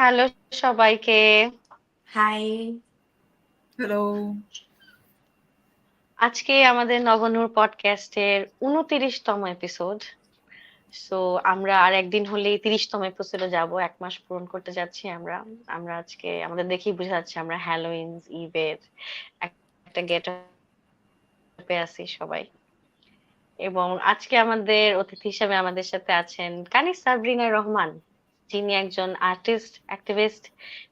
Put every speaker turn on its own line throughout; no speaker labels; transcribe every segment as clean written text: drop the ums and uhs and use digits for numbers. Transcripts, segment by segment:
Hello সবাইকে।
High.
Hello.
আজকে আমাদের নবনূর পডকাস্টের ২৯তম এপিসোড। সো আমরা আর একদিন হলেই ৩০তম এপিসোডে যাব। ১ মাস পূরণ করতে যাচ্ছি আমরা। আমরা আজকে আমাদের দেখেই বোঝা যাচ্ছে আমরা হ্যালোইন ইভের একটা গেটআপে আছি সবাই। এবং আজকে আমাদের অতিথি হিসেবে আমাদের সাথে আছেন কানিজ সাবরিনা রহমান, যিনি একজন আর্টিস্ট, অ্যাক্টিভিস্ট,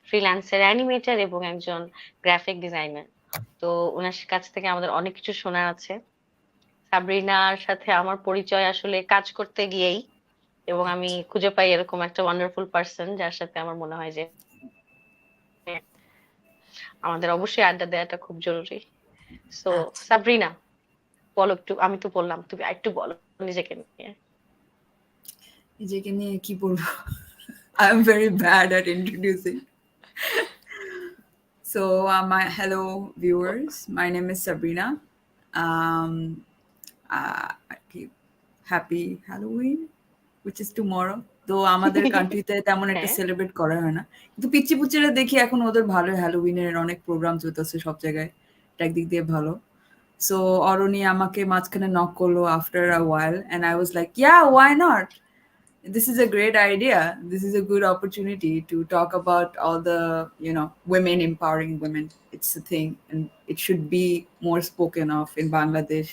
ফ্রিল্যান্সার, অ্যানিমেটর এবং একজন গ্রাফিক ডিজাইনার। তো ওনার কাছ থেকে আমাদের অনেক কিছু শোনার আছে। সাবরিনার সাথে আমার পরিচয় আসলে কাজ করতে গিয়েই, এবং আমি খুঁজে পাই এরকম একটা ওয়ান্ডারফুল পার্সন যার সাথে আমার মনে হয় যে আমাদের অবশ্যই আড্ডা দেওয়াটা খুব জরুরি। সো
আচ্ছা।
সাবরিনা, বলো একটু। আমি তো বললাম, তুমি একটু বলো নিজেকে নিয়ে।
নিজেকে নিয়ে কি বলবো? I am very bad at introducing. So, hello viewers. My name is Sabrina. Um, happy Halloween, which is tomorrow. তো আমাদের কান্ট্রিতে তেমন একটা
হ্যাঁ,
সেলিব্রেট করা হয় না, কিন্তু পিচ্চি পুচ্চিরা দেখি এখন ওদের ভালো হ্যালোউইনের অনেক প্রোগ্রাম চলতেছে সব জায়গায়। এটা একদিক দিয়ে ভালো। সো অরণি আমাকে মাঝখানে নক করলো after a while and I was like yeah why not, this is a great idea, this is a good opportunity to talk about all the women, empowering women. It's a thing and it should be more spoken of in Bangladesh,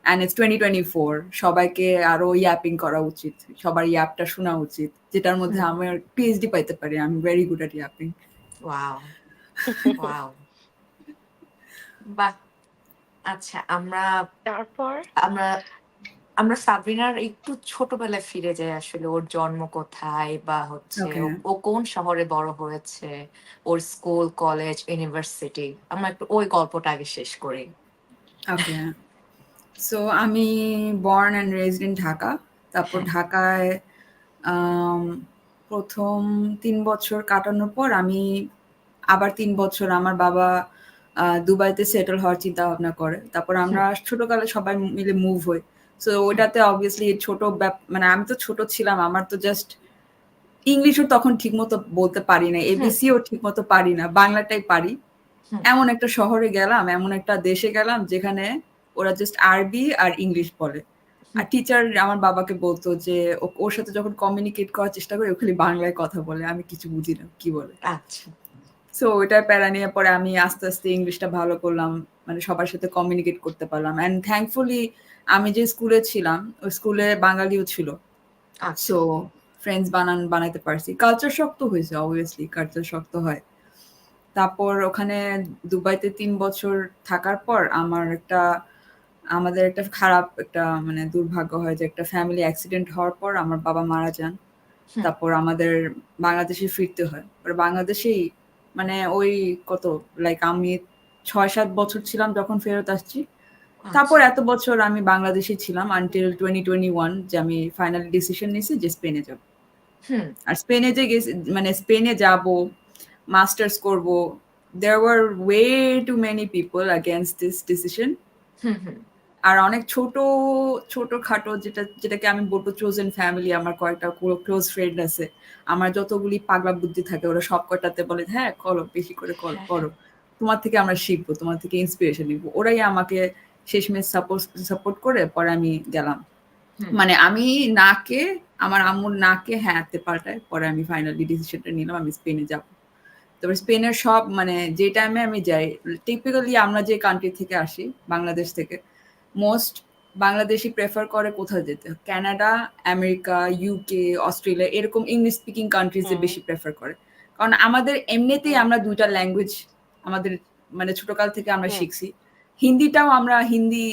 and it's 2024. সবাইকে আরো yapping করা উচিত, সবার ইয়াপটা শোনা উচিত, যেটার মধ্যে আমার পিএইচডি পাইতে পারি। I am very good at yapping.
Wow wow বাহ। আচ্ছা, আমরা
তারপর
আমরা আমরা সাবরিনার একটু ছোটবেলায় ফিরে যাই। আসলে ওর জন্ম কোথায়, বা হচ্ছে
ওকে
ও কোন শহরে বড় হয়েছে, ওর স্কুল, কলেজ, ইউনিভার্সিটি। আমরা একটু ওই গল্পটা আগে শেষ করি।
ওকে সো আমি born and raised in Dhaka. তারপর ঢাকায় প্রথম ৩ বছর কাটানোর পর আমি আবার ৩ বছর আমার বাবা দুবাইতে সেটেল হওয়ার চিন্তা ভাবনা করে। তারপর আমরা ছোটকালে সবাই মিলে মুভ হই। সো ওইটাতে অবভিয়াসলি ছোট মানে আমি তো ছোট ছিলাম, আমার তো জাস্ট ইংলিশও তখন ঠিকমতো বলতে পারি না, এবিসিও ঠিকমতো পারি না, বাংলাটাই পারি। এমন একটা শহরে গেলাম, এমন একটা দেশে গেলাম যেখানে ওরা জাস্ট আরবি আর ইংলিশ বলে। আর টিচার আমার বাবাকে বলতো যে ওর সাথে যখন কমিউনিকেট করার চেষ্টা করি ও খালি বাংলায় কথা বলে, আমি কিছু বুঝি না কি বলে।
আচ্ছা।
সো ওইটার প্যারা নিয়ে পরে আমি আস্তে আস্তে ইংলিশটা ভালো করলাম, মানে সবার সাথে কমিউনিকেট করতে পারলাম। অ্যান্ড থ্যাঙ্কফুলি আমি যে স্কুলে ছিলাম ওই স্কুলে বাঙালিও ছিল। সো ফ্রেন্ডস বানাইতে পারছি। কালচার শক্ত হয়েছে, অবভিয়াসলি কালচার শক্ত হয়। তারপর ওখানে দুবাইতে ৩ বছর থাকার পর আমাদের একটা খারাপ একটা মানে দুর্ভাগ্য হয় যে একটা ফ্যামিলি অ্যাক্সিডেন্ট হওয়ার পর আমার বাবা মারা যান। তারপর আমাদের বাংলাদেশে ফিরতে হয়। বাংলাদেশেই মানে ওই কত লাইক আমি ৬-৭ বছর ছিলাম যখন ফেরত আসছি। তারপর এত বছর আমি বাংলাদেশে ছিলাম আনটিল 2021 যে আমি ফাইনালি ডিসিশন নিয়েছি যে স্পেনে যাব। আর স্পেনে যে গেছি, মানে স্পেনে যাব, মাস্টার্স করব, there were way too many people against this decision. আর অনেক ছোটখাটো যেটাকে আমি বলবো চোজেন ফ্যামিলি, আমার কয়েকটা ক্লোজ ফ্রেন্ড আছে, আমার যতগুলি পাগলা বুদ্ধি থাকে ওরা সব কটাতে বলে হ্যাঁ করো, বেশি করে করো, তোমার থেকে আমরা শিখবো, তোমার থেকে ইন্সপিরেশন নিবো। ওরাই আমাকে শেষমেশ সাপোর্ট করে পরে আমি গেলাম। মানে আমি নাকে, আমার আম্মুর নাকে হ্যাঁতে পাল্টায় পরে আমি ফাইনালি ডিসিশনটা নিলাম আমি স্পেনে যাব। তারপর স্পেনের সব মানে যে টাইমে আমি যাই, টিপিক্যালি আমরা যে কান্ট্রি থেকে আসি বাংলাদেশ থেকে, মোস্ট বাংলাদেশি প্রেফার করে কোথায় যেতে, কানাডা, আমেরিকা, ইউকে, অস্ট্রেলিয়া, এরকম ইংলিশ স্পিকিং কান্ট্রিজে বেশি প্রেফার করে। কারণ আমাদের এমনিতেই আমরা দুইটা ল্যাঙ্গুয়েজ আমাদের মানে ছোটকাল থেকে আমরা শিখছি। হিন্দিটাও আমরা হিন্দি,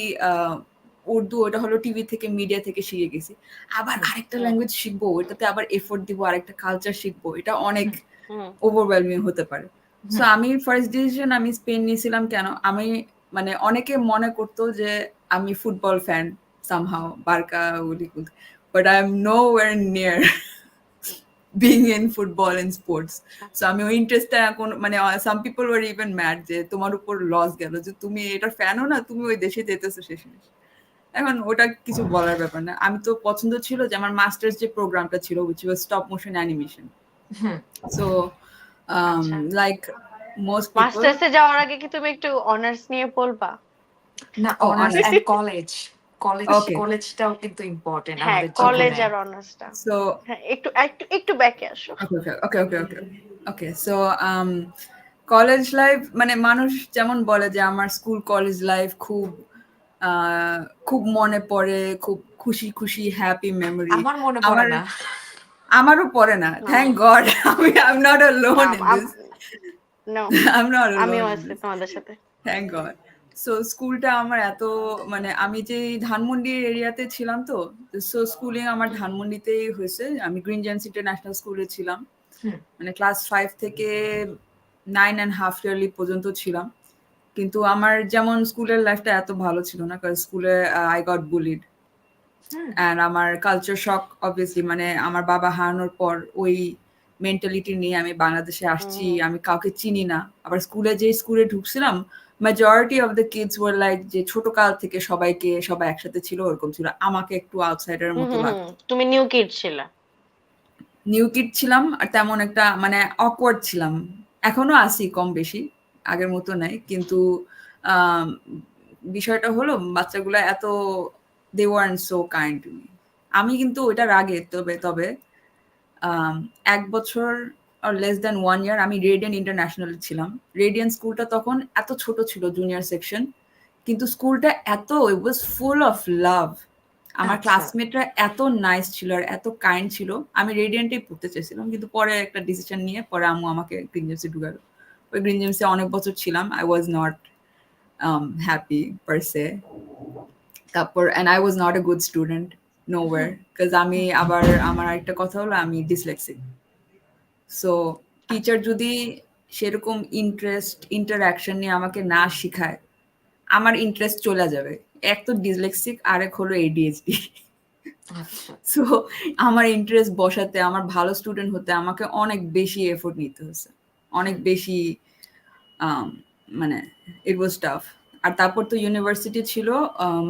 উর্দু ওটা হলো টিভি থেকে, মিডিয়া থেকে শিখে গেছি। আবার আরেকটা ল্যাঙ্গুয়েজ শিখবো, ওইটাতে আবার এফোর্ট দিব, আরেকটা কালচার শিখবো, এটা অনেক ওভারওয়েলমিং হতে পারে। সো আমি ফার্স্ট ডিসিশন আমি স্পেন নিয়েছিলাম। কেন? আমি মানে অনেকে মনে করতো যে আমি ফুটবল ফ্যান সামহাও, বার্কা উলিকুল, but I am nowhere near being in football and sports. So আমি ওই ইন্টারেস্টটা এখন মানে some people were even mad যে তোমার উপর লস গেল, যে তুমি এটার ফ্যানও না, তুমি ওই দেশে যেতেছো শেষমেশ। এখন ওটা কিছু বলার ব্যাপার না। আমি তো পছন্দ ছিল যে আমার মাস্টার্স যে প্রোগ্রামটা ছিল which was stop motion animation. So
আচ্ছা
লাইক মোস্ট পিপল।
মাস্টার্সে যাওয়ার আগে কি তুমি একটু অনার্স নিয়ে বলবা?
না,
ও
অনার্স
অনার্স,
এন্ড কলেজ।
ওকে।
কলেজটাও কিন্তু ইম্পর্টেন্ট
হ্যাঁ
আমাদের
কলেজ
জীবনে।
আর অনার্সটা।
সো
হ্যাঁ একটু একটু একটু ব্যাকে আসো।
ওকে সো কলেজ লাইফ মানে মানুষ যেমন বলে যে আমার স্কুল কলেজ লাইফ খুব মনে পড়ে, খুব খুশি খুশি হ্যাপি মেমোরি।
আমার মনে পড়ে
আমার
না।
আমারও পড়ে না, thank God. I'm not alone in this.
No
I'm not
আমিও
alone in
আছি
this.
তোমাদের সাথে।
Thank god. সো স্কুলটা আমার এত মানে আমি যে ধানমন্ডি এরিয়াতে ছিলাম, তো সো স্কুলিং আমার ধানমন্ডিতেই হয়েছে। আমি গ্রিন জেমস ইন্টারন্যাশনাল স্কুলে ছিলাম, মানে ক্লাস 5 থেকে 9.5 ইয়ারলি পর্যন্ত ছিলাম। কিন্তু আমার যেমন স্কুলের লাইফটা এত ভালো ছিল না, কারণ স্কুলে আই গট বুলিড অ্যান্ড আমার কালচার শক অবভিয়াসলি, মানে আমার বাবা হারানোর পর ওই মেন্টালিটি নিয়ে আমি বাংলাদেশে আসছি, আমি কাউকে চিনি না। আবার স্কুলে ঢুকছিলাম, majority of the kids were like যে ছোট কাল থেকে সবাই একসাথে ছিল, ওরকম ছিল। আমাকে একটু আউটসাইডারের মতো লাগতো।
তুমি নিউ কিড ছিলা?
নিউ কিড ছিলাম, আর তেমন একটা মানে অকওয়ার্ড ছিলাম। এখনো আছি কম বেশি, আগের মতো নাই। কিন্তু বিষয়টা হলো বাচ্চাগুলো এত দে ওয়ারন্ট সো কাইন্ড টু মি। আমি কিন্তু ওইটার আগে তবে 1 বছর or less than 1 year আমি রেডিয়ান ইন্টারন্যাশনাল ছিলাম। রেডিয়ান স্কুলটা তখন এত ছোট ছিল, জুনিয়র সেকশন, কিন্তু স্কুলটা এত ইট ওয়াজ ফুল অফ লাভ। আমার ক্লাসমেটরা এত নাইস ছিল আর এত কাইন্ড ছিল। আমি রেডিয়েন্টেই পড়তে চাইছিলাম, কিন্তু পরে একটা ডিসিশন নিয়ে পরে আম্মু আমাকে গ্রিন জেমসে ঢুকালো। ওই গ্রিন জেমসে অনেক বছর ছিলাম। আই ওয়াজ নট হ্যাপি পার সে। তারপর and I was not a good student nowhere, because আমি আবার আমার একটা কথা হলো আমি ডিসলেক্সিক। সো টিচার যদি সেরকম ইন্টারাকশন নিয়ে আমাকে না শিখায়, আমার ইন্টারেস্ট চলে যাবে। এক তো ডিসলেক্সিক, আরেক হলো ADHD। সো আমার ইন্টারেস্ট বসাতে, আমার ভালো স্টুডেন্ট হতে আমাকে অনেক বেশি এফোর্ট নিতে হচ্ছে, অনেক বেশি মানে ইট ওয়াজ টাফ। আর তারপর তো ইউনিভার্সিটি ছিল,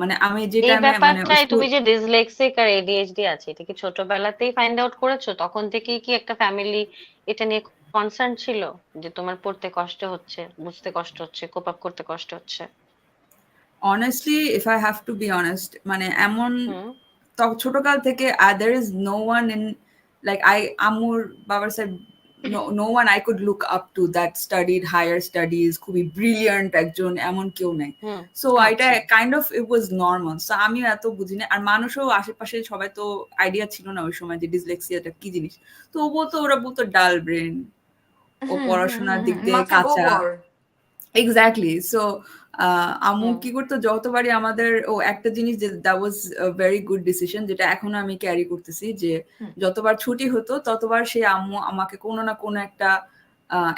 মানে আমি যে
এই
টাইমে মানে
ব্যাপারটাই তুমি যে ডিসলেক্সিক আর এডিএইচডি আছে, এটা কি ছোটবেলাতেই ফাইন্ড আউট করেছো? তখন থেকেই কি একটা ফ্যামিলি এটা নিয়ে কনসার্ন ছিল যে তোমার পড়তে কষ্ট হচ্ছে, বুঝতে কষ্ট হচ্ছে, কোপ আপ করতে কষ্ট হচ্ছে?
honestly if I have to be honest, মানে এমন
হুম
ছোটকাল থেকে there is no one in like আম্মুর বাবার side, no one I could look up to that studied higher studies, খুবই ব্রিলিয়ান্ট একজন, এমন কেউ নাই।
হুম
সো এটা kind of it was normal. So আমিও এত বুঝি না, আর মানুষও আশেপাশে সবাই তো আইডিয়া ছিল না ওই সময় যে ডিসলেক্সিয়াটা কি জিনিস। তো ওরা বলতো ডাল ব্রেন, ও পড়াশোনার দিক দিয়ে কাঁচা। এক্স্যাক্টলি। সো আম্মু কি করতো, যতবারই আমাদের একটা জিনিস যে that was very good decision, যেটা এখনো আমি ক্যারি করতেছি, যে যতবার ছুটি হতো ততবার সে আম্মু আমাকে কোনো না কোনো একটা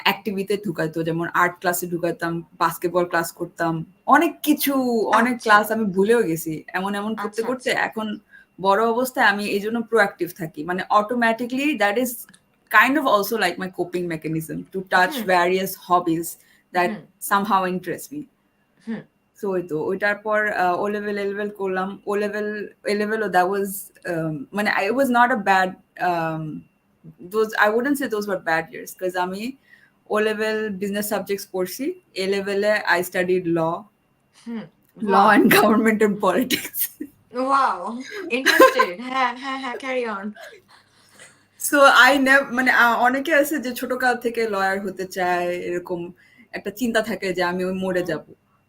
অ্যাক্টিভিটিতে ঢুকাইতো। যেমন আর্ট ক্লাসে ঢুকাইতাম, বাস্কেটবল ক্লাস করতাম, অনেক কিছু, অনেক ক্লাস আমি ভুলেও গেছি। এমন করতে করতে এখন বড় অবস্থায় আমি এই জন্য প্রোঅ্যাক্টিভ থাকি, মানে automatically that is kind of also like my coping mechanism to touch various hobbies that somehow interest me. So ওইটার পর ও লেভেল করলাম। ও লেভেল that was মানে it was not a bad those I wouldn't say those were bad years, because আমি ও level business subjects পড়ছি। এ লেভেলে I studied law and government and politics.
Wow, interesting. Carry on.
So মানে অনেকে আছে যে ছোটকাল থেকে লয়ার হতে চায়, এরকম একটা চিন্তা থাকে যে আমি ওই মোড়ে যাব,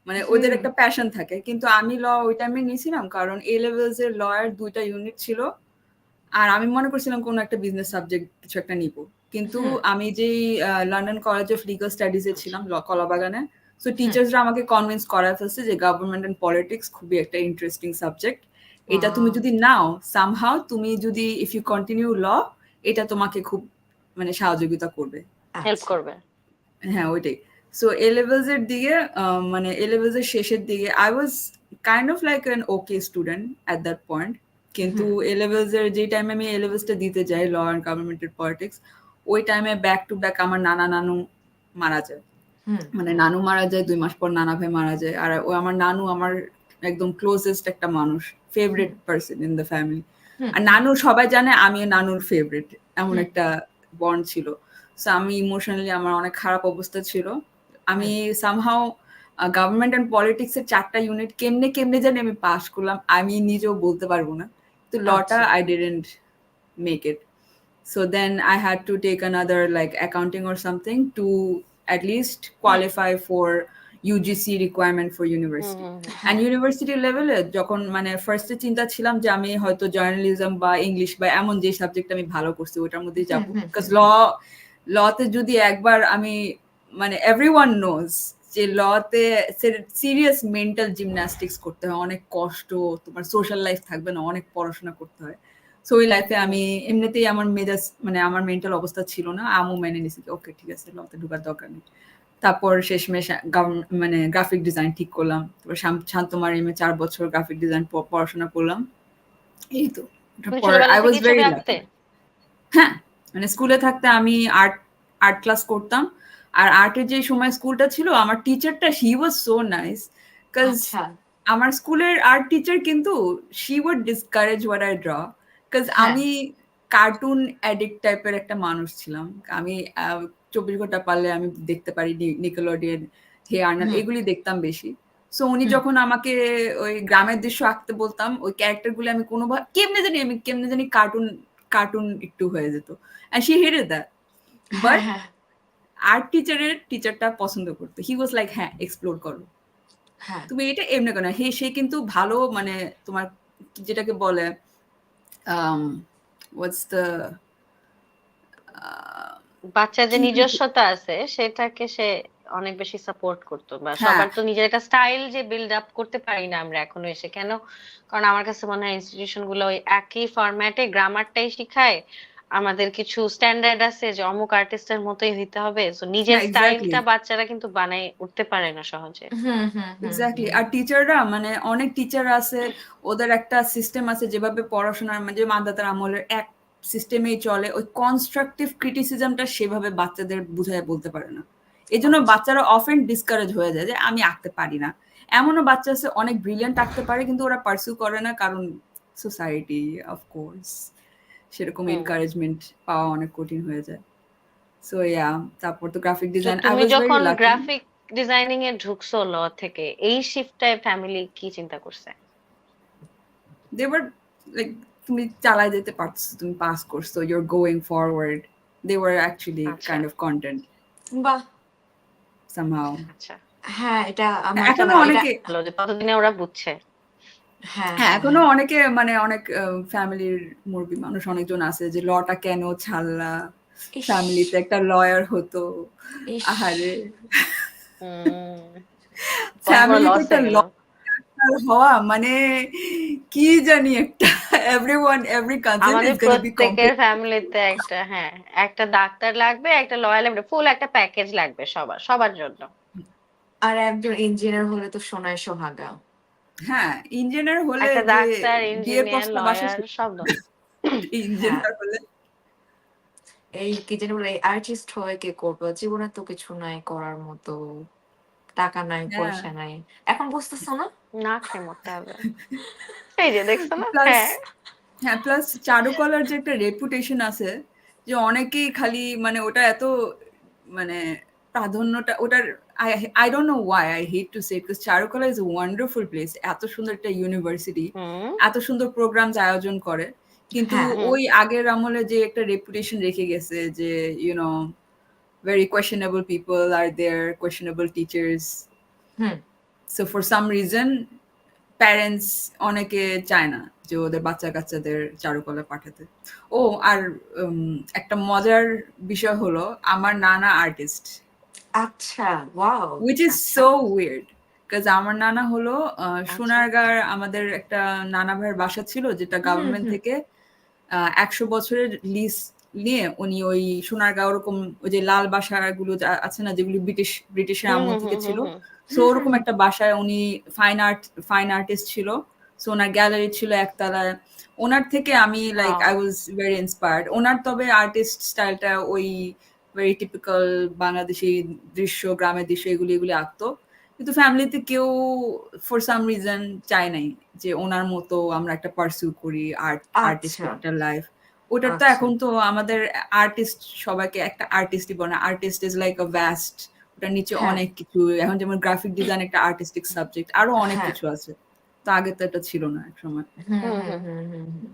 মানে ওদের একটা প্যাশন থাকে। কিন্তু আমি ওই টাইমে নিয়েছিলাম কারণ এ লেভেলস এর লয়ার 2টা ইউনিট ছিল, আর আমি মনে করছিলাম কোনো একটা বিজনেস সাবজেক্ট কিছু একটা নিব। কিন্তু আমি যেই London College of Legal Studies এ ছিলাম, কলাবাগানে, সো টিচার্সরা আমাকে কনভিন্স করায় ফেলছে যে গভর্নমেন্ট এন্ড পলিটিক্স খুবই একটা ইন্টারেস্টিং সাবজেক্ট। এটা তুমি যদি নাও, সামহাউ তুমি যদি ইফ ইউ কন্টিনিউ ল, এটা তোমাকে খুব মানে সহযোগিতা করবে,
হেল্প করবে।
হ্যাঁ ওইটাই। সো এ লেভেলস এর দিকে মানে এ লেভেলস এর শেষের দিকে I was kind of like an okay student at that point. কিন্তু এ লেভেলস এর যে টাইমে আমি এ লেভেলসটা দিতে যাই, ল অ্যান্ড গভর্নমেন্টের পলিটিক্স, ওই টাইমে ব্যাক টু ব্যাক আমার নানু মারা যায়। মানে নানু মারা যায়, 2 মাস পর নানা ভাই মারা যায়। আর আমার নানু আমার একদম ক্লোজেস্ট একটা মানুষ, favourite person in the family. আর নানু সবাই জানে আমি নানুর ফেভারিট, এমন একটা বন্ড ছিল। সো আমি ইমোশনালি আমার অনেক খারাপ অবস্থা ছিল। আমি সামহাউ গভর্নমেন্ট অ্যান্ড পলিটিক্স এর 4টা ইউনিট কেমনে জানি আমি পাস করলাম, আমি নিজেও বলতে পারবো না। তো লটা I didn't make it. So then I had to take another like accounting or something to at least qualify for UGC requirement for university. And university level যখন মানে ফার্স্টে চিন্তা ছিলাম যে আমি হয়তো জার্নালিজম বা ইংলিশ বা এমন যে সাবজেক্ট আমি ভালো করছি ওটার মধ্যেই যাবো, বিকজ লতে যদি একবার আমি মানে এভরিওয়ান নোজ যে লতে সিরিয়াস মেন্টাল জিমন্যাস্টিক্স করতে হয়, অনেক কষ্ট, তোমার সোশ্যাল লাইফ থাকবে না, অনেক পড়াশোনা করতে হয়। সো ওই লাইফে আমি এমনিতেই আমার মেজাজ মানে আমার মেন্টাল অবস্থা ছিল না, আমও মেনে নিছি ওকে ঠিক আছে লতে ঢোকার দরকার নেই। তারপর শেষমেশ মানে গ্রাফিক ডিজাইন ঠিক করলাম। তারপর শান্তমারিমে 4 বছর গ্রাফিক ডিজাইন পড়াশোনা করলাম। এই তো আই ওয়াজ ভেরি লাকি। হ্যাঁ, মানে স্কুলে থাকতে আমি আর্ট ক্লাস করতাম। আর আর্টের যে সময় স্কুলটা ছিল আমার টিচারটা he was so nice, because আমার স্কুলের আর্ট টিচার কিন্তু she would discourage what I draw, because আমি কার্টুন অ্যাডিক্ট টাইপের একটা মানুষ ছিলাম। আমি 24 ঘন্টা পারলে আমি দেখতে পারি নিকেলোডিয়ান, হে আর্নল্ড, এগুলি দেখতাম বেশি। সো উনি যখন আমাকে ওই গ্রামের দৃশ্য আঁকতে বলতাম, ওই ক্যারেক্টার গুলো আমি কোনোভাবে কেমনে জানি কার্টুন একটু হয়ে যেত, and she hated that, but art টিচারটা পছন্দ করতো। হি ওয়াজ লাইক হ্যাঁ এক্সপ্লোর করো, তুমি এটা এমনি কেন। সে কিন্তু ভালো মানে তোমার যেটাকে বলে what's the
বাচ্চার যে নিজস্বতা আছে সেটাকে সে অনেক বেশি সাপোর্ট করতো। বা সবার তো নিজের একটা স্টাইল যে বিল্ড আপ করতে পারি না আমরা এখনো এসে, কেন? কারণ আমার কাছে মনে হয় ইনস্টিটিউশন গুলো ওই একই ফরম্যাটে গ্রামারটাই শিখায়। আমাদের কিছু স্ট্যান্ডার্ড আছে যে অমুক আর্টিস্টের মতোই হইতে হবে, সো নিজের স্টাইলটা বাচ্চারা কিন্তু বানাই উঠতে পারে না সহজে।
এক্স্যাক্টলি। আর টিচাররা মানে অনেক টিচার আছে ওদের একটা সিস্টেম আছে যেভাবে পড়াশোনার মানে মাদাতার আমলের এক সিস্টেমেই চলে, ওই কনস্ট্রাকটিভ ক্রিটিসিজমটা সেভাবে বাচ্চাদের বুঝায় বলতে পারে না। এই জন্য বাচ্চারা অফেন ডিসকারেজ হয়ে যায় যে আমি আঁকতে পারি না। এমনও বাচ্চা আছে অনেক ব্রিলিয়েন্ট আঁকতে পারে কিন্তু ওরা পারসিউ করে না, কারণ সোসাইটি অফকোর্স সেরকম এনকারেজমেন্ট পাওয়া অনেক কঠিন হয়ে যায়। সো ইয়া, তারপর তো গ্রাফিক ডিজাইন।
তুমি যখন গ্রাফিক ডিজাইনিং এ ঢুকছো ল থেকে, এই শিফটটায় ফ্যামিলি কি চিন্তা করছে?
they were like তুমি চালাই যেতে পারছো, তুমি পাস করছো, you're going forward, they were actually kind of content
বাহ
somehow।
আচ্ছা,
হ্যাঁ এটা আমার
এখনো অনেকে
ভালো যে ততদিনে ওরা বুঝছে।
হ্যাঁ এখনো অনেকে মানে অনেক ফ্যামিলির মুরব্বী মানুষ অনেকজন আছে যে লটা কেন ছাড়লা, ফ্যামিলিতে একটা লয়ার হতো, আহারে ফ্যামিলিতে একটা লয়ার হওয়া মানে কি জানি একটা every cousin
আমাদের
is going to be
প্রত্যেকের ফ্যামিলিতে একটা একটা ডাক্তার লাগবে, একটা লয়ার লাগবে, ফুল একটা প্যাকেজ লাগবে সবার জন্য।
আর একজন ইঞ্জিনিয়ার হলে তো সোনায় সোহাগা।
হ্যাঁ, ইঞ্জিনিয়ার হলে
একটা
যে
ডাক্তার,
বিয়ের
ইঞ্জিনিয়ার,
প্রস্তাব আসে
লয়ার সব
ইঞ্জিনিয়ার হলে
এই কি জানি বলে আর্টিস্ট হয়ে কে করবে, জীবনে তো কিছু নাই করার মতো, টাকা নাই পয়সা নাই, এখন বুঝতেছো না?
না খেয়ে মরতে হবে। এই যে দেখছো না?
হ্যাঁ, প্লাস চারুকলার যে একটা রেপুটেশন আছে যে অনেকেই খালি মানে ওটা এত মানে প্রাধান্যটা ওটার I don't know why I hate to say it, because চারুকলা is a wonderful place, এত সুন্দর একটা ইউনিভার্সিটি, এত সুন্দর প্রোগ্রামস আয়োজন করে, কিন্তু ওই আগের আমলে যে একটা রেপুটেশন রেখে গেছে যে you know very questionable people are there, questionable teachers, so for some reason parents অনেকে চায় না যে ওদের বাচ্চা কাচ্চাদের চারুকলা পাঠাতে। ও আর একটা মজার বিষয় হলো আমার নানা আর্টিস্ট।
আচ্ছা, wow,
which is so weird, because আমার নানা হলো সোনারগাঁর আমাদের একটা নানা ভাইয়ের বাসা ছিল যেটা গভর্নমেন্ট থেকে 100 বছরের লিজ নিয়ে উনি ওই সোনারগাঁও ওরকম ওই যে লাল বাসাগুলো আছে না যেগুলি ব্রিটিশের আমল থেকে ছিল, সো ওরকম একটা বাসায় উনি ফাইন আর্টিস্ট ছিল। সো ওনার গ্যালারি ছিল একতলায়। ওনার থেকে আমি like I was very inspired. ওনার তবে আর্টিস্ট স্টাইলটা ওই ভেরি টিপিক্যাল বাংলাদেশি দৃশ্য, গ্রামের দৃশ্য এগুলি আঁকতো, কিন্তু ফ্যামিলিতে কেউ ফর সাম রিজন চায় নাই যে ওনার মতো আমরা একটা পারসিউ করি আর্টিস্ট একটা লাইফ। ওটার তো
আচ্ছা
এখন তো আমাদের আর্টিস্ট সবাইকে একটা আর্টিস্টই বলে না, artist is like a vast, ওটার নিচে
হ্যাঁ
অনেক কিছু, এখন যেমন গ্রাফিক ডিজাইন একটা আর্টিস্টিক সাবজেক্ট, আরো অনেক
হ্যাঁ
কিছু আছে, তো আগে তো এটা ছিল না এক সময়।
হুম
hmm
hmm
hmm
hmm hmm হুম।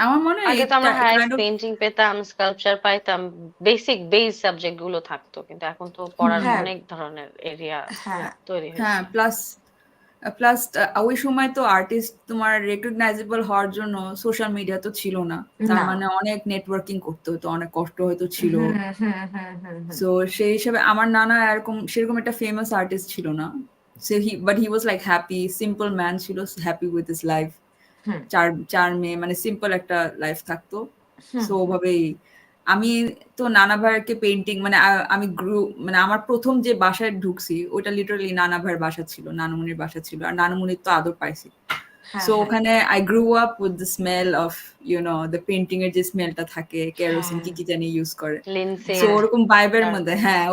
আমার মনে হয়
আগে তো আমরা হায়েস্ট
কাইন্ড অফ
পেইন্টিং পেতাম, স্কাল্পচার পাইতাম, বেস সাবজেক্ট গুলো থাকতো, কিন্তু এখন তো পড়ার
হ্যাঁ
অনেক ধরনের এরিয়া
হ্যাঁ
তৈরি
হ্যাঁ,
হয়েছে।
প্লাস প্লাস ওই সময় তো আর্টিস্ট তোমার রেকগনাইজেবল হওয়ার জন্য সোশ্যাল মিডিয়া তো ছিল না, তার
না
মানে অনেক নেটওয়ার্কিং করতে হতো, অনেক কষ্ট হয়তো ছিল।
হুম হুম হুম হুম হুম
সো সেই হিসাবে আমার নানা এরকম সেরকম একটা ফেমাস আর্টিস্ট ছিল না, সে but he was like happy, simple man ছিল, হ্যাপি উইথ হিজ লাইফ।
হুম
চার মেয়ে, মানে সিম্পল একটা লাইফ থাকতো।
হুম
সো ওভাবেই আমি তো নানা ভাইকে পেইন্টিং, মানে আমি মানে আমার প্রথম যে বাসায় ঢুকছি ওটা লিটারালি নানা ভাইয়ের বাসা ছিল, নানুমনির বাসা ছিল, আর নানুমনির তো আদর পাইছি।
হ্যাঁ
সো
হ্যাঁ
ওখানে I grew up with the smell of the painting এর যে স্মেলটা থাকে, কেরোসিন
হ্যাঁ
কি কি জানি ইউজ করে। সো
লিন্সের,
হ্যাঁ
ওরকম ভাইবের মধ্যে,
তারপর
হ্যাঁ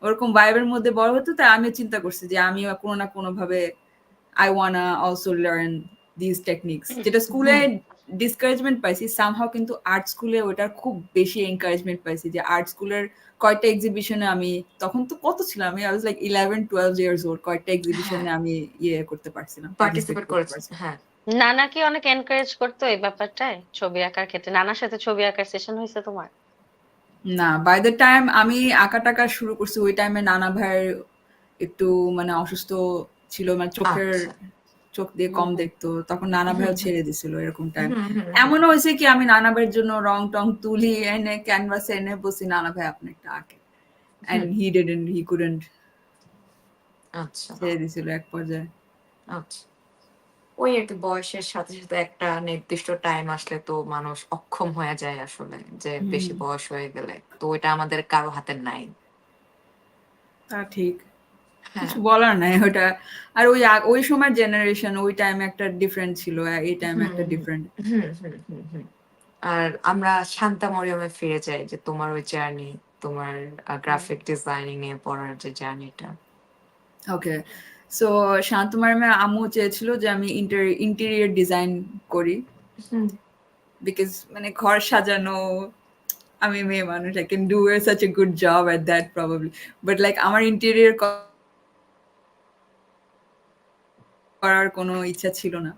ওরকম ভাইবের মধ্যে বড় হতো, তাই আমিও চিন্তা করছি যে আমিও কোনো না কোনো ভাবে I wanna also learn these techniques. যেটা স্কুলে
হুম
ডিসকারেজমেন্ট পাইছি সামহাও, কিন্তু আর্ট স্কুলে ওটার খুব বেশি এনকারেজমেন্ট পাইছি, যে আর্ট স্কুলের কয়েকটা এক্সিবিশনে আমি তখন তো কত ছিলাম, আমি I was like 11-12 years old, কয়েকটা
হ্যাঁ
এক্সিবিশনে আমি করতে পারছিলাম, পার্টিসিপেট
পার্টিসিপেট
করতে
করেছেন
পারছিলাম।
হ্যাঁ
নানা কি অনেক এনকারেজ করতো এই ব্যাপারটায়, ছবি আঁকার ক্ষেত্রে? নানার সাথে ছবি আঁকার সেশন হয়েছে তোমার?
না, বাই দ্য টাইম আমি আঁকা টাকা শুরু করছি ওই টাইমে নানা ভাইয়ের একটু মানে অসুস্থ ছিল, মানে
আচ্ছা
চোখ দিয়ে
হুম
কম
হুম
দেখতো, তখন নানা
হুম
ভাইও
হুম
ছেড়ে দিছিল এরকম টাইম।
হুম হুম হুম
এমনও হয়েছে কি আমি নানা ভাইয়ের জন্য রং টং তুলি এনে ক্যানভাসে এনে বসি, নানা ভাই আপনি একটা আঁকে, and
হুম
he couldn't,
আচ্ছা
ছেড়ে দিছিল এক পর্যায়ে।
আচ্ছা ওই আর কি বয়সের সাথে সাথে একটা নির্দিষ্ট টাইম আসলে তো মানুষ অক্ষম হয়ে যায় আসলে, যে
হুম,
বেশি বয়স হয়ে গেলে তো এটা আমাদের কারো হাতে নাই।
তা ঠিক,
হ্যাঁ
কিছু বলার নাই ওটা। আর ওই সময় জেনারেশন, ওই টাইমে একটা ডিফারেন্ট ছিল, এই টাইমে
হুম
একটা
হুম
ডিফারেন্ট।
হুম হুম হুম হুম। আর আমরা শান্তা মরিয়মে ফিরে যাই, যে তোমার ওই জার্নি, তোমার
হুম।
গ্রাফিক ডিজাইনিং নিয়ে পড়ার যে জার্নিটা।
ওকে, সো শান্ত ম্যাডামে আম্মু চেয়েছিল যে আমি ইন্টেরিয়র ডিজাইন করি,
হুম
বিকজ মানে ঘর সাজানো, আমি মেয়ে মানুষ, I can do such a good job at that probably, but like আমার ইন্টেরিয়র করার কোনো ইচ্ছা ছিল না,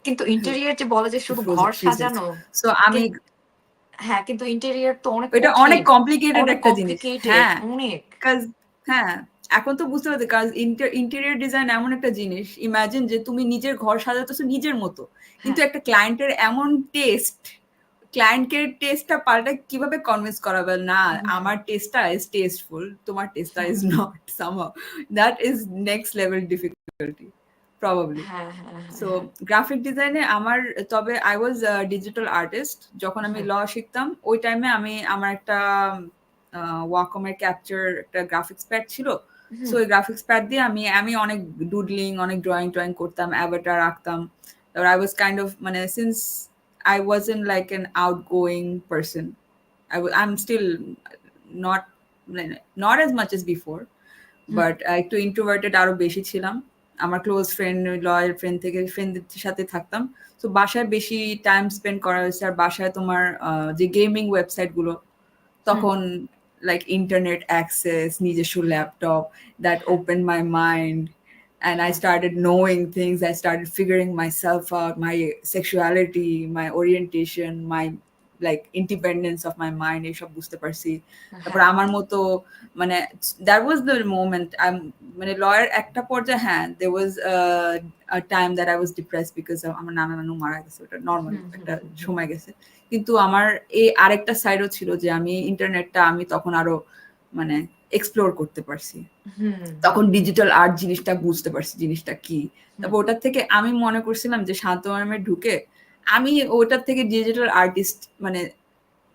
কিন্তু ইন্টেরিয়র যে বলে যে
একটু
শুধু ঘর
ফ্রি সেক্স।
সাজানো,
সো আমি
কিন- হ্যাঁ কিন্তু ইন্টেরিয়র তো অনেক
এটা অনেক
কঠিন,
কমপ্লিকেটেড
অনেক
একটা জিনিস,
কমপ্লিকেটেড
হ্যাঁ,
অনেক।
কাজ, হ্যাঁ, এখন তো বুঝতে পারছি, কাজ ইন্টেরিয়র ডিজাইন এমন একটা জিনিস, ইমাজিন যে তুমি নিজের ঘর সাজাতেছো নিজের মতো, কিন্তু
হ্যাঁ
একটা ক্লায়েন্টের এমন টেস্ট, ক্লায়েন্টকে টেস্টটা পাল্টা কিভাবে কনভিন্স করাবে, না
হুম,
আমার টেস্টটা ইজ টেস্টফুল, তোমার টেস্টটা
হ্যাঁ
is not, somehow that is next level difficulty probably.
হ্যাঁ হ্যাঁ
সো
হ্যাঁ
গ্রাফিক ডিজাইনে আমার, তবে আই ওয়াজ ডিজিটাল আর্টিস্ট যখন আমি
হ্যাঁ
ল শিখতাম, ওই টাইমে আমি আমার একটা ওয়াকমের ক্যাপচার একটা গ্রাফিক্স প্যাড ছিল। সো
হুম
ওই গ্রাফিক্স প্যাড দিয়ে আমি আমি অনেক ডুডলিং, অনেক ড্রয়িং করতাম, অ্যাভাটার আঁকতাম। তারপর আই ওয়াজ কাইন্ড অফ, মানে since I wasn't like an outgoing person. I'm still not not as much as before,
hmm
but একটু ইন্ট্রোভার্টেড আরো বেশি ছিলাম। আমার ক্লোজ ফ্রেন্ড, লয়াল ফ্রেন্ড থেকে ফ্রেন্ডদের সাথে থাকতাম। তো বাসায় বেশি টাইম স্পেন্ড করা হয়েছে, আর বাসায় তোমার যে গেমিং ওয়েবসাইট গুলো,
হুম
তখন লাইক ইন্টারনেট অ্যাক্সেস, নিজস্ব ল্যাপটপ, দ্যাট
হ্যাঁ
open my mind, and I
হ্যাঁ
started knowing things. I started figuring myself out, my sexuality, my orientation, my like independence of my mind, এইসব বুঝতে পারছি। তারপর
হ্যাঁ
আমার মতো, মানে that was the moment মানে লয়ার একটা পর্যায়ে, হ্যাঁ, there was a time that I was depressed because আমার নানা নানু মারা গেছে, ওটা নর্মাল
হুম হুম
একটা
হুম হুম
সময় গেছে। কিন্তু আমার এই আরেকটা সাইডও ছিল, যে আমি ইন্টারনেটটা আমি তখন আরো মানে এক্সপ্লোর করতে পারছি,
হুম হুম
তখন ডিজিটাল আর্ট জিনিসটা বুঝতে পারছি জিনিসটা কি।
হুম
তারপর ওটার থেকে আমি মনে করছিলাম যে শান্ত ম্যাডামে ঢুকে আমি ওটার থেকে ডিজিটাল আর্টিস্ট, মানে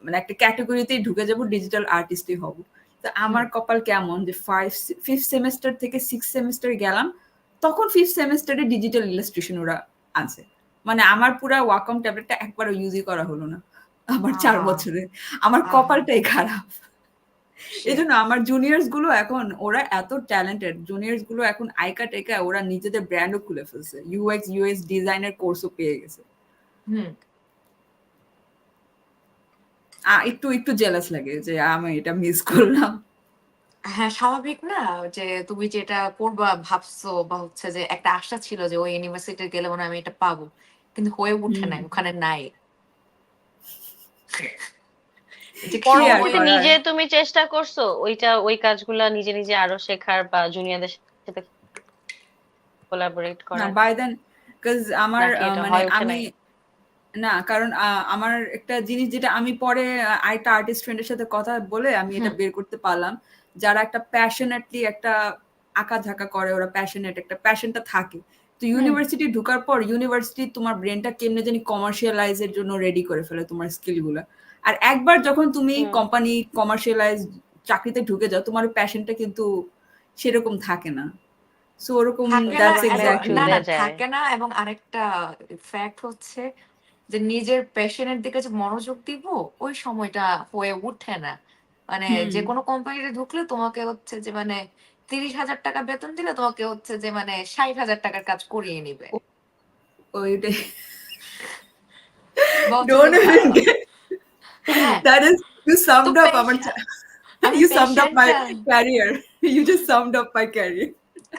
মানে একটা ক্যাটাগরিতেই ঢুকে যাব, ডিজিটাল আর্টিস্টই হব। তো
হুম
আমার কপাল কেমন যে ফিফথ সেমেস্টার থেকে সিক্স সেমেস্টারে গেলাম, তখন ফিফথ সেমেস্টারে ডিজিটাল ইলাস্ট্রেশন ওরা আছে, মানে আমার পুরা ওয়াকম ট্যাবলেটটা একবারও ইউজই করা হলো না আমার 4
আহা
বছরে। আমার
আহা
কপালটাই খারাপ। এই
শিট
জন্য আমার জুনিয়র্স গুলো এখন, ওরা এত ট্যালেন্টেড, জুনিয়র্স গুলো এখন আইকা টেকা ওরা নিজেদের ব্র্যান্ডও খুলে ফেলছে, ইউএক্স ইউএস ডিজাইনের কোর্সও পেয়ে গেছে।
হুম
একটু জেলাস লাগে যে আমি এটা মিস করলাম।
হ্যাঁ, স্বাভাবিক না? যে তুমি যেটা করবা ভাবছো বা হচ্ছে যে একটা আশা ছিল যে ওই ইউনিভার্সিটি গেলে মনে হয় আমি এটা পাবো। কিন্তু হয়ে উঠে নাই, ওখানে নাই। এই যে
কি আর
পরবর্তীতে
করার?
নিজে তুমি চেষ্টা করছো ওই কাজগুলা নিজে নিজে আরো শেখার বা জুনিয়রদের সাথে কোলাবোরেট
না
করার,
বাই দেন, কজ আমার
নাকি এটা
মানে
হয়ে ওঠে
আমি
নাই?
না, কারণ আমার একটা জিনিস যেটা আমি পরে আরেকটা আর্টিস্ট ফ্রেন্ডের সাথে কথা বলে আমি এটা
হুম,
বের করতে পারলাম, যারা একটা প্যাশনেটলি একটা আঁকা ঝাঁকা করে, ওরা প্যাশনেট, একটা প্যাশনটা থাকে। তো
হুম,
ইউনিভার্সিটি ঢোকার পর ইউনিভার্সিটি তোমার ব্রেনটা কেমনে জানি কমার্শিয়ালাইজের জন্য রেডি করে ফেলে তোমার স্কিলগুলো। আর একবার যখন তুমি
হুম।
কোম্পানি কমার্শিয়ালাইজ চাকরিতে ঢুকে যাও, তোমার প্যাশনটা কিন্তু সেরকম থাকে না। সো ওরকম,
থাকে না
দ্যাটস
এবং
কনফ্লিক্ট
এক্স্যাক্টলি।
না,
চলে
না
যায়।
থাকে না এবং আরেকটা ফ্যাক্ট হচ্ছে যে নিজের প্যাশনের দিকে যে মনোযোগ দিব ওই সময়টা হয়ে উঠে না। মানে
হুম।
যেকোনো কোম্পানিতে ঢুকলে তোমাকে হচ্ছে যে মানে ৩০,০০০ টাকা বেতন দিলে তোমাকে হচ্ছে যে মানে ৬০,০০০ টাকার কাজ করিয়ে নিবে।
ওইটাই।
বা হচ্ছে যে
Don't even get.
হ্যাঁ,
That is, you
তো
summed up our,
আমি
you summed up my
প্যাশনটা
career. You just summed up my career.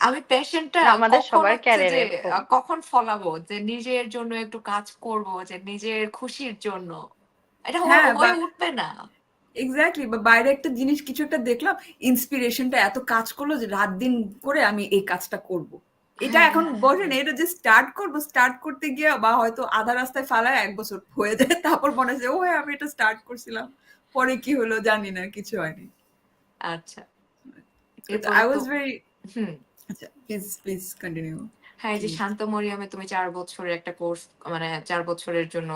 আমি প্যাশনটা
না, আমাদের
কখন
সবার
হচ্ছে
ক্যারিয়ার
যে
এরকম।
কখন ফলাবো যে নিজের জন্য একটু কাজ করব যে নিজের খুশির জন্য। এটা
হ্যাঁ, বা
হয়ে উঠবে না।
এক্স্যাক্টলি, বা বাইরে একটা জিনিস কিছু একটা দেখলাম, ইন্সপিরেশনটা এত কাজ করলো যে রাত দিন করে আমি এই কাজটা করব। এটা
হ্যাঁ,
এখন
হ্যাঁ,
বসে
হ্যাঁ।
না, এটা যে স্টার্ট করব, স্টার্ট করতে গিয়ে বা হয়তো আধা রাস্তায় ফালায় ১ বছর হয়ে যায়, তারপর মনে হয় যে ও হ্যাঁ, আমি এটা স্টার্ট করছিলাম, পরে কি হলো জানি না, কিছু হয়নি।
আচ্ছা।
So
এরপরে
I
তো
was very,
হুম।
আচ্ছা please continue.
হ্যাঁ, এই
কি?
যে শান্ত মরিয়মে তুমি ৪ বছরের একটা কোর্স মানে ৪ বছরের জন্য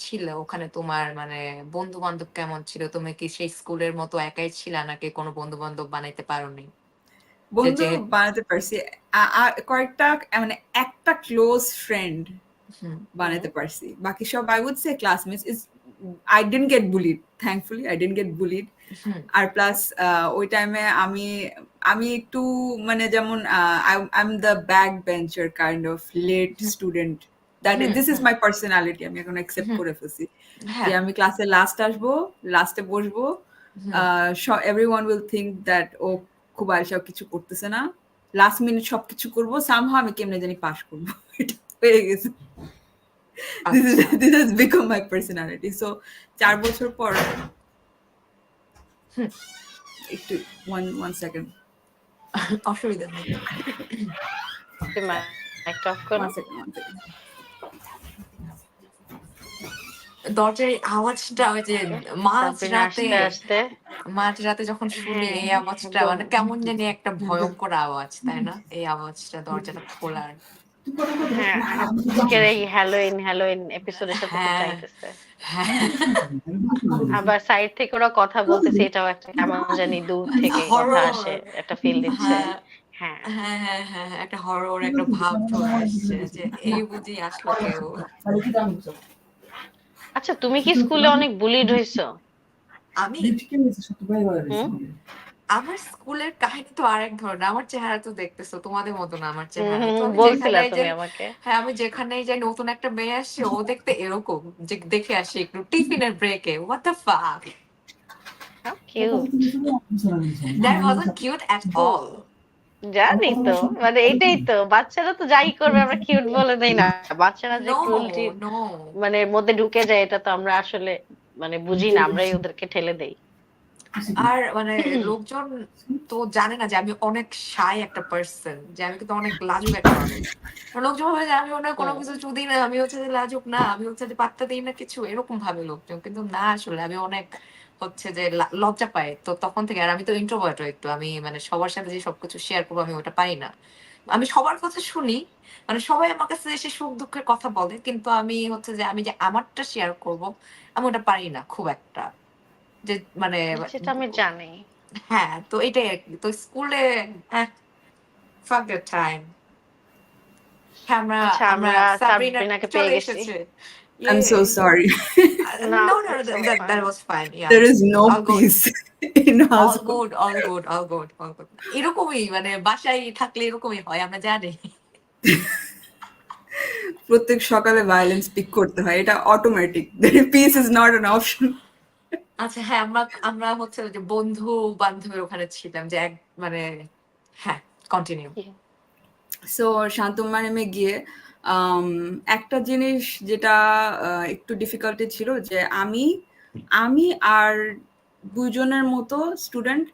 ছিলে। ওখানে তোমার মানে বন্ধু-বান্ধব কেমন ছিল? তুমি কি সেই স্কুলের মতো একাই ছিলা নাকি কোনো বন্ধু-বান্ধব বানাইতে পারোনি? যে,
বন্ধু
যে
বানাতে পারছি। কয়েকটা, মানে একটা ক্লোজ ফ্রেন্ড
হুম,
হুম।
বানাতে পারছি। বাকি সব I would say classmates is, I didn't get bullied. Thankfully I didn't get bullied.
Hmm,
আর প্লাস ওই টাইমে আমি আমি একটু মানে যেমন I'm the backbencher kind of late
hmm,
student. This is
hmm,
my personality. আমি এখন accept
হুম,
করে ফেলছি। যে
হ্যাঁ,
আমি ক্লাসে লাস্ট আসবো, লাস্টে বসবো।
হুম,
Everyone will think that ও খুব আলসা, কিছু করতেছে না। লাস্ট মিনিট সবকিছু করবো। Somehow আমি কেমনে জানি পাস করবো। এটা হয়ে গেছে।
আচ্ছা।
This has become my personality. So ৪ বছর পর
হুম,
একটু one second.
অসুবিধা নেই।
তুমি মাইকটা অফ করো।
One second, one second.
দরজার এই আওয়াজটা ওই যে
ওকে, সাবরিনা
মাঝরাতে
আসতে আসতে।
মাঝরাতে যখন শুনি
হ্যাঁ,
এই আওয়াজটা
একদম।
মানে কেমন জানি একটা ভয়ংকর আওয়াজ, তাই না? এই আওয়াজটা দরজাটা খোলার।
হ্যাঁ, আজকের এই হ্যালোইন হ্যালোইন এপিসোডের সাথে খুব
হ্যাঁ,
যাইতেছে।
হ্যাঁ।
আবার সাইড থেকে ওরা কথা বলতেছে, এটাও একটা কেমন জানি দূর থেকে কথা
হরর।
আসে, একটা ফিল দিচ্ছে।
হ্যাঁ,
হ্যাঁ।
হ্যাঁ, হ্যাঁ, হ্যাঁ, একটা হরর একটা ভাব চলে আসছে যে এই বুঝি আসলো কেউ।
আচ্ছা, তুমি কি স্কুলে অনেক বুলিড হইছো?
আমি
হুম?
আমার স্কুলের কাহিনী তো আরেক ধরনের। আমার চেহারা তো দেখতেছো তোমাদের মতো না আমার
হুম,
চেহারা।
হুম,
তো
হুম,
আমি
বলছিলা
যেখানেই
তুমি
যাই
আমাকে।
হ্যাঁ, আমি যেখানেই যাই নতুন একটা মেয়ে আসছে ও দেখতে এরকম যে দেখে আসি একটু টিফিনের ব্রেকে। What the fuck?
How cute.
That wasn't cute at all.
জানি তো, মানে এটাই তো, বাচ্চারা তো যাই করবে আমরা কিউট বলে দেই না। বাচ্চারা যে ক্রুয়েলটি
No, no.
মানে এর মধ্যে ঢুকে যায়, এটা তো আমরা আসলে মানে বুঝি না, আমরাই ওদেরকে ঠেলে দেই।
আর মানে লোকজন তো জানে না যে আমি অনেক shy একটা পারসন। যে আমি কিন্তু অনেক লাজুক একটা মানুষ। লোকজন ভাবে যে আমি মনে হয় কোনো
হুম,
কিছু চুদি না, আমি হচ্ছে যে লাজুক না, আমি হচ্ছে যে পাত্তা দেই না কিছু এরকম ভাবে লোকজন। কিন্তু না আসলে আমি অনেক হচ্ছে যে লজ্জা পাই। তো তখন থেকে আর আমি তো ইন্ট্রোভার্ট ও একটু। আমি মানে সবার সাথে যে সবকিছু শেয়ার করব আমি ওটা পারি না। আমি সবার কথা শুনি। মানে সবাই আমার কাছে এসে সুখ দুঃখের কথা বলে। কিন্তু আমি হচ্ছে যে আমি যে আমারটা শেয়ার করব আমি ওটা পারি না খুব একটা। যে মানে
সেটা আমি জানি।
হ্যাঁ, তো এটাই আরকি। তো স্কুলে এহ fuck that time. হ্যাঁ, আমরা
আচ্ছা,
আমরা
আমরা
সাবরিনা
সাবরিনাকে পেয়ে
চলে
গেছি।
এসেছে।
I'm
ইয়ে!
so sorry.
না,
No, no, no,
it's
that
fine.
was fine. Yeah.
There is no
All good.
peace in
All
household.
good, all good, all good, all good. এরকমই মানে বাসায় থাকলে এরকমই হয় আমরা জানি।
প্রত্যেক সকালে ভায়োলেন্স পিক করতে হয়, এটা automatic. Peace is not an option.
আচ্ছা হ্যাঁ, আমরা হচ্ছে যে বন্ধু বান্ধবের ওখানে ছিলাম যে মানে হ্যাঁ, কন্টিনিউ।
সো শান্ত ম্যাডামে গিয়ে একটা জিনিস যেটা একটু ডিফিকাল্টি ছিল যে আমি আর দুজনের মতো স্টুডেন্ট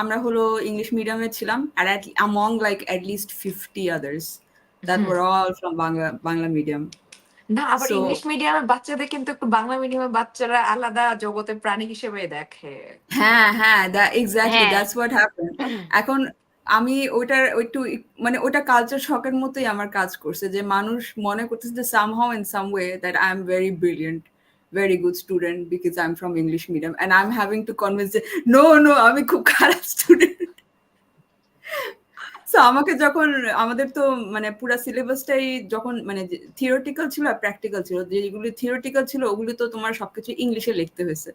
আমরা হলো ইংলিশ মিডিয়ামে ছিলাম আর among like at least 50 others that were all from Bangla medium
না আবার
সো
ইংলিশ মিডিয়ামের বাচ্চাদের কিন্তু একটু বাংলা মিডিয়ামের বাচ্চারা আলাদা জগতের প্রাণী হিসেবে দেখে।
হ্যাঁ এক্স্যাক্টলি
হ্যাঁ
দ্যাটস হোয়াট হ্যাপেন। এখন আমি ওইটার একটু মানে ওটা কালচার শকের মতোই আমার কাজ করছে যে মানুষ মনে করতেছে যে somehow in some way that I am very brilliant, very good student because I'm from English medium and I'm having to convince that no আমি খুব খারাপ স্টুডেন্ট। সো আমাকে যখন আমাদের তো মানে পুরা সিলেবাসটাই যখন মানে থিওরিটিক্যাল ছিল আর প্র্যাকটিক্যাল ছিল, যেগুলি থিওরিটিক্যাল ছিল ওগুলি তো তোমার সবকিছু ইংলিশে লিখতে হয়েছে।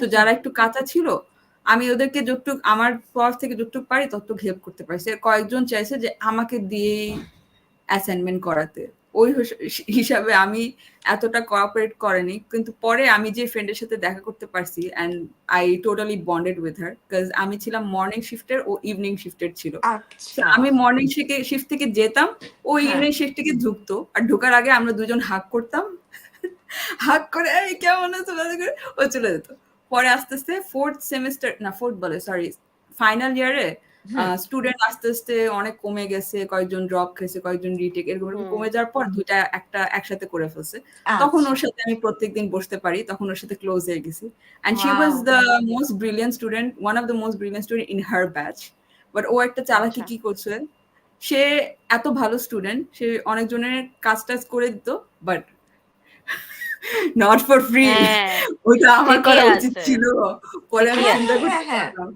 তো যারা একটু কাঁচা ছিল আমি ওদেরকে যতটুক আমার পর থেকে যতটুক পারি ততটুক হেল্প করতে পারছি। কয়েকজন চাইছে যে আমাকে দিয়েই অ্যাসাইনমেন্ট করাতে, ওই হিসাবে আমি এতটা কোঅপারেট করেনি, কিন্তু পরে আমি যে ফ্রেন্ডের সাথে দেখা করতে পারছি and I totally bonded with her because আমি ছিলাম মর্নিং শিফটের ও ইভিনিং শিফটের ছিল। তো
আচ্ছা
আমি মর্নিং শিফট থেকে যেতাম, ও
হ্যাঁ
ইভিনিং শিফট থেকে ঢুকতো, আর ঢোকার আগে আমরা দুজন হাগ করতাম, হাগ করে এই কেমন আছে করে ও চলে যেত। পরে আস্তে আস্তে ফোর্থ সেমিস্টার না ফোর্থ বলে সরি ফাইনাল ইয়ারে স্টুডেন্ট আস্তে আস্তে অনেক কমে গেছে, কয়েকজন ড্রপ খেয়েছে, কয়েকজন রিটেক, এরকম কমে যাওয়ার পর দুইটা একটা একসাথে করে ফেলছে। তখন
আচ্ছা
ওর সাথে আমি প্রত্যেকদিন বসতে পারি, তখন ওর সাথে ক্লোজ হয়ে গেছি। And she was
wow
the most brilliant student, one of the most brilliant student in her batch. But ও একটা চালাকি
আচ্ছা
কি করছে, সে এত ভালো স্টুডেন্ট, সে অনেকজনের কাজ টাজ করে দিত, বাট নট ফর ফ্রি।
হ্যাঁ
ওটা আমার
ঠিকই
করা উচিত
আছে
ছিল। পরে আমি
ঠিকই
হ্যাঁ
চিন্তা
হ্যাঁ
আছে
হ্যাঁ
করতে
হ্যাঁ
পারলাম,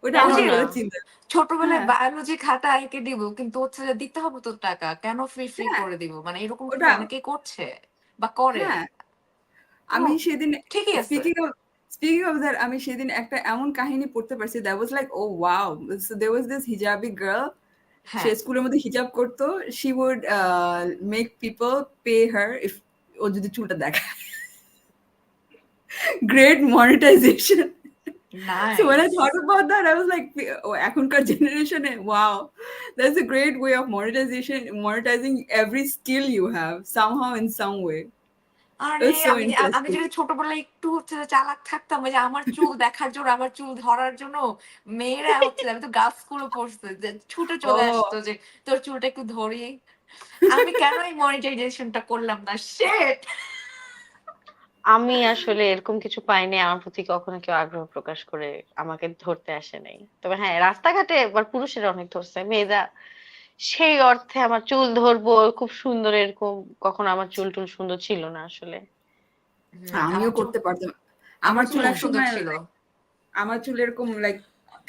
ওটা
কেন
আমার
ওই যে
না
করে চিন্তা।
ছোটবেলায়
হ্যাঁ
বায়োলজি খাতা এঁকে দিব কিন্তু হচ্ছে যে দিতে হবে তো টাকা, কেন ফ্রি ফ্রি
হ্যাঁ
করে দিব, মানে এরকম কিন্তু
ওটা
অনেকেই করছে বা করে।
হ্যাঁ
তো
আমি সেদিন
ঠিকই আছে।
স্পিকিং অফ দ্যাট আমি সেদিন একটা এমন কাহিনী পড়তে পারছি, that was like oh wow, there was this হিজাবি গার্ল, সে
হ্যাঁ
স্কুলের মধ্যে হিজাব করতো, she would make people pay her if ও যদি চুলটা দেখায়। Great monetization. So when I
nice.
thought about that, I was like, oh, এখনকার generation, wow, that's a great way of monetizing every skill you have somehow in some way.
আরে
That's so
আমি
interesting.
যদি ছোটবেলায় একটু হচ্ছে যে চালাক থাকতাম, ওই যে আমার চুল দেখার জন্য, আমার চুল ধরার জন্য মেয়েরা হচ্ছে, আমি তো গার্লস স্কুলে পড়ছি, যে ছুটে চলে আসতো
Oh,
যে তোর চুলটা একটু ধরি। আমি কেন এই মনিটাইজেশনটা করলাম না, শিট।
আমি আসলে এরকম কিছু পাইনি, আমার প্রতি কখনো কেউ আগ্রহ প্রকাশ করে আমাকে ধরতে আসে নাই। তবে হ্যাঁ রাস্তাঘাটে একবার পুরুষেরা অনেক ধরছে, মেয়েরা সেই অর্থে আমার চুল ধরবো খুব সুন্দর এরকম কখনো আমার চুল টুল সুন্দর ছিল না আসলে।
আমিও করতে পারতাম।
আমার
আমার
চুল
চুল
খুব সুন্দর
একসময়
ছিল।
আমার চুল এরকম লাইক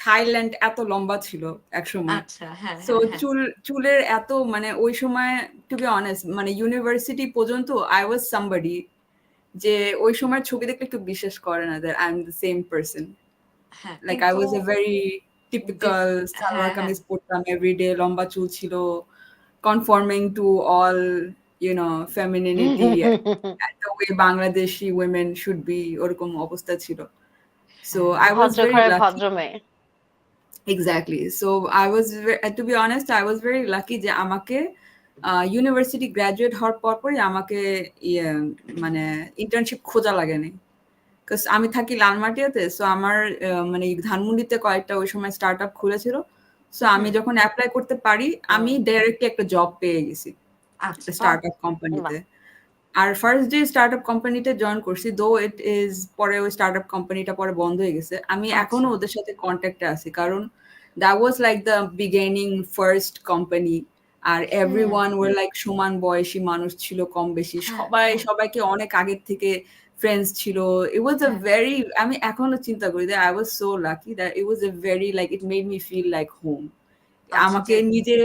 থাইল্যান্ড এত লম্বা ছিল একসময়।
আচ্ছা হ্যাঁ
সো
হ্যাঁ হ্যাঁ
চুলের এত মানে ওই সময় টু বি অনেস্ট মানে ইউনিভার্সিটি পর্যন্ত আই ওয়াজ সামবডি, যে ওই সময় ছবি দেখলে কেউ বিশ্বাস করে না that I am the same person.
হ্যাঁ
লাইক আই
কিন্তু
was a very typical salwar
হ্যাঁ হ্যাঁ
কামিজ পরতাম এভরিডে, লম্বা চুল ছিল, conforming to all femininity, the way Bangladeshi women should be, ওরকম অবস্থা ছিল। So
হ্যাঁ
I was
ভদ্র
very
ঘরের
lucky.
ভদ্র মেয়ে।
Exactly. So I was to be honest, I was very lucky যে আমাকে ইউনিভার্সিটি গ্র্যাজুয়েট হওয়ার পরই আমাকে মানে ইন্টার্নশিপ খোঁজা লাগেনি। বিকজ আমি থাকি লালমাটিয়াতে, সো আমার মানে ধানমন্ডিতে কয়েকটা ওই সময় স্টার্ট আপ খুলেছিল। সো আমি যখন অ্যাপ্লাই করতে পারি আমি ডাইরেক্টলি একটা জব পেয়ে গেছি
আচ্ছা
একটা
বাহ
স্টার্ট আপ কোম্পানিতে।
বাহ
আর ফার্স্ট যে স্টার্ট আপ কোম্পানিতে জয়েন করছি, দো ইট ইজ পরে ওই স্টার্ট আপ কোম্পানিটা পরে বন্ধ হয়ে গেছে, আমি এখনো
আচ্ছা
ওদের সাথে কন্ট্যাক্টে আছি, কারণ that was like the beginning first company. আর এভরিওয়ান ওয়ার লাইক সমান বয়সী মানুষ ছিল কম বেশি,
হ্যাঁ
সবাই
হ্যাঁ
সবাইকে অনেক আগের থেকে ফ্রেন্ডস ছিল। ইট ওয়াজ আ
হ্যাঁ
ভেরি, আমি এখনো চিন্তা করি that I was so lucky that it was a very like it made me feel like home.
আচ্ছা
আমাকে
যে
নিজে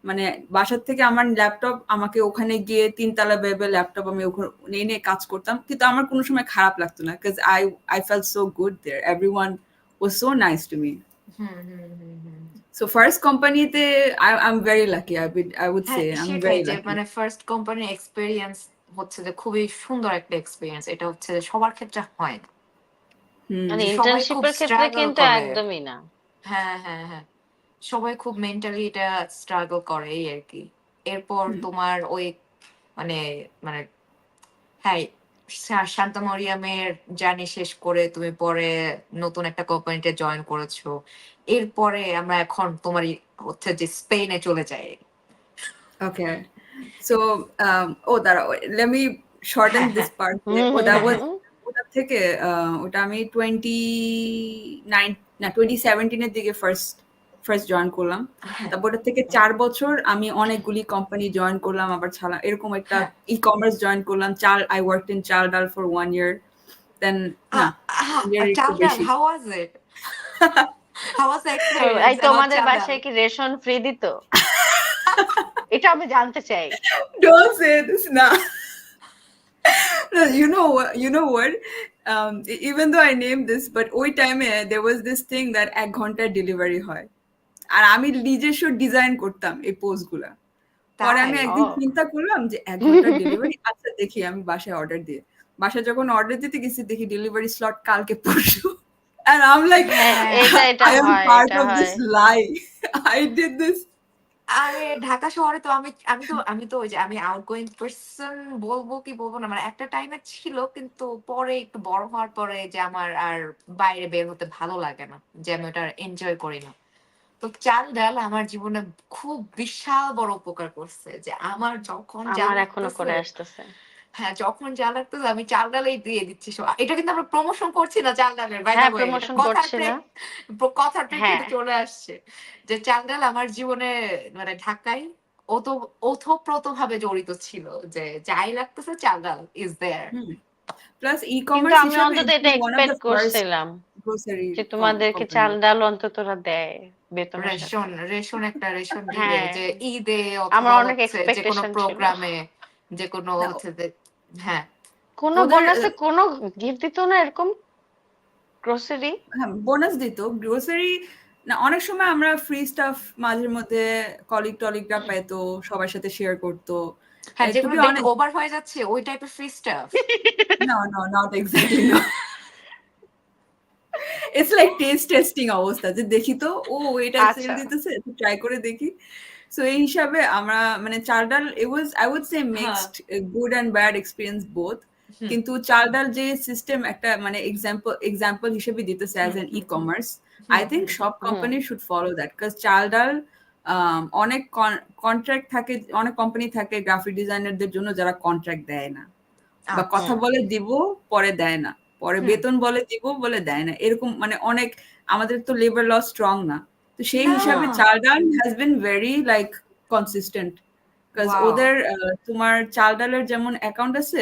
মানে বাসার থেকে আমার ল্যাপটপ আমাকে ওখানে গিয়ে ৩ তলা বেবে ল্যাপটপ আমি ওখানে এনে কাজ করতাম, কিন্তু আমার কোনো সময় খারাপ লাগতো না, because I felt so good there, everyone was so nice to me.
Hmm hmm hmm hmm
So first কোম্পানিতে I'm very lucky, I would
হ্যাঁ
say I'm
সেটাই
very
যে
lucky.
মানে ফার্স্ট কোম্পানির এক্সপিরিয়েন্স হচ্ছে যে খুবই সুন্দর একটা এক্সপিরিয়েন্স, এটা হচ্ছে যে সবার ক্ষেত্রে হয় না।
মানে
যে সবাই খুব
ইন্টার্নশিপের ক্ষেত্রে
স্ট্রাগল
কিন্তু
করে।
একদমই না।
হ্যাঁ, সবাই খুব মেন্টালি এটা স্ট্রাগল করে এই আর কি। এরপর তোমার ওই মানে মানে হ্যাঁ, শান্ত মরিয়মের জার্নি শেষ করে তুমি পরে নতুন একটা কোম্পানিতে জয়েন করেছো। এরপরে আমরা এখন তোমার হচ্ছে যে স্পেনে চলে যাই।
Okay. So, দাঁড়াও, let me shorten
হ্যাঁ,
this
হ্যাঁ।
part. ওটা থেকে ওটা আমি 2017 এর দিকে ফার্স্ট জয়েন করলাম। তারপর ওটা থেকে 4 বছর আমি অনেকগুলি কোম্পানি জয়েন করলাম, আবার ছাড়া এরকম একটা ই-কমার্স জয়েন করলাম। I worked in চাল ডাল for 1 year. Then না, year একটু
চাল ডাল,
বেশি।
how was it? How was the
এই
experience about
তোমাদের
চাল ডাল?
বাসায় কি রেশন ফ্রি দিত? এটা আমি জানতে চাই।
Don't say this now. No, you know what? Even though I named this, but ওই টাইমে there was this thing that 1 ঘন্টার ডেলিভারি হয়। আর আমি নিজস্ব ডিজাইন করতাম এই পোস্টগুলা। পরে
তাই?
আমি
ও
একদিন চিন্তা করলাম যে 1 ঘন্টার ডেলিভারি, আচ্ছা দেখি আমি বাসায় অর্ডার দিয়ে। বাসায় যখন অর্ডার দিতে গেছি দেখি ডেলিভারি স্লট কালকে পরশু। And I'm like,
হ্যাঁ,
হ্যাঁ।
এটা
I am
হয়,
part
এটা
of
হয়।
this lie. I did this.
আরে ঢাকা শহরে তো আমি তো ওই যে আমি আউটগোয়িং পারসন বলবো কি বলবো না, মানে একটা টাইমে ছিল, কিন্তু পরে একটু বড় হওয়ার পরে যে আমার আর বাইরে বের হতে ভালো লাগে না, যে আমি ওটা এনজয় করি না। তো চাল ডাল আমার জীবনে খুব বিশাল বড় উপকার করছে, যে আমার যখন যা
আমার এখনো
লাগতেছে,
করে আসতেছে।
হ্যাঁ যখন যা লাগতেছে আমি চাল ডালেই দিয়ে দিচ্ছি সব। এটা কিন্তু আমরা প্রমোশন করছি না চাল ডালের, বাই দ্য
হ্যাঁ,
ওয়ে, এটা
প্রমোশন
কথার
করছি না।
কথার
হ্যাঁ,
প্রেক্ষিতে চলে আসছে যে চাল ডাল আমার জীবনে মানে ঢাকায় ওতপ্রোত ভাবে জড়িত ছিল, যে যাই লাগতেছে চাল ডাল ইজ দেয়ার।
Plus
কিন্তু
e-commerce
আমি
হিসাবে
অন্তত
it's
এটা
been one of the
expect
first
করছিলাম
grocery
যে তোমাদেরকে
company.
চাল ডাল অন্তত ওরা দেয় বেতনের সাথে।
রেশন দিবে,
হ্যাঁ,
যে ঈদে
আমার
অথবা
অনেক
হচ্ছে যে কোনো
এক্সপেকটেশন ছিল।
প্রোগ্রামে, যে কোনো
না,
হচ্ছে যে হ্যাঁ
কোনো
ওদের
বোনাসে কোনো গিফট দিত না এরকম গ্রোসারি?
হ্যাঁ, বোনাস দিত গ্রোসারি। না, অনেক সময় আমরা ফ্রি স্টাফ মাঝের মধ্যে টলিগরা পেতো, সবার সাথে শেয়ার করতো।
হ্যাঁ
টু
যেগুলো
বি
দেখতে
অনেস্ট,
ওভার হয়ে যাচ্ছে ওই টাইপের free staff.
no, not exactly, no. It's like taste testing অবস্থা, যে দেখি তো এটা সেল
আচ্ছা।
দিতেছে, ট্রাই করে দেখি। সো এই হিসাবে আমরা মানে চাল ডাল, it was I would say
হ্যাঁ
mixed, good and bad experience both.
হুম
কিন্তু চাল ডাল যে সিস্টেম একটা মানে এক্সাম্পল হিসেবে দিতেছে as
hmm
an e
hmm
commerce,
hmm
I think
hmm
সব
hmm,
company should follow that, because চাল ডাল অনেক কন্ট্রাক্ট থাকে, অনেক কোম্পানি থাকে গ্রাফিক ডিজাইনারদের জন্য যারা কন্ট্রাক্ট দেয় না, বা
আচ্ছা
কথা বলে দিব পরে দেয় না, পরে
হুম
বেতন বলে দিব বলে দেয় না, এরকম মানে অনেক। আমাদের তো লেবার ল স্ট্রং না, তো সেই
না
হিসাবে চাল ডাল has been very like consistent. Because
wow
ওদের তোমার চাল ডালের যেমন অ্যাকাউন্ট আছে,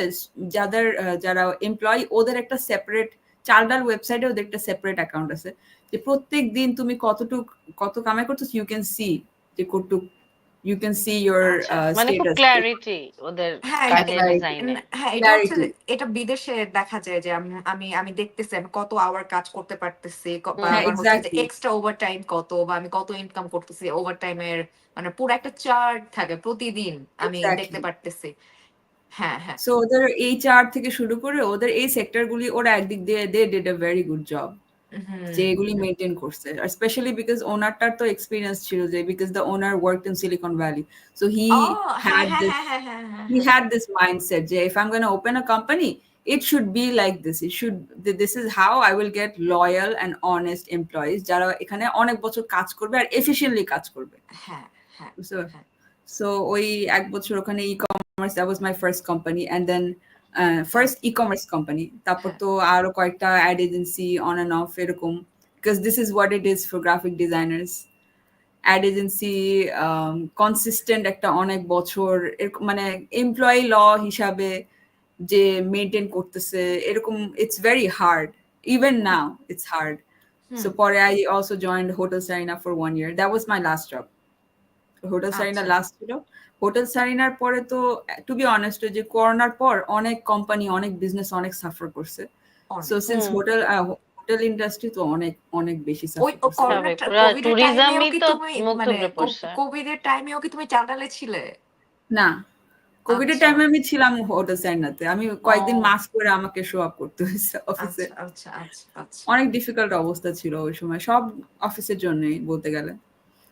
যারা এমপ্লয়ি ওদের একটা সেপারেট, চাল ডাল ওয়েবসাইটে ওদের একটা সেপারেট অ্যাকাউন্ট আছে, যে প্রত্যেক দিন তুমি কত কামাই করতেছো, ইউ ক্যান সি, যে কতটুক ইউ ক্যান সি ইয়োর
আচ্ছা। মানে খুব
স্টেটাস।
ক্ল্যারিটি ওদের
হ্যাঁ
কাজের ডিজাইনে।
হ্যাঁ এটা হচ্ছে
ক্ল্যারিটি।
এটা বিদেশে দেখা যায় যে আমি আমি দেখতেছি আমি কত আওয়ার কাজ করতে পারতেছি, বা
হুম,
হ্যাঁ,
আমার হচ্ছে যে
এক্স্যাক্টলি।
এক্সট্রা ওভার টাইম কত, বা আমি কত ইনকাম করতেছি ওভার টাইমের, মানে পুরো একটা চার্ট থাকে প্রতিদিন আমি দেখতে
এক্স্যাক্টলি।
পারতেছি। হ্যাঁ
সো ওদের HR থেকে শুরু করে ওদের এই সেক্টর গুলি ওরা একদিক দিয়ে they did a very good job, যে
হুম
এগুলি মেনটেন করছে। আর স্পেশালি বিকজ ওনারটার তো এক্সপিরিয়েন্স ছিল, যে because the owner worked in Silicon Valley, so
ও হ্যাঁ
হ্যাড
হ্যাঁ
দিস
হ্যাঁ হ্যাঁ হ্যাঁ হ্যাঁ
he
হ্যাঁ
had this mindset যে if I'm going to open a company, it should be like this, this is how I will get loyal and honest employees যারা এখানে অনেক বছর কাজ করবে আর এফিশিয়েন্টলি কাজ করবে।
হ্যাঁ হ্যাঁ
So,
হ্যাঁ
ওই 1 বছর ওখানে e-commerce, that was my first company, and then
হ্যাঁ
first e-commerce company, তারপর
হ্যাঁ
তো আরো কয়েকটা ad agency on and off এরকম, because this is what it is for graphic designers. Ad agency consistent একটা অনেক বছর এরকম মানে এমপ্লয়ি ল হিসাবে যে মেনটেন করতেছে এরকম, it's very hard, even now it's hard. So
hmm
পরে I also joined Hotel Sarina for 1 year, that was my last job. Hotel Sarina
আচ্ছা
লাস্ট ছিল। হোটেল সারিনার পরে তো টু বি অনেস্ট, যে করোনার পর অনেক কোম্পানি অনেক বিজনেস অনেক সাফার করছে। সো
অনেক
সিন্স
হুম,
হোটেল ইন্ডাস্ট্রি তো অনেক অনেক বেশি
ওই
সাফার করছে।
স্বাভাবিক। পুরা
কোভিডের টাইমেও
ট্যুরিজমই
কি
তো
তুমি
মুখ
মানে
থুবড়ে পড়ছে।
কোভিডের টাইমেও কি তুমি চান্ডালে ছিলে?
না, কোভিড এর
আচ্ছা
টাইমে আমি ছিলাম হোটেল সাইনাতে। আমি কয়েকদিন
ও
মাস্ক পরে আমাকে শো আপ করতে হয়েছে অফিসে।
আচ্ছা আচ্ছা আচ্ছা আচ্ছা
অনেক ডিফিকাল্ট অবস্থা ছিল ওই সময়, সব অফিসের জন্যই বলতে গেলে।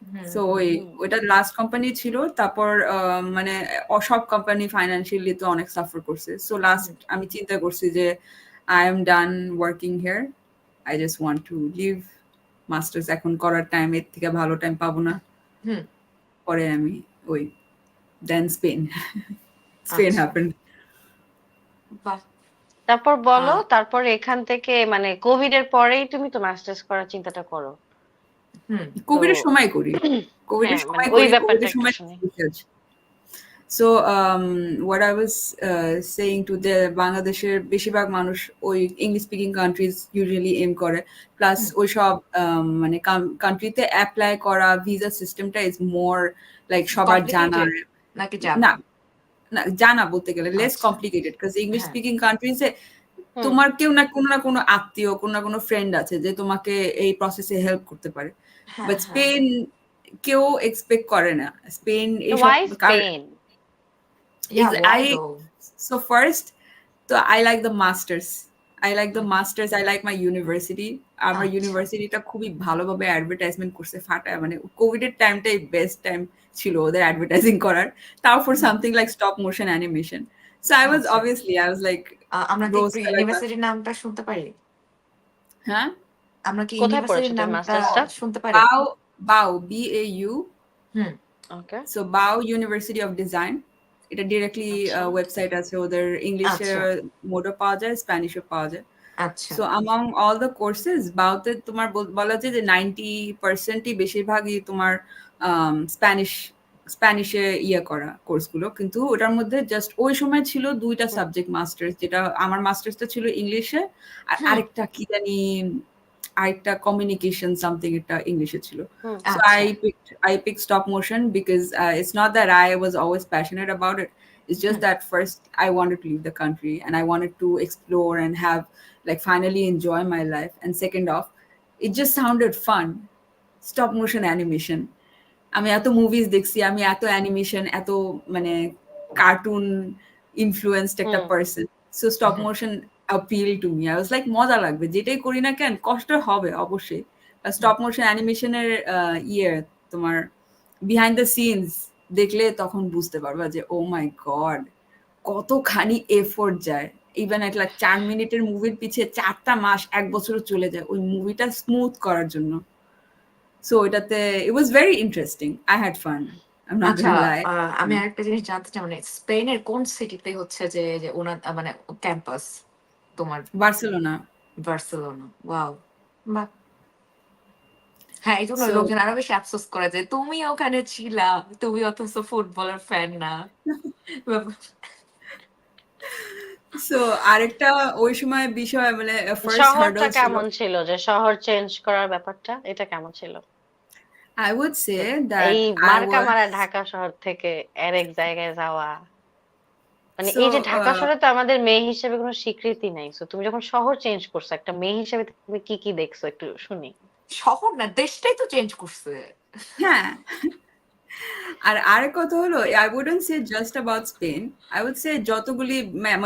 হুম
সো
হুম
ওইটা লাস্ট কোম্পানি ছিল। তারপর মানে সব কোম্পানি ফাইন্যান্সিয়ালি তো অনেক সাফার করছে। সো লাস্ট
হুম
আমি চিন্তা করছি যে I am done working here, I just want to leave. Masters এখন করার টাইম, এর থেকে ভালো টাইম পাবো না।
হুম
পরে আমি ওই দেন স্পেন স্পেন
আচ্ছা
হ্যাপেন্ড।
বাহ
তারপর বলো,
আহ,
তারপর এখান থেকে মানে কোভিড এর পরেই তুমি তো মাস্টার্স করার চিন্তাটা করো।
হুম
তো
কোভিড এর সময় করি, কোভিড এর
হ্যাঁ, মানে
সময়
ওই
করি, কোভিড
ব্যাপারটা
এর
একটু
সময়
শুনি।
research. So what I was saying to the বাংলাদেশের বেশিরভাগ মানুষ ওই ইংলিশ স্পিকিং কান্ট্রিজ ইউজুয়ালি এম করে, প্লাস
হুম
ওই সব মানে কান্ট্রিতে অ্যাপ্লাই করা ভিসা সিস্টেমটা ইজ মোর লাইক সবার জানা।
কমপ্লিকেটেড নাকি যাবে
না না জানা বলতে গেলে লেস
আচ্ছা
কমপ্লিকেটেড, কারণ ইংলিশ
হ্যাঁ
স্পিকিং কান্ট্রিজে
হুম।
তোমার কেউ না কোনো আত্মীয়, কোনো না কোনো ফ্রেন্ড আছে যে তোমাকে এই প্রসেসে হেল্প করতে পারে।
হ্যাঁ
বাট
হ্যাঁ
স্পেন কেউ এক্সপেক্ট করে না। স্পেন এইসব
why Spain?
yeah why
I
though
so first, so I like the masters. I like the masters. I like my university. আমার
আচ্ছা
ইউনিভার্সিটিটা খুবই ভালোভাবে অ্যাডভার্টাইজমেন্ট করছে, ফাটায়। মানে কোভিড এর টাইমটাই বেস্ট টাইম ছিল ওদের অ্যাডভার্টাইজিং করার, তাও for
hmm
something like stop motion animation. So
আচ্ছা
আই ওয়াজ লাইক
আমরা কি
রোজ
একটু
কালার।
ইউনিভার্সিটির নামটা শুনতে পারি
হ্যাঁ,
আমরা কি
কোথায় পড়েছো
ইউনিভার্সিটির
তুমি
নামটা
মাস্টার্সটা?
শুনতে পারি
বাউ বাউ BAU।
হুম
ওকে।
সো বাউ ইউনিভার্সিটি অফ ডিজাইন। এটা ডিরেক্টলি
আচ্ছা
ওয়েবসাইট আছে ওদের, ইংলিশে
আচ্ছা
মোডও পাওয়া যায়, স্প্যানিশও পাওয়া যায়।
আচ্ছা
so among all the courses বাউতে তোমার বলা যায় যে 90%ই বেশিরভাগই তোমার স্প্যানিশ স্প্যানিশে করা কোর্সগুলো। কিন্তু ওটার মধ্যে জাস্ট ওই সময় ছিল 2টা
হুম
সাবজেক্ট মাস্টার্স, যেটা আমার মাস্টার্সটা ছিল ইংলিশে, আর
হুম
আরেকটা কি জানি, আরেকটা কমিউনিকেশন সামথিং একটা ইংলিশে ছিল।
হুম
So
আচ্ছা
I picked stop motion because it's not that I was always passionate about it. It's just
hmm
that first I wanted to leave the country and I wanted to explore and have like finally enjoy my life. And second off, it just sounded fun. Stop motion animation. আমি এত movies দেখছি, আমি এত animation, এত মানে cartoon influenced একটা
hmm
person. So stop motion appeal to me. I was like মজা লাগবে, যেটাই করি না কেন কষ্ট হবে অবশ্যই।
হুম
স্টপ মোশন অ্যানিমেশনের তোমার বিহাইন্ড দ্য সিনস দেখলে তখন বুঝতে পারবা যে ও মাই গড কতখানি এফোর্ট যায়। ইভেন একটা 4 মিনিটের মুভির পিছিয়ে 4টা মাস 1 বছরও চলে যায় ওই মুভিটা স্মুথ করার জন্য। সো এটাতে it was very interesting. I had fun. I'm not
আচ্ছা
gonna lie.
আমি আরেকটা জিনিস জানতে চাই মানে স্পেনের কোন সিটিতে হচ্ছে যে ওনার মানে ক্যাম্পাস তোমার
Barcelona.
বার্সেলোনা ওয়াও বাহ হ্যাঁ এই জন্য
So
লোকজন আরো বেশি আফসোস করে যে তুমি ওখানে ছিলা তুমি অথচ ফুটবলের ফ্যান না
so আরেকটা ওই সময় বিষয় মানে ফার্স্ট
শহরটা
হার্ডল ছিল।
কেমন ছিল, যে শহর চেঞ্জ করার ব্যাপারটা এটা কেমন ছিল?
I would say
এই
that I
মার্কা
was
মারা ঢাকা শহর থেকে আরেক জায়গায় যাওয়া, মানে
so
এই যে ঢাকা শহরে তো আমাদের মেয়ে হিসেবে কোনো স্বীকৃতি নাই, সো তুমি যখন শহর চেঞ্জ করছো একটা মেয়ে হিসেবে তুমি কি কি দেখছো একটু শুনি।
শহর না দেশটাই তো চেঞ্জ করছে
হ্যাঁ। আর আরেক কথা হলো, I wouldn't say just about Spain. I would say যতগুলি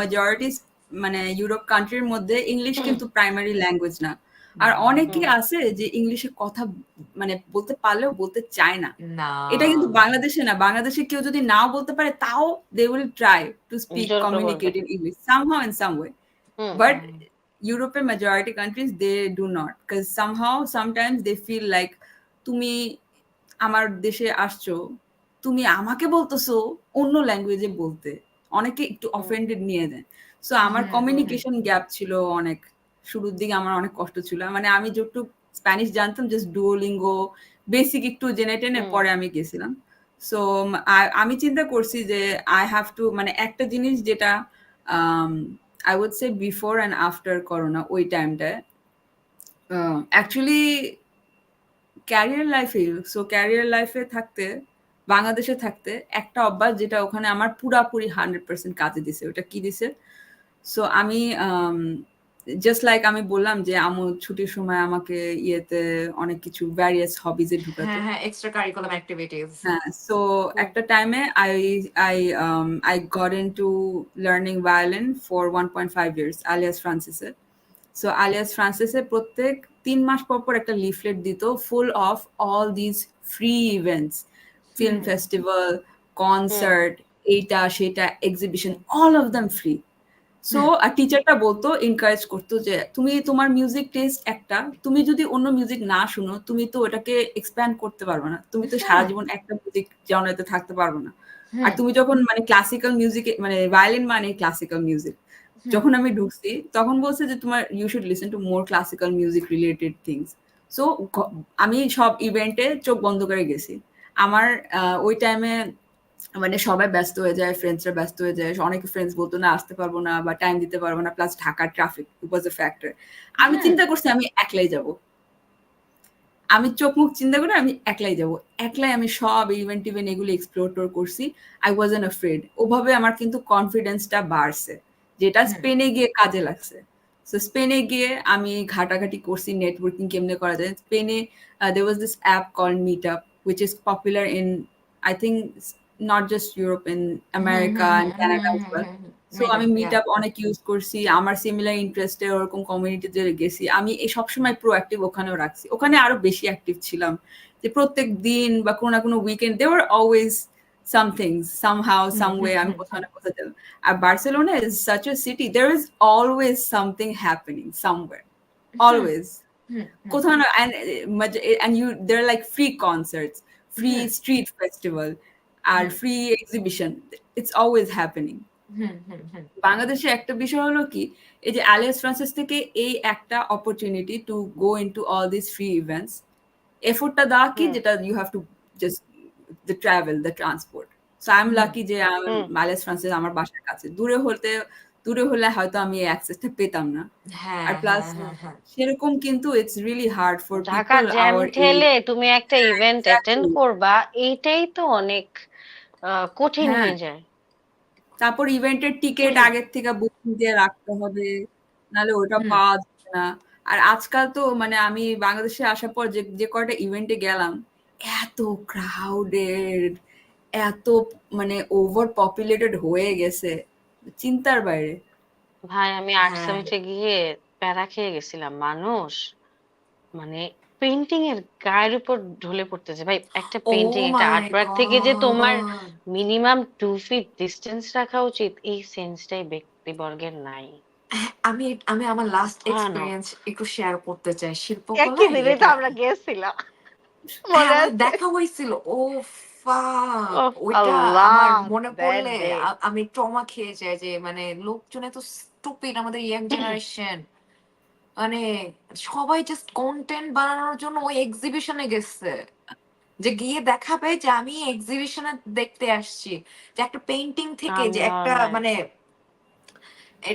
majority মানে ইউরোপ কান্ট্রির মধ্যে ইংলিশ কিন্তু প্রাইমারি ল্যাঙ্গুয়েজ না। আর অনেকে
হুম
আছে যে ইংলিশে কথা মানে বলতে পারলেও বলতে চায় না।
না
এটা কিন্তু বাংলাদেশে না। বাংলাদেশে কেউ যদি নাও বলতে পারে তাও they will try to speak,
জোর করে বলবে।
communicate in English somehow in some way.
Hmm
But European majority countries they do not, because somehow sometimes they feel like তুমি আমার দেশে আসছো, তুমি আমাকে বলতেছো অন্য ল্যাঙ্গুয়েজে বলতে। অনেকে একটু
হুম
অফেন্ডেড নিয়ে নেয়। সো আমার
হুম হুম হুম
কমিউনিকেশন গ্যাপ ছিল অনেক। শুরুর দিকে আমার অনেক কষ্ট ছিল। মানে আমি যতটুকু স্প্যানিশ জানতাম জাস্ট ডুওলিঙ্গো বেসিক একটু জেনে টেনে
হুম
পরে আমি গেছিলাম। সো আমি চিন্তা করছি যে আই হ্যাভ টু মানে একটা জিনিস যেটা I would say before and after corona ওই টাইমটায় অ্যাকচুয়ালি ক্যারিয়ার লাইফে থাকতে, বাংলাদেশে থাকতে একটা অভ্যাস যেটা ওখানে আমার পুরাপুরি 100% কাজে দিছে। ওটা কি দিছে? সো আমি জাস্ট লাইক আমি বললাম যে আমু ছুটির সময় আমাকে ইয়েতে অনেক কিছু ভ্যারিয়াস হবিজে ঢুকাতো।
হ্যাঁ, এক্সট্রা কারিকুলাম অ্যাক্টিভিটিস।
হ্যাঁ, সো
হুম,
একটা টাইমে I got into learning violin for 1.5 years alias Francisে। সো alias Francisে প্রত্যেক 3 মাস পর পর একটা লিফলেট দিত full of all this free events, film festival,
hmm,
concert, এইটা সেটা, exhibition, all of them free. So
hmm,
আর টিচারটা বলতো, এনকারেজ করতো যে তুমি তোমার মিউজিক টেস্ট একটা, তুমি যদি অন্য মিউজিক না শুনো তুমি তো ওটাকে এক্সপ্যান্ড করতে পারবে না, তুমি তো সারা
হুম,
জীবন একটা মিউজিক জনরাতে থাকতে পারবে না। আর
হুম,
তুমি যখন মানে ক্লাসিক্যাল মিউজিকে মানে ভায়োলিন মানে ক্লাসিক্যাল মিউজিক,
হুম,
যখন আমি ঢুকছি তখন বলছে যে তোমার you should listen to more classical music related things. So আমি সব ইভেন্টে চোখ বন্ধ করে গেছি। আমার ওই টাইমে মানে সবাই ব্যস্ত হয়ে যায়, ফ্রেন্ডসরা ব্যস্ত হয়ে যায়, অনেক ফ্রেন্ডস বলতো না আসতে পারবো না বা টাইম দিতে পারবো না, প্লাস ঢাকার ট্রাফিক ওয়াজ এ ফ্যাক্টর। আমি
হুম,
চিন্তা করছি আমি একলাই যাব, আমি চোখ মুখ চিন্তা করে আমি একলাই যাব, একলাই আমি সব ইভেন্ট টিভেন্ট এগুলো এক্সপ্লোর টোর করছি। I wasn't afraid. ওভাবে আমার কিন্তু কনফিডেন্সটা বাড়ছে, যেটা
হুম,
স্পেনে গিয়ে কাজে লাগছে। সো স্পেনে গিয়ে আমি ঘাটাঘাটি করছি নেটওয়ার্কিং কেমনে করা যায়। স্পেনে there was this app called Meetup which is popular in, I think, not just Europe, in
hmm,
America
hmm,
and
hmm,
Canada
hmm,
as
hmm,
well.
Hmm,
so
made
আমি
আপ,
মিট আপ অনেক use করছি, আমার similar ইন্টারেস্টে ওরকম কমিউনিটিতে গেছি। আমি এই সবসময় প্রোঅ্যাক্টিভ ওখানেও রাখছি, ওখানে আরো বেশি অ্যাক্টিভ ছিলাম, যে প্রত্যেক দিন বা কোনো না কোনো weekend they were always something somehow
hmm,
someway
hmm,
আমি
হুম,
কোথাও না কোথাও যেতাম। আর Barcelona is such a city, there is always something happening somewhere,
hmm,
always
hmm, hmm,
কোথাও না। and you there are like free concerts, free
hmm,
street festival R
hmm,
free exhibition, it's always happening.
Hmm, hmm, হুম,
বাংলাদেশে একটা বিষয় হলো কি, এই যে alias Francis থেকে এই একটা opportunity to go into all this free events, এফোর্টটা দেওয়া কি,
হুম,
যেটা you have to just the travel, the transport. So I am
hmm,
lucky যে
হুম।
অ্যালিয়াস ফ্রান্সিস আমার বাসার কাছে। দূরে হলে হয়তো আমি এই অ্যাক্সেসটা পেতাম না। আর
হ্যাঁ,
প্লাস
হ্যাঁ, হ্যাঁ, হ্যাঁ,
সেরকম কিন্তু it's really hard for
Dhaka
people
jam
our age.
ঠেলে তুমি একটা ইভেন্ট অ্যাটেন্ড
এক্স্যাক্টলি।
করবা, এইটাই তো অনেক কঠিন
হ্যাঁ,
হয়ে যায়।
তারপর ইভেন্টের টিকেট আগের থেকে বুকিং দিয়ে রাখতে হবে, নাহলে ওটা
হুম,
পাওয়া যাবে না। আর আজকাল তো মানে আমি বাংলাদেশে আসার পর যে যে কয়টা ইভেন্টে গেলাম, এত ক্রাউডেড, এত মানে ওভার পপুলেটেড হয়ে গেছে, চিন্তার বাইরে।
ভাই আমি আর্ট
হ্যাঁ,
সামিটে গিয়ে প্যারা খেয়ে গেছিলাম। মানুষ মানে পেন্টিং এর গায়ের উপর ঢলে পড়তেছে। ভাই একটা
ও
পেন্টিং, একটা
মাই
আর্ট ওয়ার্ক থেকে যে তোমার
গড।
মিনিমাম 2 ফিট ডিস্টেন্স রাখা উচিত, এই সেন্সটাই ব্যক্তিবর্গের নাই।
আমি আমি আমার লাস্ট
ভয়ানক।
এক্সপেরিয়েন্স একটু শেয়ার করতে চাই
একই
শিল্পকলায়
দিনে তো
এটা।
আমরা গেছিলাম,
হ্যাঁ,
মনে
আমাদের
আছে?
দেখা হয়েছিল। ও ফাক,
ওহ
ওইটা আমার
আল্লাহ,
মনে
দ্যাট
পড়লে
ডে।
আমি ট্রমা খেয়ে যাই যে মানে লোকজন এত স্টুপিড, আমাদের ইয়াং জেনারেশন। মানে সবাই জাস্ট কন্টেন্ট বানানোর জন্য ওই এক্সিবিশনে গেছে, যে গিয়ে দেখাবে যে আমি এক্সিবিশনে দেখতে আসছি, যে একটা পেইন্টিং থেকে যে
আমিও
একটা
নাই।
মানে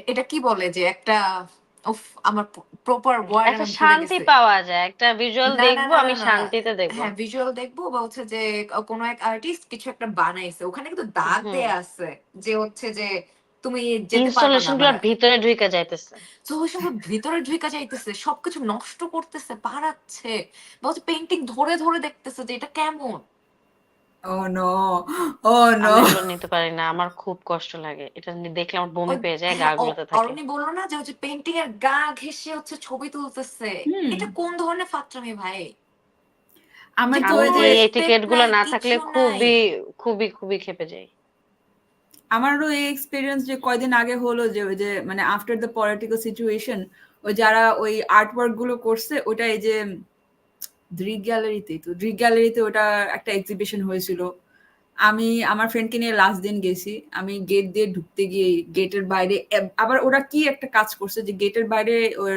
এটা কি বলে যে একটা, উফ, আমার প্রপার ওয়ার্ড
একটা
আমি ভুলে
শান্তি
গেছি।
পাওয়া যায়, একটা ভিজুয়াল
না, না,
দেখবো,
না, না,
আমি
না, না।
শান্তিতে দেখবো।
হ্যাঁ, ভিজুয়াল দেখবো বা হচ্ছে যে কোনো এক আর্টিস্ট কিছু একটা বানাইছে। ওখানে কিন্তু দাগ
হুম,
দেয়া আছে যে হচ্ছে যে তুমি যেতে পারবা না।
ইনস্টলেশন
মানে
গুলোর ভিতরে ঢুকে যাইতেছে।
তো ওই সময় ভিতরে ঢুইকা যাইতেছে, সবকিছু নষ্ট করতেছে, বাড়াচ্ছে। বা হচ্ছে পেইন্টিং ধরে, ধরে দেখতেছে যে এটা কেমন?
ও নো, ও নো।
আমি এগুলো নিতে পারি না, আমার খুব কষ্ট লাগে, এটা দেখলে আমার বমি
ওই
পেয়ে যায়, গা
হ্যাঁ,
গুলোতে থাকে।
অরণি বলল না যে হচ্ছে পেইন্টিং এর গা ঘেঁষে হচ্ছে ছবি তুলতেছে।
হুম,
এটা কোন ধরনের ফাত্রামি ভাই? যে
আমার তো
আমি
ওই
কোনো
যে
এই
রেসপেক্ট
এটিকেট গুলো
নাই,
না থাকলে
কিছু নাই।
খুবই খুবই খুবই ক্ষেপে যাই।
আমারও এই এক্সপিরিয়েন্স যে কয়দিন আগে হলো, যে ওই যে মানে আফটার দ্য পলিটিক্যাল সিচুয়েশন, ওই যারা ওই আর্ট ওয়ার্ক গুলো করছে ওটা এই যে ড্রিক গ্যালারিতে ওটা একটা এক্সিবিশন হয়েছিল। আমি আমার ফ্রেন্ডকে নিয়ে লাস্ট দিন গেছি। আমি গেট দিয়ে ঢুকতে গিয়ে গেটের বাইরে আবার ওরা কি একটা কাজ করছে যে গেটের বাইরে ওর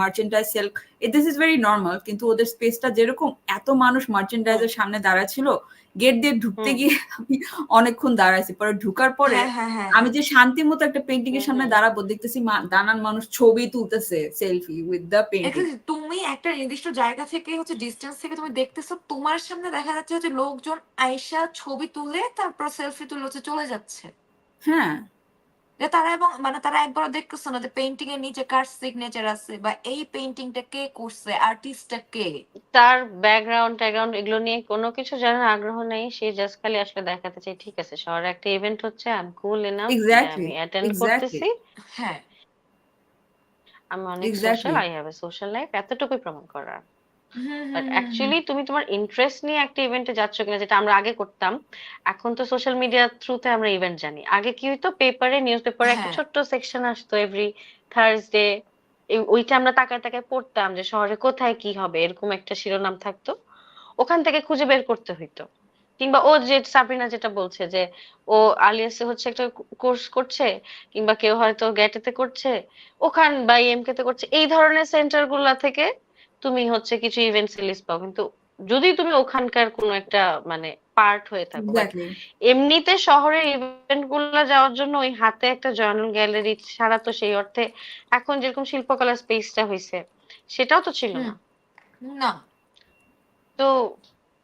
merchandise sale, this is very normal, কিন্তু ওদের স্পেসটা যেরকম, এত মানুষ
হুম,
মার্চেন্ডাইজের সামনে দাঁড়ায় ছিল, গেট দিয়ে ঢুকতে
হুম,
গিয়ে আমি অনেকক্ষণ দাঁড়াইছি। পরে ঢুকার পরে
হ্যাঁ, হ্যাঁ, হ্যাঁ,
আমি
হ্যাঁ।
যে শান্তি মতো একটা পেন্টিং এর
হুম,
সামনে
হুম।
দাঁড়াবো, দেখতেছি দানান মানুষ ছবি তুলতেছে selfie with the painting.
Exactly, তুমি একটা নির্দিষ্ট জায়গা থেকে হচ্ছে ডিসটেন্স থেকে তুমি দেখতেছো, তোমার সামনে দেখা যাচ্ছে হচ্ছে লোকজন আইসা ছবি তুলে তারপর সেলফি তুলে হচ্ছে চলে যাচ্ছে।
হ্যাঁ,
যে তারা এবং মানে তারা একবারও দেখতেছে না যে পেইন্টিং এর নিচে কার সিগনেচার আছে বা এই পেইন্টিংটা কে করছে, আর্টিস্টটা কে।
তার ব্যাকগ্রাউন্ড এগুলো নিয়ে কোনো কিছু জানার আগ্রহ নেই, সে জাস্ট খালি আসলে দেখাতে চাই ঠিক আছে শহরে একটা ইভেন্ট হচ্ছে, আই এম কুল এনাফ যে
এক্স্যাক্টলি
আমি অ্যাটেন্ড
এক্স্যাক্টলি
করতেছি,
হ্যাঁ
আমি অনেক social,
exactly
I have a social life, এতটুকুই প্রমাণ করার।
হুম
but
hmm hmm hmm
actually তুমি তোমার ইন্টারেস্ট নিয়ে একটা ইভেন্টে যাচ্ছ কিনা, যেটা আমরা আগে করতাম, এখন তো সোশ্যাল মিডিয়ার থ্রুতে আমরা ইভেন্ট জানি। আগে কি হইতো, পেপারে নিউজ পেপারে একটা
হ্যাঁ
ছোট্ট সেকশন আসতো এভরি থার্সডে, ওইটা আমরা তাকায় তাকায় পড়তাম যে শহরে কোথায় কি হবে, এরকম একটা শিরোনাম থাকতো, ওখান থেকে খুঁজে বের করতে হইতো। কিংবা ও যে সাবরিনা যেটা বলছে যে ও আলিয়াসে হচ্ছে একটা কোর্স করছে, কিংবা কেউ হয়তো গ্যাটেতে করছে, ওখান বা ইএমকে তে করছে, এই ধরনের সেন্টার গুলা থেকে তুমি হচ্ছে কিছু ইভেন্টস লিস্ট পাও। কিন্তু যদি তুমি ওখানকার কোনো একটা মানে পার্ট হয়ে থাকো, বাট
এক্স্যাক্টলি
এমনিতে শহরের ইভেন্ট গুলা যাওয়ার জন্য ওই হাতে একটা জার্নাল গ্যালারি ছাড়া তো সেই অর্থে এখন যেরকম শিল্পকলা স্পেসটা হয়েছে সেটাও তো ছিল
হুম
না।
না
তো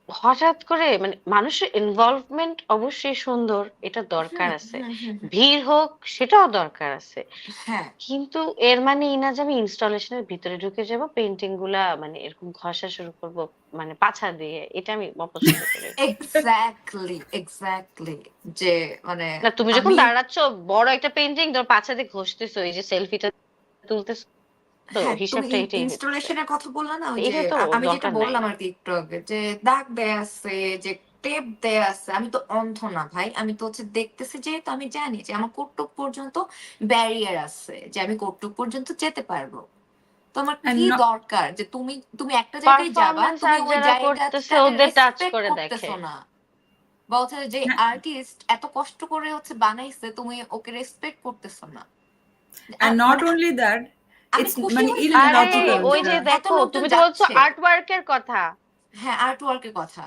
হঠাৎ করে মানে মানুষের ইনভলভমেন্ট অবশ্যই সুন্দর, এটা দরকার
হুম
আছে,
হুম হুম হুম,
ভিড় হোক সেটাও দরকার আছে,
হ্যাঁ
কিন্তু এর মানে এই না যে আমি ইনস্টলেশনের ভিতরে ঢুকে যাব, পেন্টিং গুলা মানে এরকম ঘষা শুরু করব মানে পাছা দিয়ে, এটা আমি অপছন্দ করি।
এক্স্যাক্টলি এক্স্যাক্টলি যে মানে
না তুমি যখন
আমি
দাঁড়াচ্ছ বড় একটা পেন্টিং ধর পাছা দিয়ে ঘষতেছো, এই যে সেলফিটা তুলতেছো, তো
হ্যাঁ তুমি
হিসাবটা এটাই হইতেছে,
ইনস্টলেশনের কথা বললা না, ওই যে
এটা তো
আমি যেটা
দরকার নাই।
বললাম আর কি একটু আগে, যে দাগ দেয়া আছে, যে টেপ দেয়া আছে, আমি তো অন্ধ না ভাই, আমি তো হচ্ছে দেখতেছি, যেহেতু আমি জানি যে আমার কতটুক পর্যন্ত ব্যারিয়ার আছে, যে আমি কতটুক পর্যন্ত যেতে পারবো। তো আমার কি দরকার যে তুমি তুমি একটা জায়গায় যাবা,
পারফরমেন্স
তুমি
আর্ট
ওই
যারা করতেছে
জায়গাটাকে
ওদের টাচ
রেসপেক্ট
করে দেখে।
করতেছো না, বা হচ্ছে যে আর্টিস্ট এত কষ্ট করে হচ্ছে বানাইছে, তুমি ওকে রেসপেক্ট করতেছো না।
and not
মানে
only that,
আমি
it's
খুশি
মানে
হয়েছি যে
আরে
illogical
যখন
ওই
the
যে
এত
দেখো,
লোকজন
তুমি তো বলছো
যাচ্ছে।
আর্ট ওয়ার্কের কথা,
হ্যাঁ, আর্ট ওয়ার্কের কথা।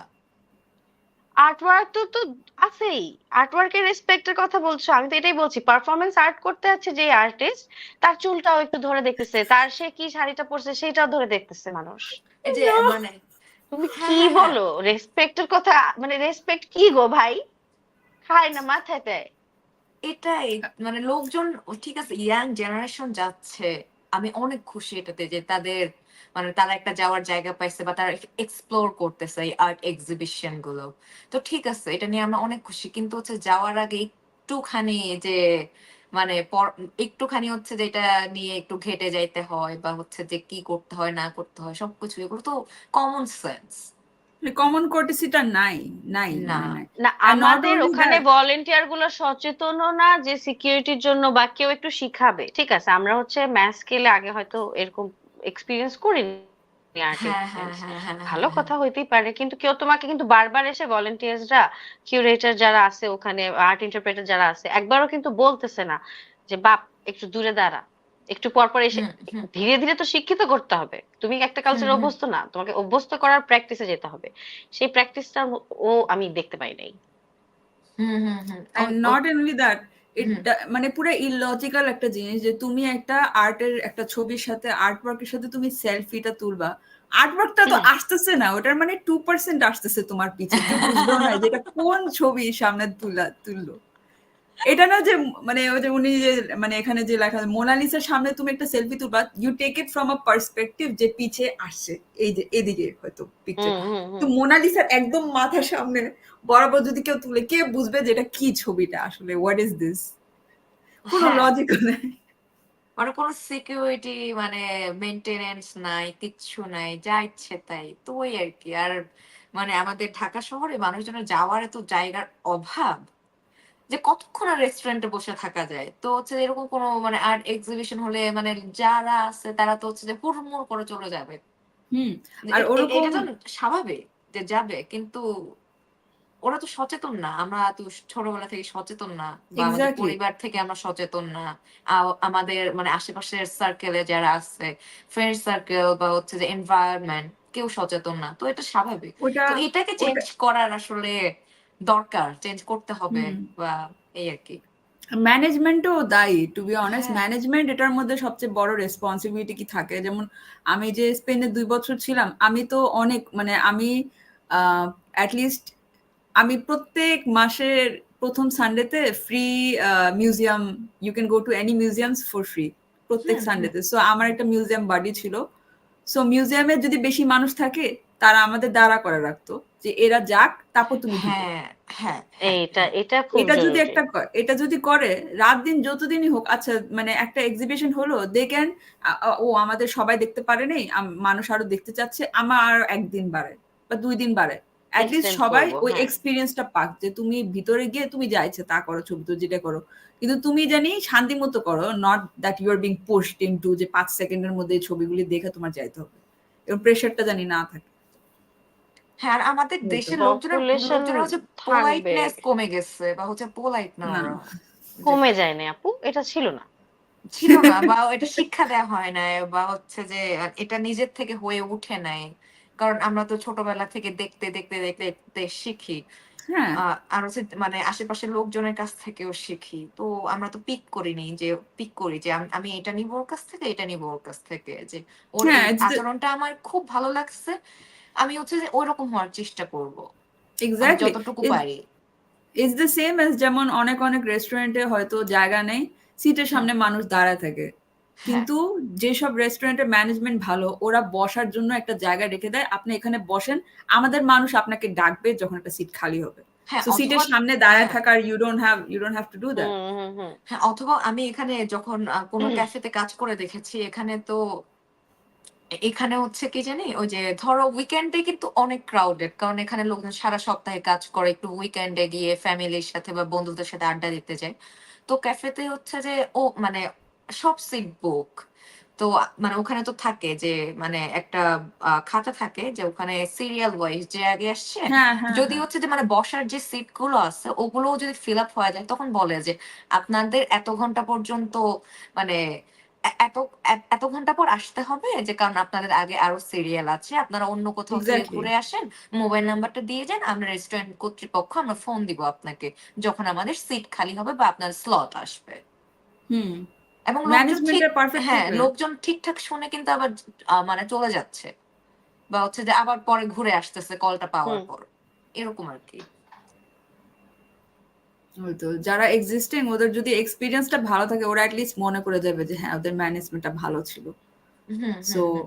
আর্ট ওয়ার্ক তো তো আছেই, আর্ট ওয়ার্কের রেসপেক্টের কথা বলছো, আমি তো এটাই বলছি পারফরমেন্স আর্ট করতে আছে যে আর্টিস্ট, তার চুলটাও একটু ধরে দেখতেছে, তার সে কি শাড়িটা পরছে সেটাও ধরে দেখতেছে মানুষ।
এই যে
no
মানে
তুমি
হ্যাঁ
কি
হ্যাঁ হ্যাঁ
বলো রেসপেক্টের কথা, মানে রেসপেক্ট কি গো ভাই, খায় না মাথায় দেয়।
এটাই মানে লোকজন ঠিক আছে, ইয়াং জেনারেশন যাচ্ছে, আমি অনেক খুশি এটাতে যে তাদের মানে তারা একটা যাওয়ার জায়গা পাইছে বা তারা এক্সপ্লোর করতেছে এই আর্ট এক্সিবিশন গুলো। তো ঠিক আছে, এটা নিয়ে আমরা অনেক খুশি, কিন্তু হচ্ছে যাওয়ার আগে একটুখানি যে মানে একটুখানি হচ্ছে যেটা নিয়ে একটু ঘেটে যাইতে হয়, বা হচ্ছে যে কি করতে হয় না করতে হয় সবকিছু, এগুলো তো কমন সেন্স।
কমন কোর্টেসিটা নাই নাই
না
মানে নাই
না
and not
আমাদের
only
ওখানে
that
ভলেন্টিয়ার গুলো সচেতনও না যে সিকিউরিটির জন্য বা কেউ একটু শিখাবে, ঠিক আছে আমরা হচ্ছে ম্যাস স্কেলে আগে হয়তো এরকম এক্সপিরিয়েন্স করিনি আর্ট
হ্যাঁ হ্যাঁ
এক্সপিরিয়েন্স,
হ্যাঁ হ্যাঁ হ্যাঁ
ভালো
হ্যাঁ
কথা হইতেই পারে, কিন্তু কেউ তোমাকে কিন্তু বারবার এসে ভলেন্টিয়ার্সরা, কিউরেটর যারা আছে ওখানে, আর্ট ইন্টারপ্রেটার যারা আছে, একবারও কিন্তু বলতেছে না যে বাপ একটু দূরে দাঁড়া, একটু পর পর এসে,
হুম হুম
ধীরে ধীরে তো শিক্ষিত করতে হবে, তুমি একটা
হুম
কালচারে
হুম
অভ্যস্ত না, তোমাকে অভ্যস্ত করার প্র্যাকটিসে যেতে হবে, সেই প্র্যাকটিসটা ও আমি দেখতে পাই নাই।
হুম hmm hmm
and not only that it
হুম
মানে পুরো ইললজিক্যাল একটা জিনিস যে তুমি একটা আর্টের একটা ছবির সাথে আর্ট ওয়ার্কের সাথে তুমি সেলফিটা তুলবা, আর্ট ওয়ার্কটা তো
হুম
আসতেছে না, ওটার মানে 2% আসতেছে তোমার পিছে, কেউ বুঝবেও না যে এটা কোন ছবি সামনে তুললো। এটা না যে মানে ওই যে উনি যে মানে এখানে যে লেখা মোনালিসার সামনে তুমি একটা সেলফি তুলবা, you take it from a perspective যে পিছে আসছে, এই যে এদিকে হয়তো পিকচার,
হুম হুম
তো
হুম
মোনালিসার একদম মাথার সামনে বরাবর যদি কেউ তুলে, কে বুঝবে যে এটা কি ছবিটা আসলে, হোয়াট ইজ দিস, কোনো
হ্যাঁ
লজিক নাই।
মানে কোনো সিকিউরিটি মানে মেনটেনেন্স নাই, কিচ্ছু নাই, যা ইচ্ছে তাই, তো ওই আর কি। আর মানে আমাদের ঢাকা শহরে মানুষজনের যাওয়ার এত জায়গার অভাব যে কতক্ষণ আর রেস্টুরেন্টে বসে থাকা যায়। তো হচ্ছে এরকম কোনো মানে আর্ট এক্সিবিশন হলে মানে যারা আছে তারা তো হচ্ছে যে হুড়মুড় করে চলে যাবে।
হুম। আর
এটা
ওরকম
তো স্বাভাবিক যে যাবে, কিন্তু ওরা তো সচেতন না, আমরা তো ছোটবেলা থেকে সচেতন না, বা আমাদের
এক্স্যাক্টলি
পরিবার থেকে আমরা সচেতন না, আমাদের মানে আশেপাশের সার্কেলে যারা আছে, ফ্রেন্ড সার্কেল বা হচ্ছে যে এনভায়রনমেন্ট, কেউ সচেতন না, তো এটা স্বাভাবিক।
ওটা
তো এটাকে চেঞ্জ
ওটা
করার আসলে দরকার, চেঞ্জ করতে হবে,
হুম,
বা এই আর কি।
ম্যানেজমেন্টও দায়ী, টু বি অনেস্ট
হ্যাঁ
ম্যানেজমেন্ট এটার মধ্যে সবচেয়ে বড় রেসপন্সিবিলিটি কি থাকে, যেমন আমি যে স্পেনে 2 বছর ছিলাম, আমি তো অনেক মানে আমি অ্যাটলিস্ট আমি প্রথম সানডেতে free museum, you can go to any museums for free প্রত্যেক সানডেতে। সো আমার একটা মিউজিয়াম বাডি ছিল। সো মিউজিয়ামে যদি বেশি মানুষ থাকে তারা আমাদের দাঁড়া করে রাখতো যে এরা যাক, তারপর তুমি ঢুকো।
এটা খুব
এটা যদি
জরুরি।
এটা যদি করে রাত দিন যতদিনই হোক, আচ্ছা মানে একটা এক্সিবিশন হলো, দে ক্যান ও আমাদের সবাই দেখতে পারে নেই, মানুষ আরো দেখতে চাচ্ছে, আমার আর একদিন বাড়ে বা 2 দিন বাড়ে, অ্যাটলিস্ট
এক্সটেন্ড
সবাই
করবো,
ওই
হ্যাঁ।
এক্সপিরিয়েন্সটা পাক যে তুমি ভিতরে গিয়ে তুমি যা ইচ্ছে তা করো, ছবি তো যেটা করো, কিন্তু তুমি জানি শান্তি মতো করো, not that you are being post into যে 5 সেকেন্ডের মধ্যে এই ছবিগুলি দেখে তোমার যাইতে হবে, এবং প্রেশারটা জানি না থাকে।
হ্যাঁ, আর আমাদের
এই তো।
দেশের
পপুলেশন
লোকজনের হচ্ছে
থাকবে,
পোলাইটনেস কমে গেছে, বা হচ্ছে পোলাইট না
না।
ওরা।
কমে যায় না আপু, এটা ছিল না।
ছিল না, বা এটা শিক্ষা দেওয়া হয় নাই, বা হচ্ছে যে এটা নিজের থেকে হয়ে উঠে নাই। কারণ আমরা তো ছোটবেলা থেকে দেখতে দেখতে দেখতে দেখতে শিখি।
হ্যাঁ,
আর হচ্ছে মানে আশেপাশের লোকজনের কাছ থেকেও শিখি। তো আমরা তো পিক করি যে আমি এটা নিবো ওর কাছ থেকে, এটা নিবো ওর কাছ থেকে, যে ওর এই
হ্যাঁ,
আচরণটা আমার খুব ভালো লাগছে, আমি হচ্ছে যে ওইরকম হওয়ার চেষ্টা করব, আমি
এক্স্যাক্টলি।
যতটুকু পারি।
ইটস দ্য সেম অ্যাজ যেমন অনেক অনেক রেস্টুরেন্টে হয়তো জায়গা নেই, সিটের
হ্যাঁ,
সামনে মানুষ দাঁড়ায় থাকে,
হ্যাঁ,
কিন্তু যেসব রেস্টুরেন্টের ম্যানেজমেন্ট ভালো, ওরা বসার জন্য একটা জায়গা রেখে দেয়, আপনি এখানে বসেন, আমাদের মানুষ আপনাকে ডাকবে যখন একটা সিট খালি হবে।
হ্যাঁ,
সো সিটের
অথবা
সামনে দাঁড়ায়
হ্যাঁ,
থাকার you don't have to do that.
Hmm hmm hmm
হ্যাঁ, অথবা আমি এখানে যখন কোনো ক্যাফেতে কাজ করে দেখেছি, এখানে তো এখানে হচ্ছে কি জানি, ওই যে ধরো উইকেন্ডে কিন্তু অনেক ক্রাউডেড, কারণ এখানে লোকজন সারা সপ্তাহে কাজ করে, একটু উইকেন্ডে গিয়ে ফ্যামিলির সাথে বা বন্ধুদের সাথে আড্ডা দিতে যায়। তো ক্যাফেতে হচ্ছে যে মানে সব সিট বুক। তো মানে ওখানে তো থাকে যে মানে একটা খাতা থাকে যে ওখানে সিরিয়াল ওয়াইজ যে আগে আসছে,
হ্যাঁ, হ্যাঁ,
যদি
হ্যাঁ,
হচ্ছে যে মানে বসার যে সিট গুলো আছে ওগুলো যদি ফিল আপ হয়ে যায়, তখন বলে যে আপনাদের এত ঘন্টা পর্যন্ত মানে এত এত ঘন্টা পর আসতে হবে, যে কারণ আপনাদের আগে আরো সিরিয়াল আছে, আপনারা অন্য কোথাও থেকে
এক্স্যাক্টলি।
ঘুরে আসেন, মোবাইল নাম্বারটা দিয়ে যান, আমরা রেস্টুরেন্ট কর্তৃপক্ষ আমরা ফোন দিব আপনাকে যখন আমাদের সিট খালি হবে বা আপনার স্লট আসবে।
হুম।
এবং লোকজন ঠিক,
ম্যানেজমেন্টটা পারফেক্ট
হ্যাঁ,
থাকলে।
লোকজন ঠিকঠাক শুনে কিন্তু আবার মানে চলে যাচ্ছে, বা হচ্ছে যে আবার পরে ঘুরে আসতেছে কলটা পাওয়ার
হুম।
পর, এরকম আর কি।
হয়তো যারা এক্সিস্টিং ওদের যদি এক্সপিরিয়েন্সটা ভালো থাকে, ওরা অ্যাটলিস্ট মনে করে যাবে যে হ্যাঁ ওদের ম্যানেজমেন্টটা ভালো ছিল।
Hmm,
so
hmm, hmm.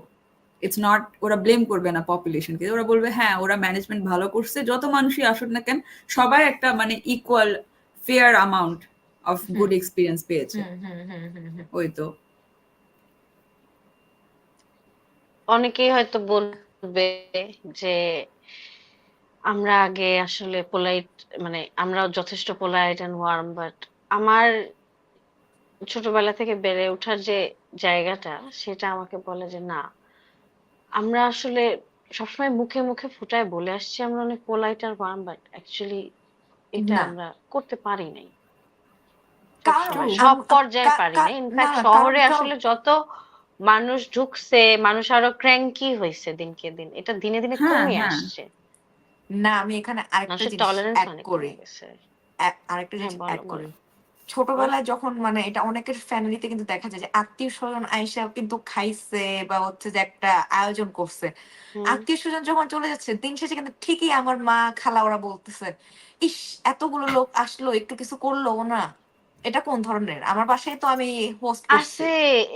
It's not, ওরা ব্লেম করবে না পপুলেশনকে, ওরা বলবে হ্যাঁ ওরা ম্যানেজমেন্ট ভালো করছে, যত মানুষই আসুক না কেন সবাই একটা মানে equal fair amount of
hmm,
good experience পেয়েছে।
হুম, হুম, হুম, হুম, হুম।
ওই তো।
অনেকেই হয়তো বলবে যে আমরা আগে আসলে পোলাইট, মানে আমরা যথেষ্ট পোলাইট এন্ড ওয়ার্ম, বাট আমার ছোটবেলা থেকে বেড়ে ওঠার যে জায়গাটা, সেটা আমাকে বলে যে না, আমরা আসলে সবসময় মুখে মুখে ফুটায় বলে আসছি আমরা অনেক পোলাইট আর ওয়ার্ম, বাট অ্যাকচুয়ালি এটা
না,
আমরা করতে পারি নাই সব
কারণ
ট্রু।
সময়, সব পর্যায়ে পারি নাই।
না,
ইনফ্যাক্ট
না, কারণ
শহরে
কারণ
আসলে যত মানুষ ঢুকছে, মানুষ আরো ক্র্যাঙ্কি হয়েছে দিনকে দিন, এটা দিনে দিনে
হ্যাঁ,
কমে
হ্যাঁ,
আসছে,
না, আমি এখানে আরেকটা
মানুষের
জিনিস
টলারেন্স
অ্যাড
অনেক
করি।
কমে গেছে।
আরেকটা
হ্যাঁ,
জিনিস
বলো
অ্যাড
বলো।
করি। ছোটবেলায় যখন মানে এটা অনেকের ফ্যামিলিতে কিন্তু দেখা যায় যে আত্মীয়-স্বজন আইসা কিন্তু খাইছে, বা হচ্ছে যে একটা আয়োজন করছে।
হুম।
আত্মীয়-স্বজন যখন চলে যাচ্ছে, দিন শেষে কিন্তু ঠিকই আমার মা, খালা ওরা বলতেছে, "ইস! এতগুলো লোক আসলো, একটু কিছু করলও না।" এটা কোন ধরনের? আমার বাসায় তো আমি হোস্ট করছি।
আছে,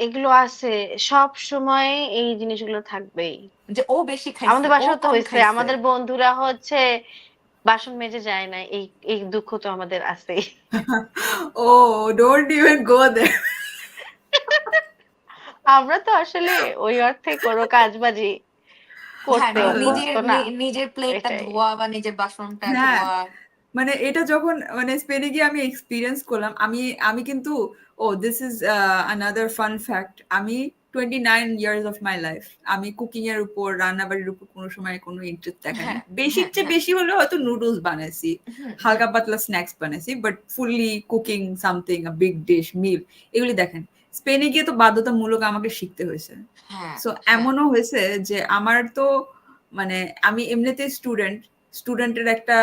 এগুলো আছে, সব সময় এই জিনিসগুলো থাকবেই।
যে ও বেশি খাইছে,
আমাদের
ও
বাসাও তো
কম
হয়েছে,
খাইছে।
আমাদের বন্ধুরা হচ্ছে বাসন মেজে যায় না, এই এই দুঃখ তো আমাদের আছেই।
ও ডোন্ট ইভেন গো দেয়ার।
আমরা তো আসলে ওই অর্থে কোনো কাজবাজি
হ্যাঁ,
করতে
নিজের
অভ্যস্ত না,
নিজের প্লেটটা
এটাই।
ধোয়া বা নিজের বাসনটা
হ্যাঁ,
ধোয়া।
মানে এটা যখন মানে স্পেনে গিয়ে আমি এক্সপিরিয়েন্স করলাম, আমি আমি কিন্তু, oh this is another fun fact, আমি 29 ইয়ার্স অফ মাই লাইফ আমি কুকিং এর উপর, রান্নাবাড়ির উপর কোনো সময় কোনো ইন্টারেস্ট দেখায়নি।
হ্যাঁ,
বেশির
হ্যাঁ,
চেয়ে
হ্যাঁ।
বেশি হলেও হয়তো নুডলস বানাইছি,
হুম, হুম।
হালকা পাতলা স্ন্যাক্স বানাইছি, but fully cooking something a big dish meal এগুলি দেখেন। স্পেনে গিয়ে তো বাধ্যতামূলক আমাকে শিখতে হয়েছে।
হ্যাঁ,
সো
হ্যাঁ।
এমনও হয়েছে যে আমার তো মানে আমি এমনিতেই স্টুডেন্টের একটা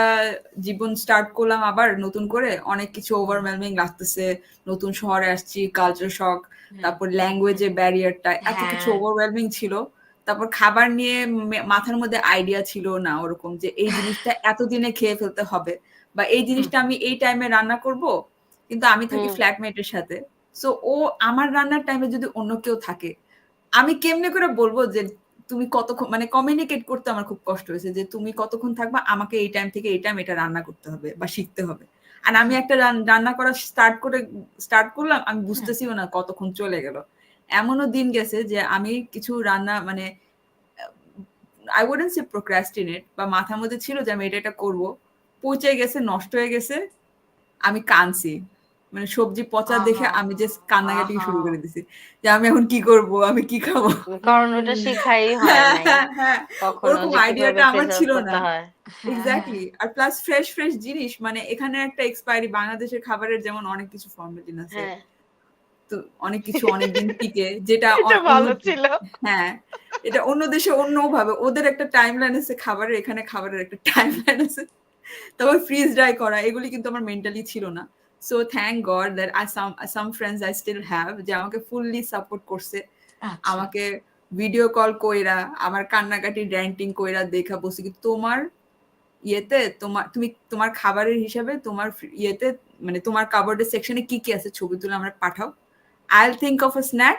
জীবন স্টার্ট করলাম, আবার নতুন করে অনেক কিছু
হুম,
ওভারওয়েলমিং লাগতেছে, নতুন শহরে আসছি, কালচার শক,
হুম,
তারপর
হুম।
ল্যাঙ্গুয়েজের ব্যারিয়ারটা, এত কিছু
হ্যাঁ।
ওভারওয়েলমিং ছিল। তারপর খাবার নিয়ে মাথার মধ্যে আইডিয়া ছিল না ওরকম যে এই জিনিসটা এতদিনে খেয়ে ফেলতে হবে, বা এই জিনিসটা আমি এই টাইমে রান্না করব, কিন্তু আমি থাকি ফ্ল্যাটমেটের সাথে। সো ও আমার রান্নার টাইমে যদি অন্য কেউ থাকে, আমি কেমনে করে বলবো যে তুমি কতক্ষণ, মানে কমিউনিকেট করতে আমার খুব কষ্ট হয়েছে যে তুমি কতক্ষণ থাকবা, আমাকে এই টাইম থেকে এই টাইম এটা রান্না করতে হবে বা শিখতে হবে। আর আমি একটা রান্না করা স্টার্ট করলাম, আমি বুঝতেছিও না কতক্ষণ চলে গেল। এমনও দিন গেছে যে আমি কিছু রান্না মানে I wouldn't say procrastinate, বা মাথার মধ্যে ছিল যে আমি এটা করব, পচে গেছে, নষ্ট হয়ে গেছে, আমি কাঁদছি। মানে সবজি পচা দেখে আমি জাস্ট কান্নাকাটি শুরু করে দিছি যে আমি এখন কি করব, আমি কি খাবো।
কারণ ওটা শিখাই হয় নাই কখনো
ওরকম
যে কিভাবে
আইডিয়াটা আমার
প্রিজার্ভ
ছিল
করতে
না।
হয়।
এক্স্যাক্টলি। আর প্লাস ফ্রেশ জিনিস, মানে এখানে একটা এক্সপায়ারি, বাংলাদেশের খাবারের যেমন অনেক কিছু ফরমালিন আছে,
হ্যাঁ,
তো অনেক কিছু অনেকদিন টিকে, যেটা
এটা
অন্য,
ভালো ছিল।
হ্যাঁ, এটা অন্য দেশে অন্যভাবে, ওদের একটা টাইমলাইন আছে খাবারের, এখানে খাবারের একটা টাইমলাইন আছে। তবে ফ্রিজ ড্রাই করা এগুলি কিন্তু আমার মেন্টালি ছিল না। So thank god that some friends I still have, যে আমাকে ফুললি সাপোর্ট করছে,
আচ্ছা
আমাকে ভিডিও কল কইরা, আমার কান্নাকাটি র্যান্টিং কইরা দেখা বসে কি তোমার ইয়েতে, তুমি তোমার খাবারের হিসাবে তোমার ইয়েতে, মানে তোমার কাবার্ডের সেকশনে কি আছে ছবি তুলে আমরা পাঠাও, I'll think of a snack,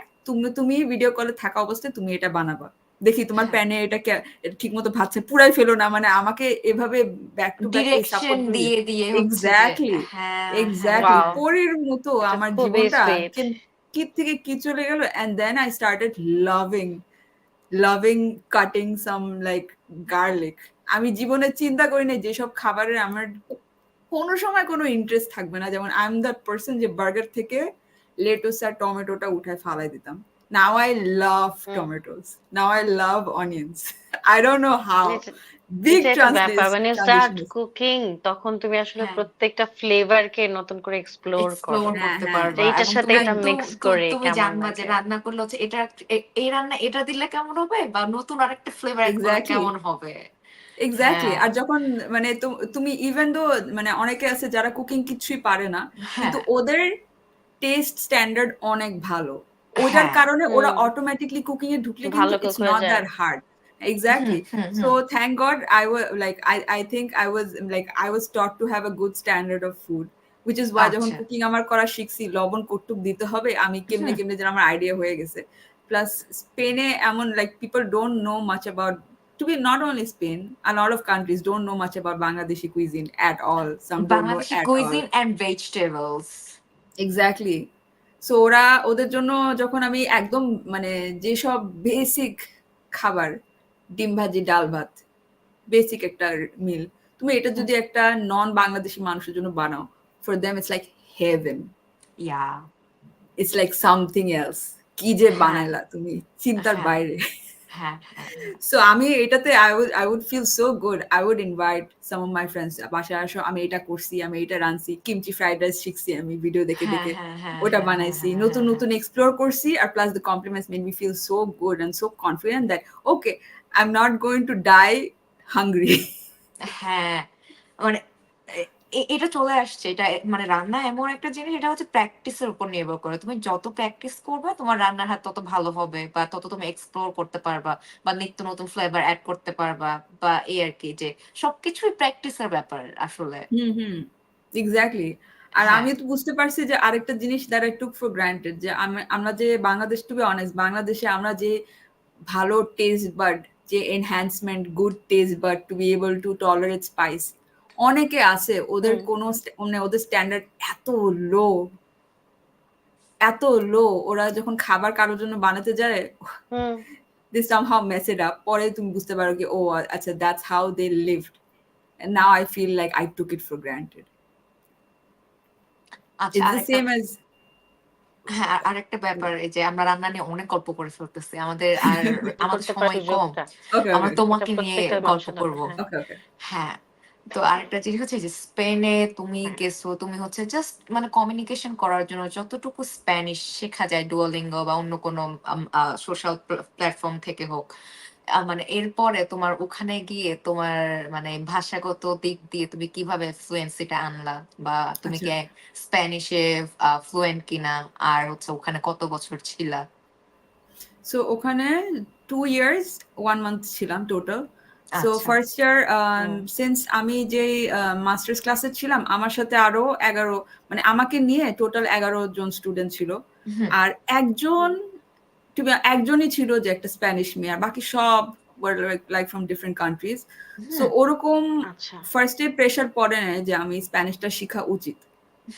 তুমি ভিডিও কলে থাকা অবস্থায় তুমি এটা বানাবা, দেখি তোমার প্যানে এটা ঠিক মতো ভাজছে, পুরাই ফেলো না, মানে আমাকে এভাবে ব্যাক টু ব্যাক এই
ডিরেকশন
সাপোর্ট গুলি।
দিয়ে হচ্ছে যে
এক্স্যাক্টলি,
হ্যাঁ হ্যাঁ
এক্স্যাক্টলি,
ওয়াও,
পরের মতো
এটা
আমার
খুবই
জীবনটা
সুইট।
কি থেকে কি চলে গেল। And then I started loving cutting some like garlic. আমি জীবনে চিন্তা করি নাই যেসব খাবারের আমার কোনো সময় কোনো ইন্টারেস্ট থাকবে না, যেমন আই এম দ্যাট পার্সন যে বার্গার থেকে লেটুস আর টমেটোটা উঠায় ফালাই দিতাম। Now I love tomatoes. Now I love onions. I don't know how. Big
এটা একটা ব্যাপার, when you start
transition.
cooking তখন তুমি আসলে
হ্যাঁ
প্রত্যেকটা ফ্লেভারকে নতুন করে এক্সপ্লোর করো,
এক্সপ্লোর করতে
হ্যাঁ।
যে
পারবা
এইটার
এবং
সাথে
তুমি
এটা মিক্স করে
তুমি
কেমন
জানবা যে
লাগে।
রান্না করলে হচ্ছে এটা এই রান্না এটা দিলে কেমন হবে বা নতুন আরেকটা ফ্লেভার অ্যাড করলে
Exactly.
কেমন হবে।
এক্স্যাক্টলি।
হ্যাঁ
আর যখন মানে তুমি ইভেন দো মানে অনেকে আছে যারা কুকিং কিছুই পারে না, কিন্তু
হ্যাঁ
ওদের টেস্ট স্ট্যান্ডার্ড অনেক ভালো, ওইটার
হ্যাঁ
কারণে ওরা অটোমেটিকলি কুকিং এ ঢুকলে কিন্তু
ভালো কুক
ইটস
হয়ে
নট
যায়।
That hard.
Hmm
exactly.
Hmm
so
hmm
thank god I think I was taught to have a good standard of food, which is why যখন
আচ্ছা
কুকিং আমার করা শিখছি, লবণ কটুক দিতে হবে, আমি কেমনে
হুম
কেমনে যেন আমার আইডিয়া হয়ে গেছে। প্লাস স্পেনে এমন like people don't know much about, to be not only Spain, a lot of countries don't know much about Bangladeshi cuisine at all. Some don't know
Bangladeshi
at all.
Cuisine and vegetables
exactly. So ওদের জন্য যখন আমি একদম মানে যেসব basic খাবার, ডিম ভাজি, ডাল ভাত, বেসিক একটা মিল, তুমি এটা যদি একটা নন বাংলাদেশি মানুষের জন্য বানাও, for them it's like haven,
yeah
it's like something else. কি যে
হ্যাঁ
বানাইলা তুমি, চিন্তার
হ্যাঁ
বাইরে।
হ্যাঁ হ্যাঁ
সো আমি এটাতে I would feel so good. I would invite some of my friends, বাসায় আসো, আমি এটা করছি, আমি এটা রাঁধছি, কিমচি ফ্রাইড রাইস শিখছি আমি ভিডিও দেখে
হ্যাঁ
দেখে,
হ্যাঁ হ্যাঁ
ওটা
হ্যাঁ হ্যাঁ
বানাইছি,
হ্যাঁ
নতুন
হ্যাঁ
নতুন এক্সপ্লোর করছি। আর plus the compliments made me feel so good and so confident that okay, I'm not going to die hungry.
হ্যাঁ মানে এটা চলে আসছে এটা মানে রান্না এমন একটা জিনিস এটা হচ্ছে প্র্যাকটিসের উপর নির্ভর করে তুমি যত প্র্যাকটিস করবে তোমার রান্নার হাত তত ভালো হবে বা তত তুমি এক্সপ্লোর করতে পারবা বা নিত্য নতুন ফ্লেভার অ্যাড করতে পারবা বা এই আর কি যে সবকিছুই প্র্যাকটিসের ব্যাপার আসলে
হুম, এক্স্যাক্টলি। আর
হ্যাঁ
আমি তো বুঝতে পারছি যে আরেকটা জিনিস that I took for granted, যে আমরা যে বাংলাদেশ, টু বি অনেস্ট, বাংলাদেশে আমরা যে ভালো টেস্ট বাড, যে enhancement, good taste bud to be able to tolerate spice, অনেকে আছে ওদের কোনো মানে ওদের স্ট্যান্ডার্ড লো, এত লো, ওরা যখন খাবার কারোর জন্য বানাতে যায়, they somehow mess it up, পরে তুমি বুঝতে পারো কি ও আচ্ছা, that's how they lived, and now I feel like I took it for granted.
আচ্ছা
It's the
আরেকটা
same as
হ্যাঁ আরেকটা ব্যাপার এই যে আমরা রান্না নিয়ে অনেক গল্প করে ফেলতেছি আমাদের
করতে পারার
সময় কম
সুযোগটা,
okay,
আমরা
okay,
এটা
তোমাকে নিয়ে
প্রত্যেকটা
গল্প
মানুষের
করব
দরকার। হ্যাঁ,
okay.
হ্যাঁ তো আরেকটা জিনিস হচ্ছে যে স্পেনে তুমি
হ্যাঁ।
গেছো তুমি হচ্ছে জাস্ট মানে কমিউনিকেশন করার জন্য যতটুকু স্প্যানিশ শেখা যায় ডুওলিঙ্গো বা অন্য কোনো সোশ্যাল প্ল্যাটফর্ম থেকে হোক মানে এরপরে তোমার ওখানে গিয়ে তোমার মানে ভাষাগত দিক দিয়ে তুমি কিভাবে ফ্লুয়েন্সিটা আনলা বা তুমি
আচ্ছা,
কি স্প্যানিশে ফ্লুয়েন্ট কিনা আর হচ্ছে ওখানে কত বছর ছিলা
so ওখানে 2 years 1 month ছিলাম টোটাল। সো
আচ্ছা
ফার্স্ট ইয়ার
হুম
সিন্স আমি যেই মাস্টার্স ক্লাসে ছিলাম আমার সাথে আরো 11 মানে আমাকে নিয়ে টোটাল 11 জন স্টুডেন্ট ছিল
হুম
আর একজন একজনই ছিল যে একটা স্প্যানিশ মেয়ে আর বাকি সব were like from different countries so
hmm
ওরকম
আচ্ছা
ফার্স্টে প্রেশার পড়ে না যে আমি স্প্যানিশটা শেখা উচিত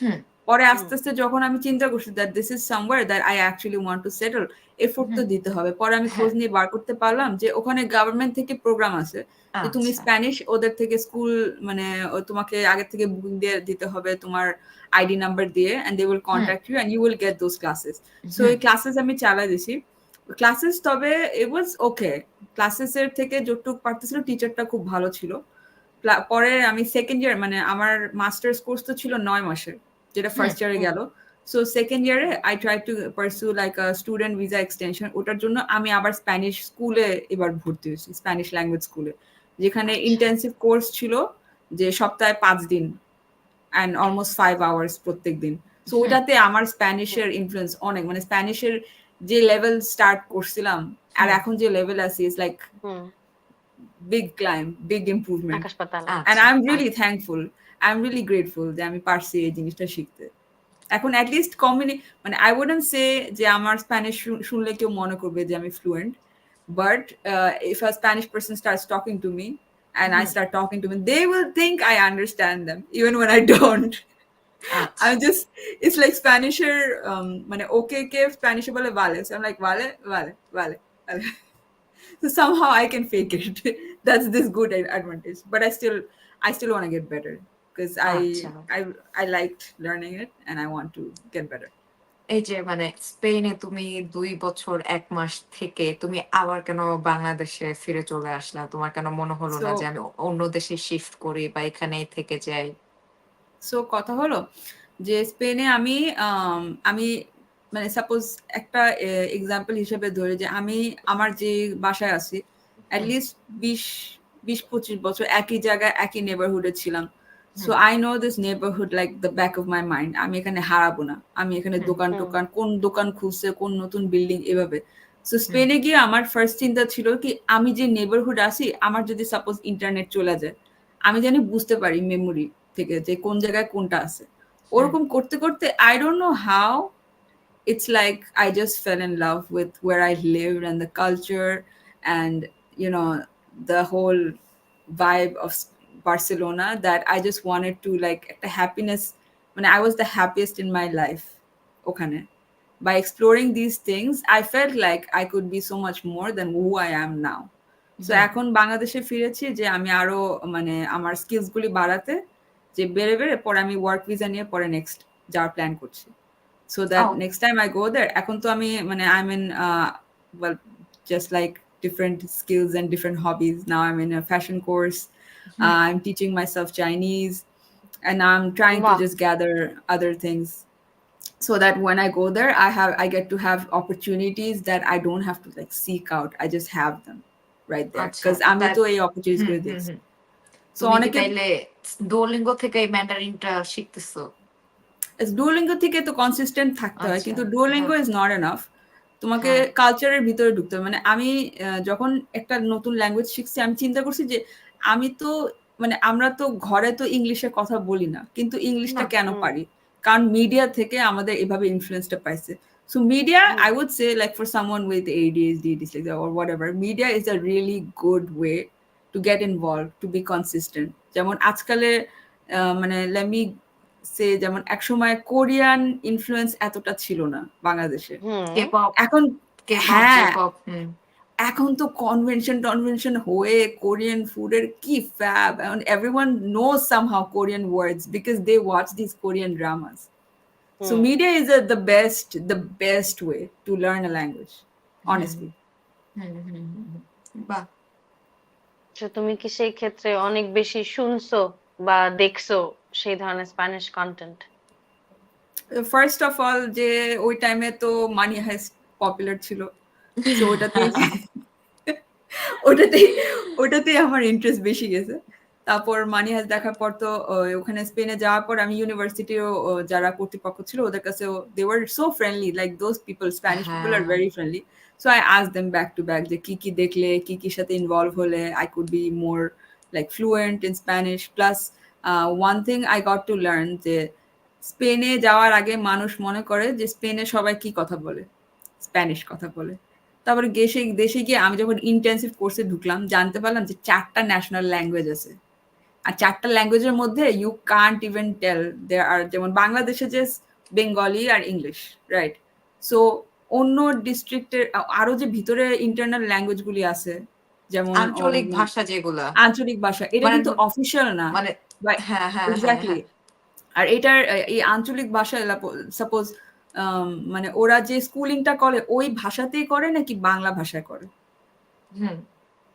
হুম
পরে
হুম
আস্তে আস্তে যখন আমি চিন্তা করছি that this is somewhere that I actually want to settle effort তো
হুম
দিতে হবে পরে আমি খোঁজ
হ্যাঁ
নিয়ে বার করতে পারলাম যে ওখানে গভর্নমেন্ট থেকে প্রোগ্রাম আছে যে তুমি
আচ্ছা
স্প্যানিশ ওদের থেকে স্কুল মানে তোমাকে আগে থেকে বুকিং দিয়ে দিতে হবে তোমার আইডি নাম্বার দিয়ে and they will
hmm
contact you and you will get those classes so
hmm
এই ক্লাসেস আমি চালাই দিছি ক্লাসেস তবে ইট ওয়াজ ওকে ক্লাসেসের থেকে যতটুকু পারতেছিল টিচারটা খুব ভালো ছিল পরে আমি সেকেন্ড ইয়ার মানে আমার মাস্টার্স কোর্স তো ছিল 9 মাসের যেটা
হুম
ফার্স্ট ইয়ারে
হুম
গেল সো সেকেন্ড ইয়ারে
hmm
I try to pursue like a student visa extension ওটার জন্য আমি আবার স্প্যানিশ স্কুলে এবার ভর্তি হয়েছি স্প্যানিশ ল্যাঙ্গুয়েজ স্কুলে যেখানে
আচ্ছা
ইন্টেন্সিভ কোর্স ছিল যে সপ্তাহে 5 দিন অ্যান্ড অলমোস্ট 5 আওয়ার্স প্রত্যেক দিন সো
হুম
ওইটাতে আমার
হুম
স্প্যানিশের ইনফ্লুয়েন্স অনেক মানে স্প্যানিশের যে লেভেল স্টার্ট করছিলাম আর
হুম
এখন যে লেভেল আছে is like
hmm
big climb, big improvement.
আকাশ পাতাল
And
আচ্ছা
I'm really
আচ্ছা
thankful. I'm really grateful যে আমি পারছি এই জিনিসটা শিখতে। এখন at least মানে I wouldn't say যে আমার স্প্যানিশ শুনলে কেউ মনে করবে যে আমি fluent. But if a Spanish person starts talking to me and I
hmm
start talking to them, they will think I understand them, even when I don't.
আচ্ছা
I'm just, it's like Spanish মানে okay কে Spanish বলে vale. So I'm like vale, vale, vale, vale. So somehow I can fake it. That's this good advantage. But I still want to get better because
আচ্ছা
I liked learning it and I want to get better.
এই যে মানে স্পেনে তুমি 2 বছর 1 মাস থেকে তুমি আবার কেন বাংলাদেশে ফিরে চলে আসলা? তোমার কেন মনে হলো না যে
So
আমি অন্য দেশে শিফট করি বা এখানেই থেকে যাই?
সো কথা হলো যে স্পেনে আমি মানে সাপোজ একটা এক্সাম্পল হিসেবে ধরে যে আমি আমার যে বাসায় আছি
হুম,
অ্যাটলিস্ট 20-25 বছর একই জায়গায় একই নেবারহুডে ছিলাম so
hmm,
I know this neighbourhood like the back of my mind আমি এখানে হারাবো না আমি এখানে
হুম,
দোকান
হুম
টোকান কোন দোকান খুলছে কোন নতুন বিল্ডিং এভাবে সো
হুম,
স্পেনে গিয়ে আমার ফার্স্ট চিন্তা ছিল কি আমি যে নেবারহুড আছি আমার যদি সাপোজ ইন্টারনেট চলে যায় আমি জানি বুঝতে পারি মেমোরি থেকে যে কোন জায়গায় কোনটা আছে
হুম,
ওরকম করতে করতে I don't know how it's like I just fell in love with where I lived and the culture and the whole vibe of Barcelona that I just wanted to like the happiness when I was the happiest in my life ওখানে by exploring these things I felt like I could be so much more than who I am now so
hmm.
এখন বাংলাদেশে ফিরেছি যে আমি আরো মানে আমার skills গুলি বাড়াতে যে বেড়ে বেড়ে পরে আমি ওয়ার্ক ভিসা নিয়ে পরে নেক্সট যাওয়ার প্ল্যান করছি so that
O
next time I go there এখন তো আমি মানে I'm in well just like different skills and different hobbies now I'm in a fashion course
hmm,
I'm teaching myself Chinese and I'm trying to
বাহ
just gather other things so that when I go there I get to have opportunities that I don't have to like seek out I just have them right there
আচ্ছা
because আমি
তাই
তো এই opportunities
হুম,
গুলো
হুম,
দেখছি
হুম।
so
তুমি কি
অনেকে
তাইলে Duolingo থেকে এই ম্যান্ডারিনটা শিখতেছো?
ডুওলিঙ্গো থেকে তো কনসিস্টেন্ট থাকতে হয়
আচ্ছা
কিন্তু
হ্যাঁ
ডুওলিঙ্গো ইজ নট এনাফ তোমাকে
হ্যাঁ
কালচারের ভিতরে ঢুকতে হবে মানে আমি যখন একটা নতুন ল্যাঙ্গুয়েজ শিখছি আমি চিন্তা করছি যে আমি তো মানে আমরা তো ঘরে তো ইংলিশে কথা বলি না কিন্তু ইংলিশটা
না
কেন
হুম
পারি কারণ মিডিয়া থেকে আমাদের এভাবে ইনফ্লুয়েন্সটা পাইছে so media
hmm
I would say like for someone with ADHD dyslexia or whatever media is a really good way to get involved to be consistent যেমন আজকালে মানে let me সে যেমন একসময় কোরিয়ান ইনফ্লুয়েন্স এতটা ছিল না বাংলাদেশে
হুম
K-pop
এখন
K-pop
হ্যাঁ
J-pop হুম
এখন তো কনভেনশন হয়ে কোরিয়ান ফুডের কি fab and everyone knows somehow Korean words because they watch these Korean dramas so
hmm
media is the best way to learn a language
hmm
honestly
hmm hmm hmm, হুম। বাহ
তো তুমি কি সেই ক্ষেত্রে অনেক বেশি শুনছো বা দেখছো সেই ধরনের Spanish content
first of all যে ওই টাইমে তো মানি হাইস্ট পপুলার ছিল সো ওটাতেই ওটাতেই ওটাতেই আমার ইন্টারেস্ট বেশি গেছে তারপর মানি হাইস্ট দেখার পর তো ওখানে স্পেনে যাওয়ার পর আমি ইউনিভার্সিটিও যারা কর্তৃপক্ষ ছিল ওদের কাছেও they were so friendly like those people Spanish people আর
হ্যাঁ
very friendly So I asked them back to back যে কি দেখলে কি সাথে ইনভলভ হলে I could be more like fluent in Spanish. Plus one thing I got to learn যে স্পেনে যাওয়ার আগে মানুষ মনে করে যে স্পেনে সবাই কি কথা বলে, স্প্যানিশ কথা বলে। তারপরে দেশে গিয়ে আমি যখন ইন্টেন্সিভ কোর্সে ঢুকলাম জানতে পারলাম যে 4টা ন্যাশনাল ল্যাঙ্গুয়েজ আছে। আর 4টা ল্যাঙ্গুয়েজের মধ্যে ইউ কান্ট ইভেন টেল দেয়ার আর, যেমন বাংলাদেশে যে বেঙ্গলি আর ইংলিশ, রাইট? সো অন্য ডিস্ট্রিক্টের আরো যে ভিতরে ইন্টারনাল ল্যাঙ্গুয়েজগুলি আছে, যেমন
আঞ্চলিক ভাষা যেগুলা,
আঞ্চলিক ভাষা, এটা কিন্তু অফিসিয়াল না।
মানে হ্যাঁ হ্যাঁ
এক্স্যাক্টলি। আর এটার এই আঞ্চলিক ভাষা সাপোজ মানে ওরা যে স্কুলিংটা করে ওই ভাষাতেই করে নাকি বাংলা ভাষায় করে।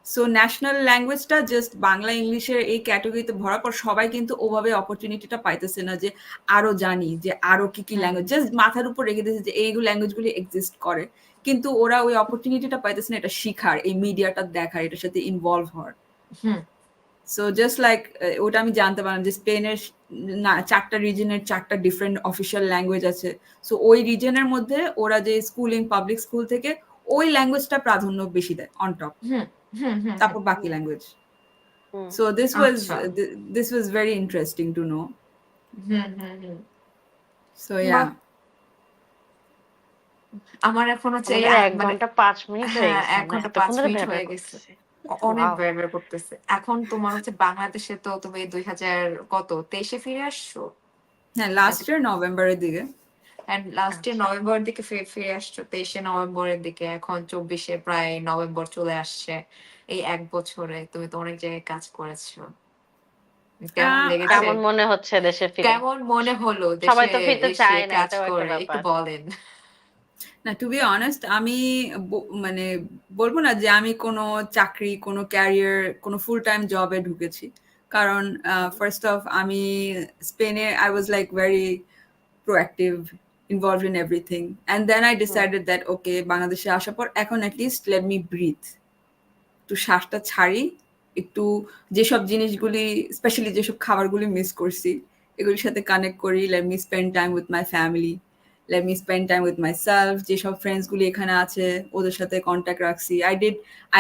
সো ন্যাশনাল ল্যাঙ্গুয়েজটা জাস্ট বাংলা ইংলিশের এই ক্যাটাগরিতে ভরার পর সবাই কিন্তু ওভাবে অপরচুনিটিটা পাইতেছে না যে আরো জানি যে আরো কি ল্যাঙ্গুয়েজ, জাস্ট মাথার উপর রেখে দিয়েছে যে এইগুলো ল্যাঙ্গুয়েজগুলি এক্সিস্ট করে, কিন্তু ওরা ওই অপরচুনিটিটা পাইতেছে না এটা শিখার, এই মিডিয়াটা দেখার, এটার সাথে ইনভলভ হওয়ার। সো জাস্ট লাইক ওটা আমি জানতে পারলাম যে স্পেনের 4টা রিজনের 4টা ডিফারেন্ট অফিসিয়াল ল্যাঙ্গুয়েজ আছে। সো ওই রিজনের মধ্যে ওরা যে স্কুলিং পাবলিক স্কুল থেকে ওই ল্যাঙ্গুয়েজটা প্রাধান্য বেশি দেয় অন টপ, তারপর বাকি language. So this was very interesting to know. So yeah.
আমার এখন হচ্ছে
1 ঘন্টা 5 মিনিট হয়ে গেছে।
1 ঘন্টা 5 মিনিট হয়ে গেছে, অনেক ব্যয় করতেছে। এখন তোমার হচ্ছে বাংলাদেশে তো তুমি 2023 ফিরে আসছো?
হ্যাঁ, লাস্ট ইয়ার নভেম্বরের দিকে।
লাস্ট ইয়ার নভেম্বরের দিকে ফিরে আসছো, 23 নভেম্বরের দিকে। এখন 24 প্রায় নভেম্বর চলে আসছে। এই 1 বছরে তুমি তো অনেক জায়গায় কাজ করেছো।
কেমন মনে হচ্ছে দেশে ফিরে?
কেমন মনে হলো
সবাই তো ফিরতে চায় না,
কাজ করে? একটু বলেন।
না, টু বি অনেস্ট আমি মানে বলবো না যে আমি কোনো চাকরি, কোনো ক্যারিয়ার, কোনো ফুল টাইম জবে ঢুকেছি। কারণ ফার্স্ট অফ আমি স্পেনে I was like very proactive, involved in everything, and then I decided that okay, বাংলাদেশে আসার পর এখন at least let me breathe, একটু শ্বাসটা ছাড়ি, একটু যেসব জিনিসগুলি স্পেশালি যেসব খাবারগুলি মিস করছি এগুলির সাথে কানেক্ট করি, let me spend time with my family, let me spend time with myself, যেসব ফ্রেন্ডসগুলি এখানে আছে ওদের সাথে কন্ট্যাক্ট রাখছি।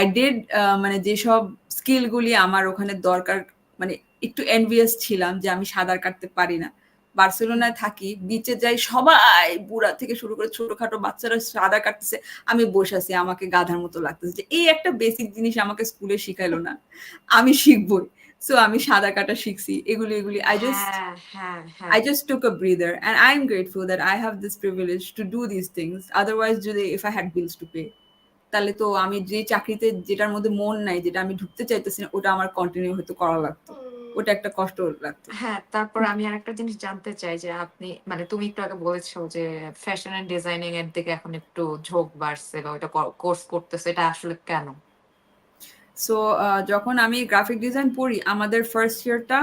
I did মানে যেসব স্কিলগুলি আমার ওখানে দরকার, মানে একটু এনভিয়াস ছিলাম যে আমি সাঁতার কাটতে পারি না। বার্সেলোনায় থাকি, বিচে যাই, সবাই বুড়া থেকে শুরু করে ছোটখাটো বাচ্চারা সাঁতার কাটতেছে, আমি বসে আছি, আমাকে গাধার মতো লাগতেছে যে এই একটা বেসিক জিনিস আমাকে স্কুলে শিখাইলো না, আমি শিখবই। সো আমি সাঁতার কাটা শিখছি, এগুলি I just took a breather, and I'm grateful that I have this privilege to do these things. Otherwise, if I had bills to pay, তাহলে তো আমি যে চাকরিতে যেটার মধ্যে মন নাই, যেটা আমি ঢুকতে চাইতেছি না, ওটা আমার কন্টিনিউ হয়তো করা লাগতো, ওটা একটা কষ্ট লাগতো।
হ্যাঁ, তারপর আমি আরেকটা জিনিস জানতে চাই যে আপনি মানে তুমি একটু আগে বলেছো যে ফ্যাশন এন্ড ডিজাইনিং এর দিকে এখন একটু ঝোঁক বাড়ছে বা ওটা কোর্স করতেছে, এটা আসলে কেন?
সো যখন আমি গ্রাফিক ডিজাইন পড়ি, আমাদের ফার্স্ট ইয়ারটা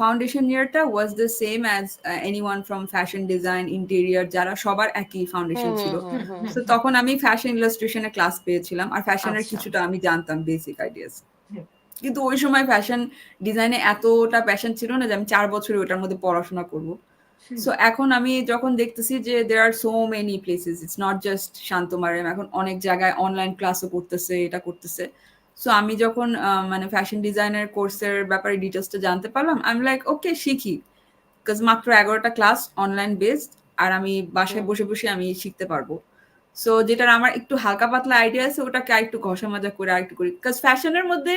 ফাউন্ডেশন ইয়ারটা was the same as anyone from fashion design, interior, যারা সবার একই ফাউন্ডেশন ছিল। তো তখন আমি ফ্যাশন ইলাস্ট্রেশনের ক্লাস পেয়েছিলাম, আর ফ্যাশনের কিছুটা আমি জানতাম বেসিক আইডিয়াস। কিন্তু ওই সময় ফ্যাশন ডিজাইনে এতটা প্যাশন ছিল না যে আমি 4 বছরে ওটার মধ্যে পড়াশোনা করব। সো এখন আমি যখন দেখতেছি যে there are so many places, it's not just শান্তমারেম, এখন অনেক জায়গায় অনলাইন ক্লাসও করতেছে, এটা করতেছে। সো আমি যখন মানে ফ্যাশন ডিজাইনের কোর্সের ব্যাপারে ডিটেলসটা জানতে পারলাম, আমি লাইক ওকে শিখি, বিকজ মাত্র 11টা ক্লাস অনলাইন বেসড, আর আমি বাসায় বসে বসে আমি শিখতে পারবো। সো যেটার আমার একটু হালকা পাতলা আইডিয়া আছে ওটাকে আরেকটু ঘষা মাজা করে আরেকটু করি, বিকজ ফ্যাশনের মধ্যে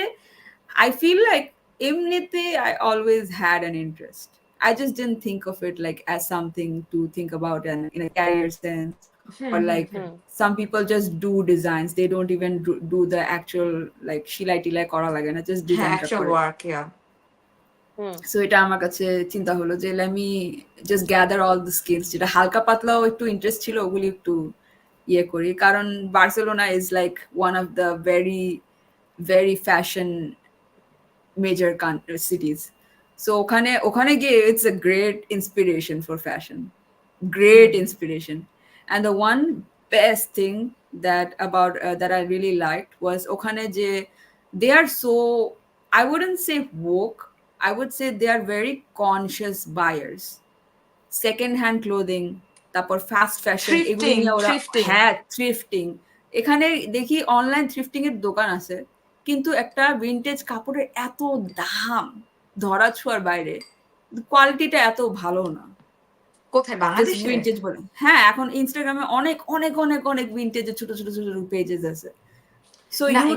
I feel like এমনিতে I always had an interest. I just didn't think of it like as something to think about in a career sense, or like some people just do designs, they don't even do the actual like shilai tilai kora lage na, just design
actual work. Yeah.
So এটা আমার কাছে চিন্তা হলো যে let me just gather all the skills, যেটা হালকা পাতলাও একটু ইন্টারেস্ট ছিল ওগুলি একটু ইয়ে করি, কারণ Barcelona is like one of the very very fashion major cities. So ওখানে গিয়ে it's a great inspiration for fashion, great inspiration. And the one best thing that about that I really liked was ওখানে যে they are so, I wouldn't say woke, I would say they are very conscious buyers. Second hand clothing, তারপর fast fashion, এগুলো নিয়ে ওরা, হ্যাঁ, thrifting, এখানে দেখি online thrifting এর দোকান আছে, কিন্তু একটা ভিনটেজ কাপড়ের এত দাম ধরা ছোঁয়ার বাইরে, কোয়ালিটিটা এত ভালো না।
কোথায়, বাংলাদেশে?
ভিনটেজ বলে, হ্যাঁ, এখন ইনস্টাগ্রামে অনেক অনেক অনেক অনেক ভিনটেজের ছোট ছোট ছোট পেজেস আছে। সো
না,
ইউ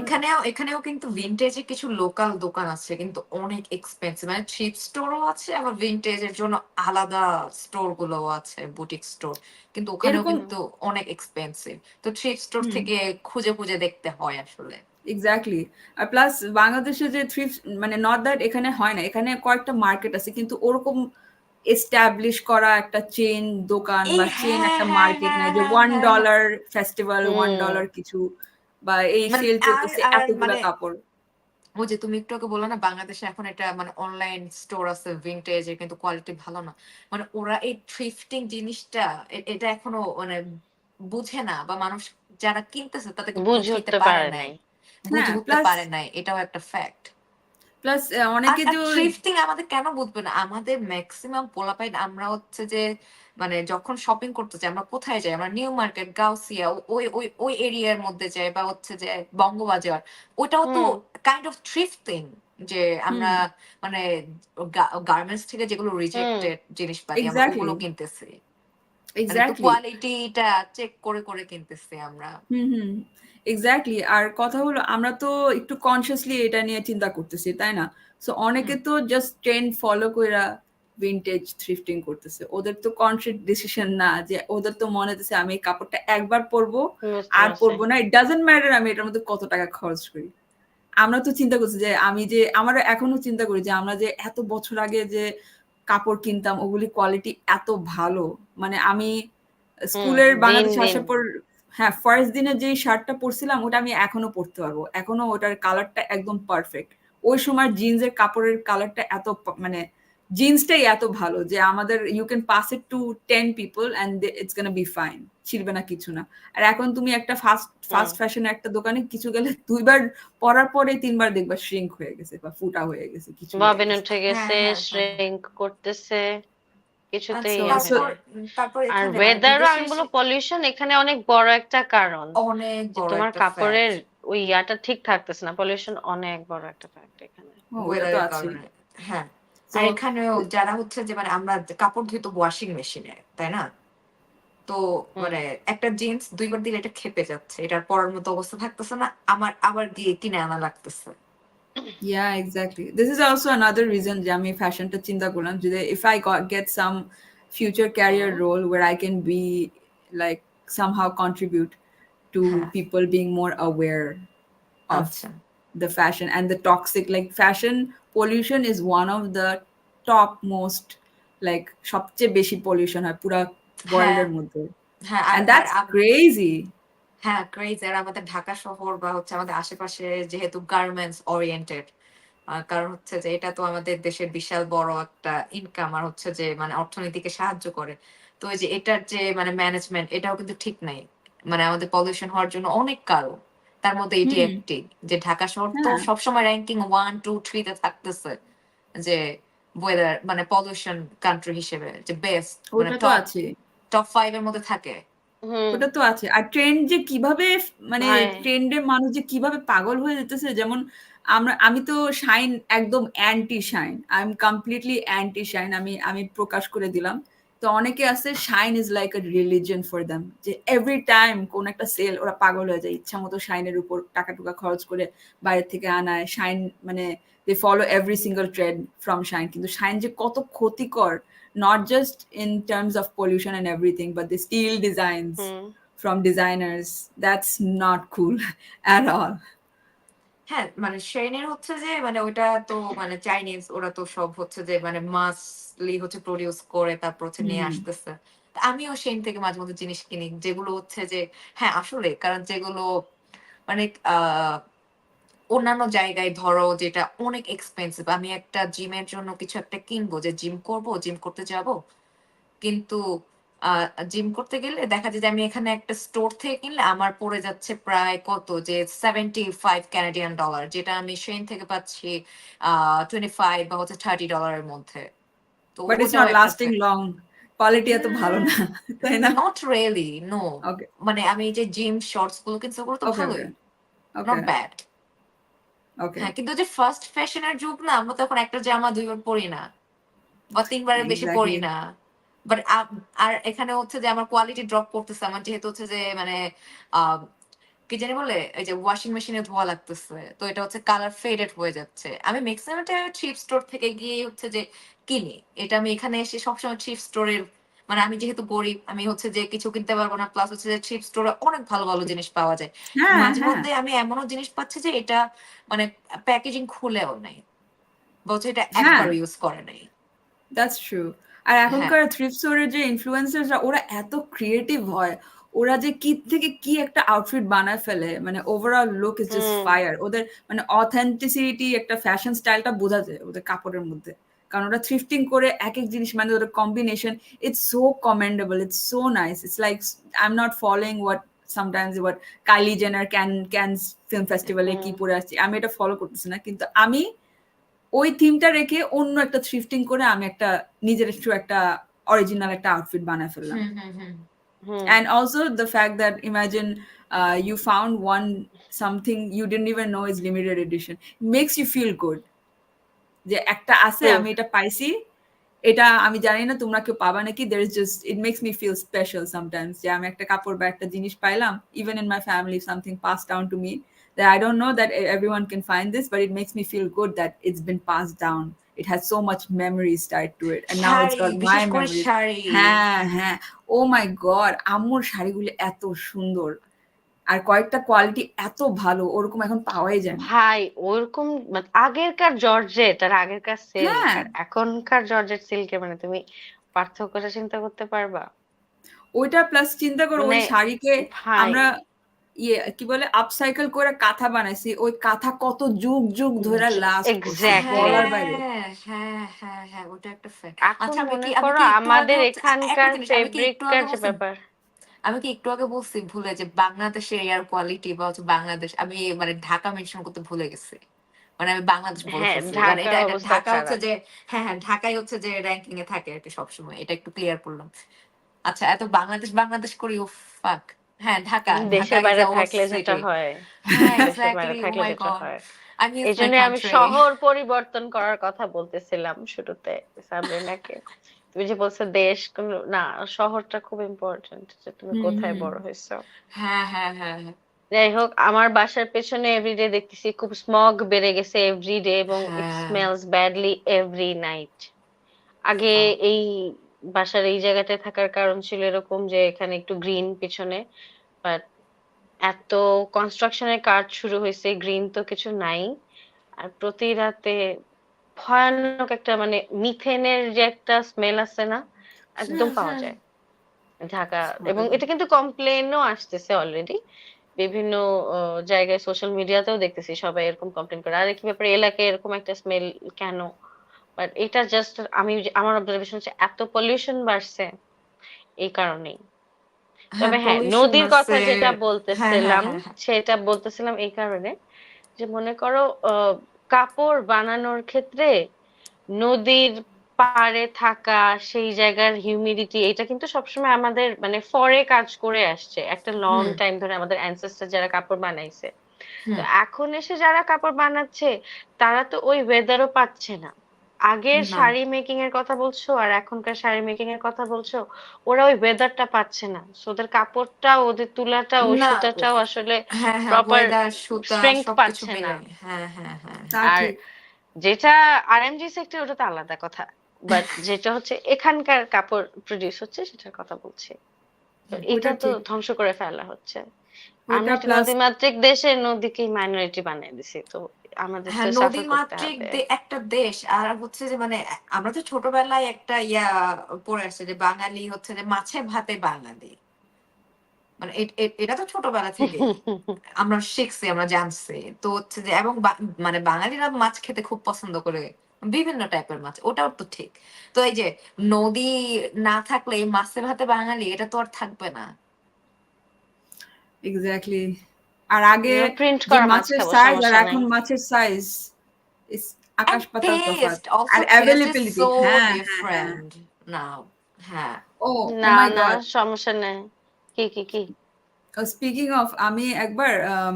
এখানেও কিন্তু ভিনটেজের কিছু লোকাল দোকান আছে, কিন্তু অনেক এক্সপেন্সিভ, মানে থ্রিফট স্টোরও আছে, আবার ভিনটেজের জন্য আলাদা স্টোর গুলোও আছে, বুটিক স্টোর, কিন্তু ওখানেও
এরকম
কিন্তু অনেক এক্সপেন্সিভ। তো থ্রিফট স্টোর
হুম
থেকে খুঁজে খুঁজে দেখতে হয় আসলে।
এক্স্যাক্টলি। আর প্লাস বাংলাদেশে যে থ্রিফট, মানে নট দ্যাট এখানে হয় না, এখানে কয়েকটা মার্কেট আছে, কিন্তু ওরকম এস্টাবলিশ করা একটা চেন দোকান
এই
বা চেন
হ্যাঁ
একটা
হ্যাঁ
মার্কেট
হ্যাঁ
নাই যে
হ্যাঁ
ওয়ান
হ্যাঁ হ্যাঁ।
ডলার ফেস্টিভ্যাল, ওয়ান
হুম
ডলার কিছু, বা এই
মানে
সেল
আর
চলতেছে
আর
এতগুলা
মানে
কাপড়।
ওই যে তুমি একটু আগে বললে না, বাংলাদেশে এখন এটা মানে অনলাইন স্টোর আছে ভিনটেজ এর, কিন্তু কোয়ালিটি ভালো না। মানে ওরা এই থ্রিফটিং জিনিসটা এটা এখনো মানে বুঝে না, বা মানুষ যারা কিনতেছে তাদেরকে
বুঝে
বুঝাইতে
উঠতে
পারে
পারে
নাই,
নাই।
হ্যাঁ,
বুঝে উঠতে
প্লাস
পারে নাই, এটাও একটা ফ্যাক্ট।
প্লাস
আর
অনেকে
আর
তো
থ্রিফটিং আমাদের কেন বুঝবে না, আমাদের ম্যাক্সিমাম পোলাপাইন আমরা হচ্ছে যে মানে যখন শপিং করতে যাই আমরা কোথায় যাই, আমরা নিউ মার্কেট, গাউসিয়া, ওই ওই ওই এরিয়ার মধ্যে যাই, বা হচ্ছে যে বঙ্গবাজার, ওটাও তো
হুম
কাইন্ড অফ থ্রিফটিং, যে আমরা
হুম
মানে গার্মেন্টস থেকে যেগুলো
হুম
রিজেক্টেড জিনিসপাতি আমরা
এক্স্যাক্টলি
ওগুলো কিনতেছি, মানে একটু
এক্স্যাক্টলি
কোয়ালিটিটা চেক করে করে কিনতেছি আমরা।
হুম এক্স্যাক্টলি। আর কথা হলো আমরা তো একটু কনসিয়াসলি এটা নিয়ে চিন্তা করতেছি, তাই না? সো অনেকে
হুম,
তো জাস্ট ট্রেন্ড ফলো কইরা ভিনটেজ থ্রিফটিং করতেছে, ওদের তো কনসিয়াস ডিসিশন না, যে ওদের তো মনে হচ্ছে আমি এই কাপড়টা একবার পরবো
বুঝতে
আর
পারছি।
পরবো না, ইট ডাজন্ট ম্যাটার আমি এটার মধ্যে কত টাকা খরচ করি। আমরা তো চিন্তা করছি যে আমি যে আমরা এখনো চিন্তা করি যে আমরা যে এত বছর আগে যে কাপড় কিনতাম ওগুলি কোয়ালিটি এত ভালো। মানে আমি
হুম
স্কুলের
দিন
বাংলাদেশে
দিন
আসার পর, হ্যাঁ, ফার্স্ট দিনে যেই শার্টটা পরছিলাম ওটা আমি এখনো পরতে পারবো, এখনো ওটার কালারটা একদম পারফেক্ট। ওই সময় জিন্সের কাপড়ের কালারটা এত মানে জিন্সটাই এত ভালো যে আমাদের you can pass it to 10 people and it's gonna be fine, ছিড়বে না কিছু না। আর এখন তুমি একটা ফাস্ট
হুম
ফাস্ট ফ্যাশনের একটা দোকানে কিছু গেলে ২ বার পরার পরে ৩ বার দেখবা শ্রিঙ্ক হয়ে গেছে বা ফুটা হয়ে গেছে, কিছু হয়ে
ববিন
গেছে।
উঠে
হ্যাঁ
গেছে,
হ্যাঁ হ্যাঁ হ্যাঁ।
শ্রিঙ্ক করতেছে, কিছুতেই
সো
ইয়ে হয়
সো
না।
তারপর
আর
এখানে মানে
ওয়েদারও
বিদেশে
আমি
এসে
বলবো পলিউশন এখানে অনেক বড় একটা কারণ,
অনেক
যে
বড়
তোমার
একটা
কাপড়ের
ফ্যাক্ট।
ওই ইয়াটা ঠিক থাকতেছে না, পলিউশন অনেক বড় একটা ফ্যাক্ট এখানে।
ওটা তো
ওয়েদারের
আছেই।
কারণে। হ্যাঁ।
সো
আর এখানেও যারা হচ্ছে যে মানে আমরা কাপড় ধুই তো ওয়াশিং মেশিনে, তাই না? তো
হুম
মানে একটা জিন্স ২ বার দিলে এটা ক্ষেপে যাচ্ছে, এটার পরার মতো অবস্থা থাকতেছে না, আমার আবার গিয়ে কিনে আনা লাগতেছে।
yeah, exactly. This is also another reason যে আমি ফ্যাশনটা চিন্তা করলাম যে if I get some future career
hmm
role where I can be like somehow contribute to
হ্যাঁ,
people being more aware of
আচ্ছা।
the fashion and the toxic, like fashion pollution is one of the top most, like সবচেয়ে বেশি pollution হয় পুরা
হ্যাঁ,
ওয়ার্ল্ডের মধ্যে,
হ্যাঁ,
and that's crazy.
হ্যাঁ, ক্রেজ। আর আমাদের ঢাকা শহর বা হচ্ছে আমাদের আশেপাশে যেহেতু গার্মেন্টস ওরিয়েন্টেড, কারণ হচ্ছে যে এটা তো আমাদের দেশের বিশাল বড় একটা ইনকাম, আর হচ্ছে যে মানে অর্থনীতিকে সাহায্য করে। তো এই যে এটার যে মানে ম্যানেজমেন্ট এটাও কিন্তু ঠিক নাই। মানে আমাদের পলিউশন হওয়ার জন্য অনেক কারণ। তার মধ্যে এটি
হুম
একটি। যে ঢাকা শহর তো
হ্যাঁ,
সবসময় র‍্যাংকিং 1, 2, 3 তে থাকতেছে। যে ওয়েদার মানে পলিউশন কান্ট্রি হিসেবে যে বেস্ট, মানে
ওটা তো আছে,
টপ 5 এর মধ্যে থাকে।
হুম
ওটা তো আছে। আর ট্রেন্ড যে কিভাবে মানে
ভাই
ট্রেন্ডে মানুষ যে কিভাবে পাগল হয়ে যেতেছে, যেমন আমি তো শাইন একদম anti shine. I am completely anti shine. আমি প্রকাশ করে দিলাম। তো অনেকে আছে shine is like a religion for them. যে এভরি টাইম কোন একটা সেল ওরা পাগল হয়ে যায়। ইচ্ছামতো শাইনের উপর টাকা-টুকা খরচ করে বাইরে থেকে আনায়। শাইন মানে they follow every single trend from shine. কিন্তু শাইন যে কত ক্ষতিকর, not just in terms of pollution and everything, but the steel designs
hmm
from designers, that's not cool at all.
হ্যাঁ, মানে Shein-এর হচ্ছে যে মানে ওইটা তো মানে চাইনিজ, ওরা তো সব হচ্ছে যে মানে মাসলি হচ্ছে প্রোডিউস করে তারপর হচ্ছে নিয়ে
হুম
আসতেছে। তো আমিও Shein থেকে মাঝে মধ্যে জিনিস কিনি যেগুলো হচ্ছে যে হ্যাঁ, আসলে কারণ যেগুলো মানে আ অন্যান্য জায়গায় ধরো যেটা অনেক এক্সপেনসিভ। আমি একটা জিমের জন্য কিছু একটা কিনবো, যে জিম করব, জিম করতে যাব। কিন্তু আ জিম করতে গেলে দেখা যায় যে আমি এখানে একটা স্টোর থেকে কিনলে আমার পড়ে যাচ্ছে প্রায় কত যে $75 কানাডিয়ান ডলার, যেটা আমি Shein থেকে পাচ্ছি আ 25 বা হচ্ছে $30 এর মধ্যে। তো
but it's
ওটাও
not
একটা
lasting long. কোয়ালিটি এত ভালো না, তাই না?
Not really, no.
ওকে
মানে আমি যে জিম শর্টস গুলো কিনছি ওগুলো তো
ওকে
ভালোই,
ওকে
নট
ওকে
ব্যাড।
ওকে
হ্যাঁ, কিন্তু যে ফার্স্ট ফ্যাশনের যুগ না, আমরা তো এখন একটা জামা 2 বার পরি না বা 3 বারের বেশি পরি
এক্স্যাক্টলি।
না। বাট আর এখানে হচ্ছে যে আমার কোয়ালিটি ড্রপ করতেছে। আমার যেহেতু হচ্ছে যে মানে আ কি জানি বলে? এই যে ওয়াশিং মেশিনে ধোয়া লাগতেছে। তো এটা হচ্ছে কালার ফেডেড হয়ে যাচ্ছে। আমি মেক্সিমাম টাইম থ্রিফ্ট স্টোর থেকে গিয়ে হচ্ছে যে কিনি। এটা আমি এখানে এসে সবসময় থ্রিফ্ট স্টোরের, মানে আমি যেহেতু গরিব, আমি হচ্ছে যে কিছু কিনতে পারব না। প্লাস হচ্ছে যে থ্রিফ্ট স্টোরে অনেক ভালো, ভালো জিনিস পাওয়া যায়।
হ্যাঁ
মাঝে
হ্যাঁ
মধ্যে আমি এমনও জিনিস পাচ্ছি যে এটা মানে প্যাকেজিং খুলেও নাই। বলছে এটা
হ্যাঁ,
একবার ইউজ করে নাই।
That's true. আর
হ্যাঁ।
এখনকার থ্রিফ্ট স্টোরের যে ইনফ্লুয়েন্সাররা ওরা এত ক্রিয়েটিভ হয়, ওরা যে কি থেকে কি একটা আউটফিট বানায় ফেলে, মানে overall look is just
hmm
fire. ওদের মানে অথেন্টিসিটি, একটা ফ্যাশন স্টাইলটা বোঝা যায় ওদের কাপড়ের মধ্যে। কারণ ওরা থ্রিফটিং করে এক এক জিনিস, মানে ওদের combination, it's so commendable, it's so nice. It's like I am not following what sometimes what Kylie Jenner Cannes film ফেস্টিভ্যালে কি
হুম
পরে আসছি, আমি এটা ফলো করতেছি না, কিন্তু আমি ওই থিমটা রেখে অন্য একটা থ্রিফটিং করে আমি একটা নিজের একটু একটা অরিজিনাল একটা আউটফিট বানায় ফেললাম।
হুম, hmm, hmm.
Hmm
And also the fact that imagine you found one something you didn't even know is limited edition, makes you feel good যে একটা আছে,
ট্রু।
আমি এটা পাইছি, এটা আমি জানি না তোমরা কেউ পাবা নাকি। there is just, it makes me feel special sometimes যে আমি একটা কাপড় বা একটা জিনিস পাইলাম, even in my family something passed down to me that I don't know that everyone can find this, but it makes me feel good that it's been passed down. It has so much memories tied to it and now it's
sari,
got my
বিশেষ করে
memories.
Sari.
হ্যাঁ হ্যাঁ, oh my god, আম্মুর শাড়িগুলো এত সুন্দর, আর কয়েকটা quality এত ভালো, ওরকম এখন পাওয়াই যায় না।
ভাই ওরকম আগেরকার জর্জেট আর আগেরকার সিল্ক
হ্যাঁ,
আর এখনকার জর্জেট সিল্কে মানে তুমি পার্থক্যটা চিন্তা করতে পারবা?
ওইটা প্লাস চিন্তা করো
মানে
ওই শাড়িকে
ভাই
আমরা কি বলে আপসাইকেল করে কাঁথা বানাইছি, ওই কাঁথা কত যুগ যুগ ধরে লাস্ট করছে,
এক্স্যাক্টলি।
বলার বাইরে।
হ্যাঁ, হ্যাঁ, হ্যাঁ, হ্যাঁ, ওটা একটা ফ্যাক্ট।
এখন
আচ্ছা
মনে
আমি
করো
কি একটু আগে
আমাদের
হচ্ছে একটা
এখানকার
জিনিস আমি কি একটু
ফেব্রিকটার
আগে
যে
বলছি,
ব্যাপার।
আমি কি একটু আগে বলছি ভুলে যে বাংলাদেশের এয়ার কোয়ালিটি বা হচ্ছে বাংলাদেশ, আমি মানে ঢাকা মেনশন করতে ভুলে গেছি। মানে আমি বাংলাদেশ বলে
হ্যাঁ,
ফেলছি। মানে
ঢাকার
এটা
অবস্থা
ঢাকা হচ্ছে
খারাপ।
যে হ্যাঁ, হ্যাঁ, ঢাকাই হচ্ছে যে র‍্যাংকিং এ থাকে আরকি সবসময়। এটা একটু ক্লিয়ার করলাম। আচ্ছা এত বাংলাদেশ, বাংলাদেশ করি, উফ ফাক। হ্যাঁ, ঢাকা, ঢাকা
দেশের
ইজ
বাইরে
আওয়ার
থাকলে যেটা
সিটি।
হয়,
হ্যাঁ,
দেশের বাইরে
এক্সাক্টলি। ওহ
থাকলে
মাই
যেটা
গড!
হয়,
I miss
এই
my
জন্য আমি
country.
শহর পরিবর্তন করার কথা বলতেছিলাম শুরুতে সাবরিনাকে। তুমি যে বলছো দেশ না, শহরটা খুব ইম্পর্টেন্ট, যে তুমি
হুম,
কোথায়
হুম।
বড় হয়েছো।
হ্যাঁ, হ্যাঁ, হ্যাঁ, হ্যাঁ।
যাই হোক, আমার বাসার পেছনে এভরিডে দেখতেছি খুব স্মগ বেড়ে গেছে এভরিডে, এবং ইট
হ্যাঁ,
স্মেলস ব্যাডলি এভরি নাইট। আগে
ফাক।
এই বাসার এই জায়গাটায় থাকার কারণ ছিল এরকম যে এখানে একটু গ্রিন পিছনে, বাট এত কনস্ট্রাকশনের কাজ শুরু হয়েছে, গ্রিন তো কিছু নাই। আর প্রতি রাতে ভয়ানক একটা মানে মিথেনের যে একটা স্মেল আছে না, একদম
হুম,
পাওয়া
হুম।
যায় ঢাকা। এবং এটা কিন্তু কমপ্লেনও আসতেছে অলরেডি বিভিন্ন জায়গায়, সোশ্যাল মিডিয়াতেও দেখতেছি সবাই এরকম কমপ্লেন করে, আরে কি ব্যাপারে এলাকায় এরকম একটা স্মেল কেন। বাট এটা জাস্ট আমার অবজারভেশন হচ্ছে এত পলিউশন বাড়ছে এই কারণেই।
হ্যাঁ,
তবে হ্যাঁ,
পলিউশন
নদীর কথা
বাড়ছে।
যেটা
হ্যাঁ, হ্যাঁ,
বলতেছিলাম,
হ্যাঁ, হ্যাঁ।
সেটা বলতেছিলাম এই কারণে যে মনে করো কাপড় বানানোর ক্ষেত্রে নদীর পাড়ে থাকা, সেই জায়গার হিউমিডিটি, এটা কিন্তু সবসময় আমাদের মানে ফরে কাজ করে আসছে একটা লং
হুম,
টাইম ধরে, আমাদের অ্যানসেস্টর যারা কাপড় বানাইছে। তো
হুম।
এখন এসে যারা কাপড় বানাচ্ছে তারা তো ওই ওয়েদারও পাচ্ছে না। আগের
না,
শাড়ি মেকিং এর কথা বলছো আর এখনকার শাড়ি মেকিং এর কথা বলছো, ওরা ওই ওয়েদারটা পাচ্ছে না। সো ওদের কাপড়টা, ওদের তুলাটা, ওই
না।
সুতাটাও আসলে
হ্যাঁ, হ্যাঁ,
প্রপার
ওয়েদার, সুতা
স্ট্রেংথ
সবকিছু
পাচ্ছে না।
মিলাই। হ্যাঁ, হ্যাঁ, হ্যাঁ,
তা
হ্যাঁ।
আর
ঠিক।
যেটা আরএমজি সেক্টর, ওটা তো আলাদা কথা। বাট যেটা হচ্ছে এখানকার কাপড় প্রডিউস হচ্ছে সেটার কথা বলছি। তো এটা
ওইটা
তো
ঠিক,
ধ্বংস করে ফেলা হচ্ছে। আমরা
ওইটা
একটা
প্লাস
নদীমাতৃক দেশে নদীকেই মাইনরিটি বানিয়ে দিছি, তো আমাদের তো
হ্যাঁ,
সাফার করতে
নদীমাতৃক
হবে।
একটা দেশ। আর হচ্ছে যে মানে আমরা তো ছোটবেলায় একটা পড়ে আসছে যে বাঙালি হচ্ছে যে মাছে ভাতে বাঙালি। মানে এটা তো ছোটবেলা থেকেই আমরা শিখছি, আমরা জানছি। তো হচ্ছে যে এবং মানে বাঙালিরা মাছ খেতে খুব পছন্দ করে। বিভিন্ন টাইপের মাছ। ওটাও তো ঠিক। তো এই যে নদী না থাকলে এই মাছে ভাতে বাঙালি এটা তো আর থাকবে না।
এক্স্যাক্টলি। আর আগে
প্রিন্ট
যে
করা মাছ
মাছের
খাবো,
সাইজ আর
সমস্যা নাই।
এখন মাছের সাইজ ইস
And
আকাশ পাতাল তফাৎ।
taste
আর
also, taste is
availability,
so
হ্যাঁ হ্যাঁ হ্যাঁ,
different now. হ্যাঁ
Oh, oh
না
my
না
God.
সমস্যা নেই। কি?
স্পিকিং অফ, আমি একবার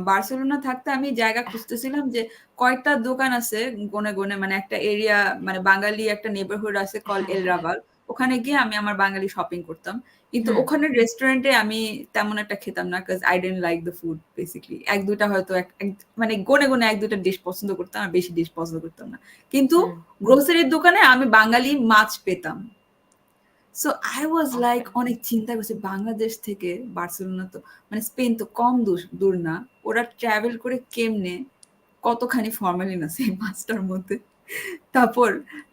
বার্সেলোনা থাকতে আমি জায়গা খুঁজতেছিলাম যে কয়েকটা দোকান আছে গনে গনে, মানে একটা এরিয়া, মানে বাঙালি একটা নেবারহুড আছে কল
হ্যাঁ
এল
হ্যাঁ
রাভাল। ওখানে গিয়ে আমি আমার বাঙালি শপিং করতাম, কিন্তু
হুম
ওখানে রেস্টুরেন্টে আমি তেমন একটা খেতাম না, কাজ I didn't like the food basically. এক দুটা হয়তো মানে গনে গনে এক দুটা ডিশ পছন্দ করতাম, আর বেশি ডিশ পছন্দ করতাম না। কিন্তু
হুম
গ্রোসারির দোকানে আমি বাঙালি মাছ পেতাম। সো আই ওয়াজ লাইক,
ওকে
অনেক চিন্তা করছি বাংলাদেশ থেকে বার্সেলোনা, তো মানে স্পেন তো কম দূর না, ওরা ট্রাভেল করে কেমনে, কতখানি ফরমালিন আছে এই মাছটার মধ্যে। তারপর